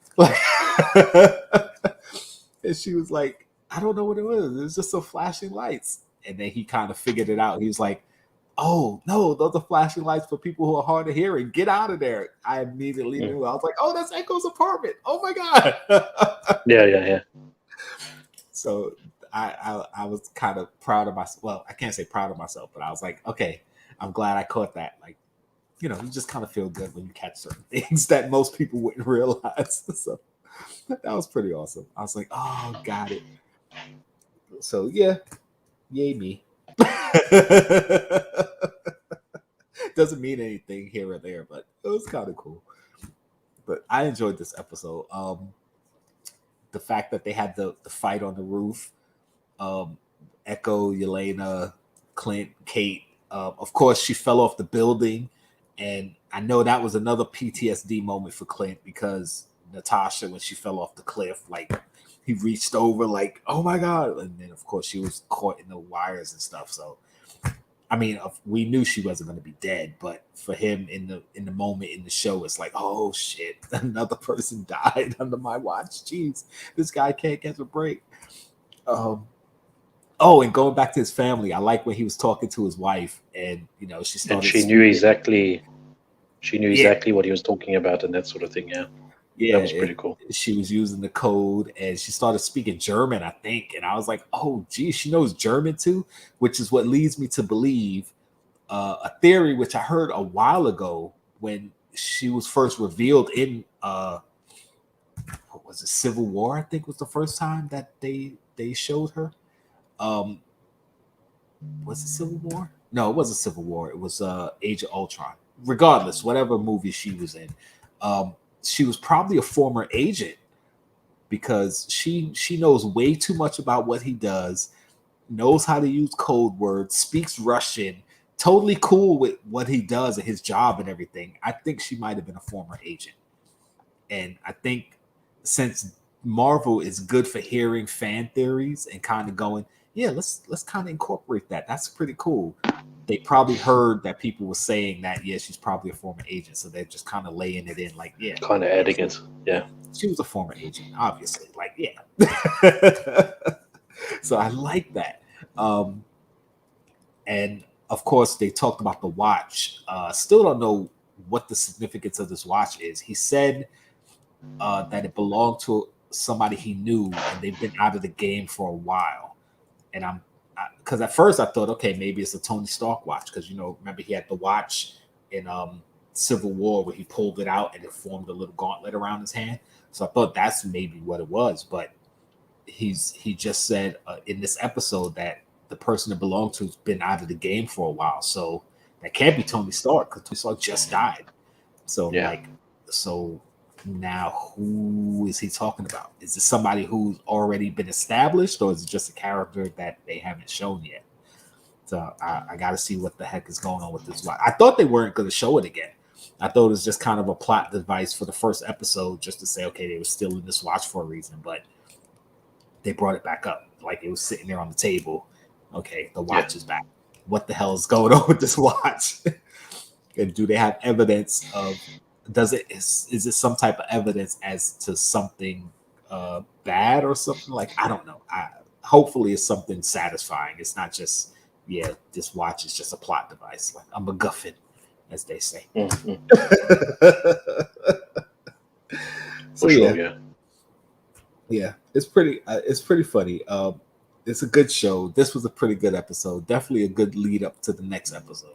And she was like, I don't know what it was. It was just some flashing lights. And then he kind of figured it out. He was like, oh, no, those are flashing lights for people who are hard of hearing. Get out of there. I immediately knew. I was like, oh, that's Echo's apartment. Oh, my God. Yeah. So I was kind of proud of myself. Well, I can't say proud of myself, but I was like, okay, I'm glad I caught that. Like, you know, you just kind of feel good when you catch certain things that most people wouldn't realize. So that was pretty awesome. I was like, oh, got it. So yeah, yay me. Doesn't mean anything here or there, but it was kind of cool. But I enjoyed this episode. The fact that they had the fight on the roof, Echo, Yelena, Clint, Kate. Of course, she fell off the building, and I know that was another PTSD moment for Clint, because Natasha, when she fell off the cliff, like he reached over, like, oh my God, and then of course she was caught in the wires and stuff. So, I mean, we knew she wasn't going to be dead, but for him in the moment in the show, it's like, oh shit, another person died under my watch. Jeez, this guy can't catch a break. Oh, and going back to his family, I like when he was talking to his wife, and you know, she started. And she knew exactly what he was talking about and that sort of thing. Yeah, that was pretty cool. She was using the code, and she started speaking German, I think. And I was like, oh, geez, she knows German too, which is what leads me to believe a theory which I heard a while ago when she was first revealed in what was it, Civil War? I think was the first time that they showed her. Was it Civil War? No, it wasn't Civil War. It was Age of Ultron. Regardless, whatever movie she was in, she was probably a former agent, because she knows way too much about what he does, knows how to use code words, speaks Russian, totally cool with what he does and his job and everything. I think she might have been a former agent. And I think since Marvel is good for hearing fan theories and kind of going, yeah, let's kind of incorporate that. That's pretty cool. They probably heard that people were saying that, yeah, she's probably a former agent. So they're just kind of laying it in like, yeah. Kind of adding it. Yeah. She was a former agent, obviously. Like, yeah. So I like that. And of course, they talked about the watch. Still don't know what the significance of this watch is. He said that it belonged to somebody he knew, and they've been out of the game for a while. And because at first I thought, okay, maybe it's a Tony Stark watch, because, you know, remember he had the watch in Civil War where he pulled it out and it formed a little gauntlet around his hand. So I thought that's maybe what it was, but he just said in this episode that the person it belonged to has been out of the game for a while. So that can't be Tony Stark, because Tony Stark just died. So so now who is he talking about? Is it somebody who's already been established, or is it just a character that they haven't shown yet? So I got to see what the heck is going on with this watch. I thought they weren't going to show it again. I thought it was just kind of a plot device for the first episode, just to say, okay, they were still in this watch for a reason, but they brought it back up. Like it was sitting there on the table. Okay, the watch is back. What the hell is going on with this watch? And do they have evidence of, is it some type of evidence as to something bad or something? Like, I don't know. Hopefully it's something satisfying. It's not just, yeah, this watch is just a plot device. Like a MacGuffin, as they say. Mm-hmm. So yeah, it's pretty funny. It's a good show. This was a pretty good episode. Definitely a good lead up to the next episode.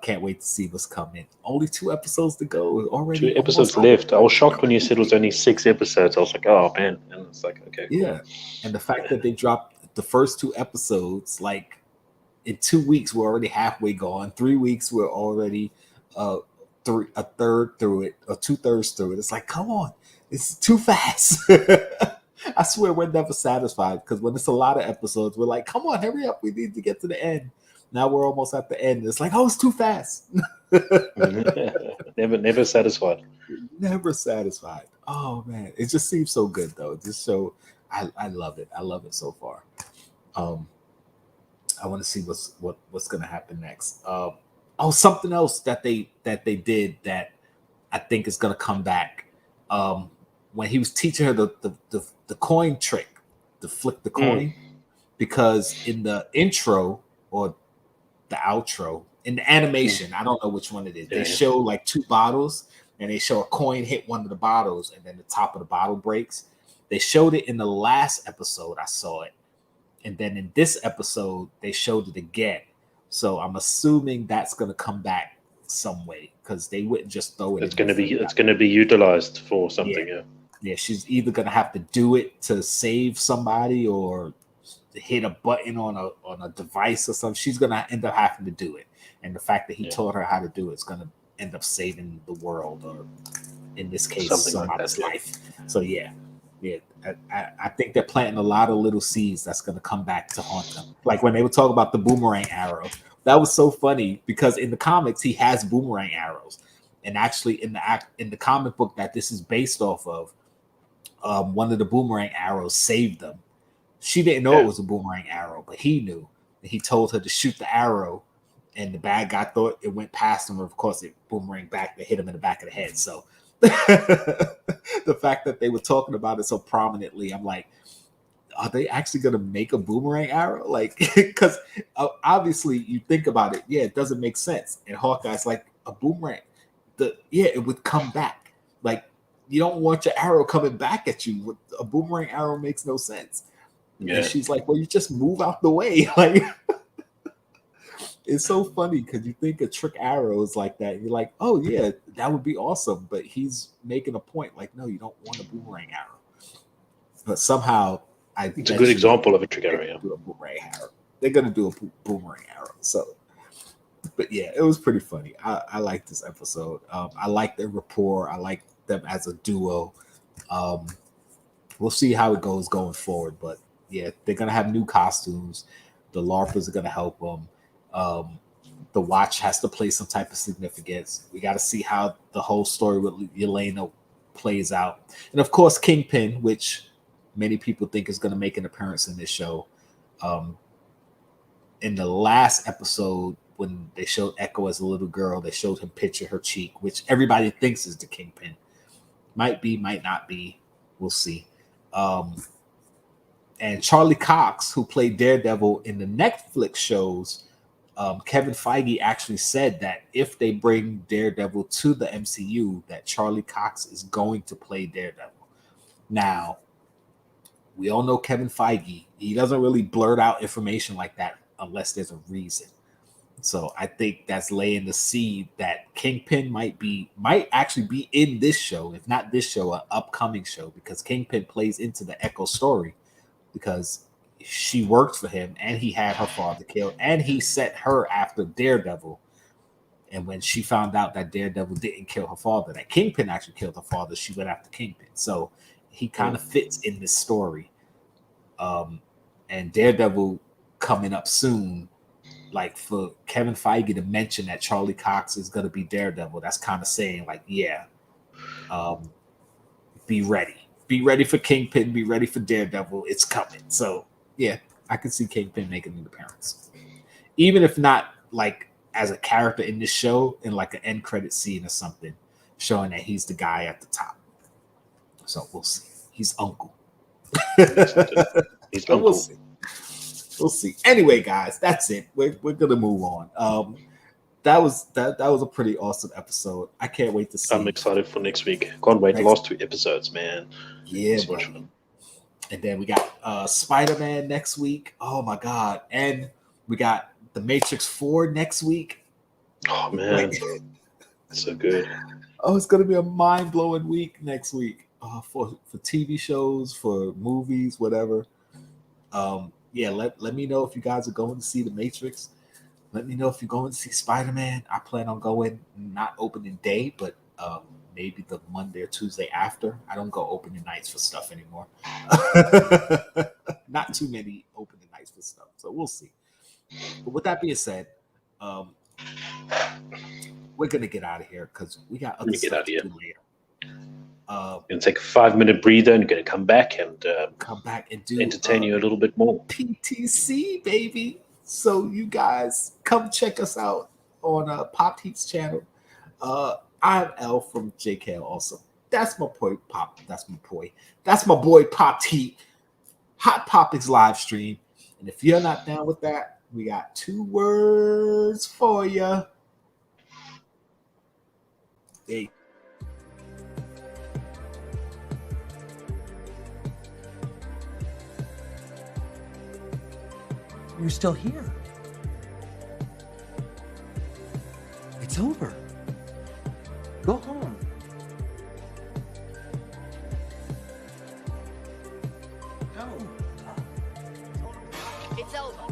Can't wait to see what's coming. Only 2 episodes to go. Already 2 episodes left. I was shocked when you said it was only 6 episodes. I was like, oh man. And it's like, okay. Yeah. Cool. And the fact that they dropped the first 2 episodes, like in 2 weeks, we're already halfway gone. 3 weeks, we're already a third through it, or 2/3 through it. It's like, come on, it's too fast. I swear we're never satisfied because when it's a lot of episodes, we're like, come on, hurry up. We need to get to the end. Now we're almost at the end. It's like, oh, it's too fast. never satisfied. Never satisfied. Oh man, it just seems so good though. This show, I love it. I love it so far. I want to see what's gonna happen next. Something else that they did that I think is gonna come back. When he was teaching her the coin trick, to flick the coin, because in the intro or the outro in the animation, I don't know which one it is. They show like two bottles, and they show a coin hit one of the bottles, and then the top of the bottle breaks. They showed it in the last episode. I saw it, and then in this episode they showed it again. So I'm assuming that's going to come back some way because they wouldn't just throw it. It's going to be utilized for something. Yeah, she's either going to have to do it to save somebody or hit a button on a device or something. She's going to end up having to do it. And the fact that he taught her how to do it is going to end up saving the world, or in this case, somebody's life. So yeah. I think they're planting a lot of little seeds that's going to come back to haunt them. Like when they were talking about the boomerang arrow, that was so funny because in the comics he has boomerang arrows, and actually in the comic book that this is based off of, one of the boomerang arrows saved them. She didn't know it was a boomerang arrow, but he knew. And he told her to shoot the arrow, and the bad guy thought it went past him. Of course, it boomeranged back to hit him in the back of the head. So the fact that they were talking about it so prominently, I'm like, are they actually going to make a boomerang arrow? Like, because obviously you think about it, it doesn't make sense. And Hawkeye's like, a boomerang, it would come back. Like, you don't want your arrow coming back at you. A boomerang arrow makes no sense. Yeah. And she's like, well, you just move out the way. Like, it's so funny because you think of trick arrows like that. And you're like, oh, yeah, that would be awesome. But he's making a point like, no, you don't want a boomerang arrow. But somehow, it's a good example of a trick arrow. They're going to do a boomerang arrow. So, but yeah, it was pretty funny. I like this episode. I like their rapport. I like them as a duo. We'll see how it goes going forward. But yeah, they're going to have new costumes. The LARPers are going to help them. The watch has to play some type of significance. We got to see how the whole story with Yelena plays out. And of course, Kingpin, which many people think is going to make an appearance in this show. In the last episode, when they showed Echo as a little girl, they showed him picture her cheek, which everybody thinks is the Kingpin. Might be, might not be. We'll see. And Charlie Cox, who played Daredevil in the Netflix shows, Kevin Feige actually said that if they bring Daredevil to the MCU, that Charlie Cox is going to play Daredevil. Now, we all know Kevin Feige. He doesn't really blurt out information like that unless there's a reason. So I think that's laying the seed that Kingpin might actually be in this show, if not this show, an upcoming show, because Kingpin plays into the Echo story because she worked for him and he had her father killed and he set her after Daredevil. And when she found out that Daredevil didn't kill her father, that Kingpin actually killed her father, she went after Kingpin. So he kind of fits in this story. And Daredevil coming up soon, like for Kevin Feige to mention that Charlie Cox is going to be Daredevil, that's kind of saying like, be ready for Kingpin, be ready for Daredevil. It's coming. So yeah, I can see Kingpin making an appearance, even if not like as a character in this show, in like an end credit scene or something, showing that he's the guy at the top. So we'll see. He's uncle. He's uncle. We'll see. Anyway, guys, that's it. We're gonna move on. That was a pretty awesome episode. I can't wait to see. I'm excited for next week. Can't wait. The last 2 episodes, man. Yeah, so much fun. And then we got Spider-Man next week. Oh my god! And we got The Matrix 4 next week. Oh man, so good. Oh, it's gonna be a mind-blowing week next week. For TV shows, for movies, whatever. Yeah, let me know if you guys are going to see The Matrix. Let me know if you're going to see Spider-Man. I plan on going, not opening day, but maybe the Monday or Tuesday after. I don't go opening nights for stuff anymore. Not too many opening nights for stuff, so we'll see. But with that being said, we're gonna get out of here because we got other stuff to do later. Gonna take a 5-minute breather and gonna come back and do entertain you a little bit more. PTC, baby. So you guys come check us out on Pop Heat's channel. I'm L from Jkl Awesome. That's my boy Pop. That's my boy Pop Heat. Hot Popics live stream. And if you're not down with that, we got 2 words for you. Hey. You're still here. It's over. Go home. It's over.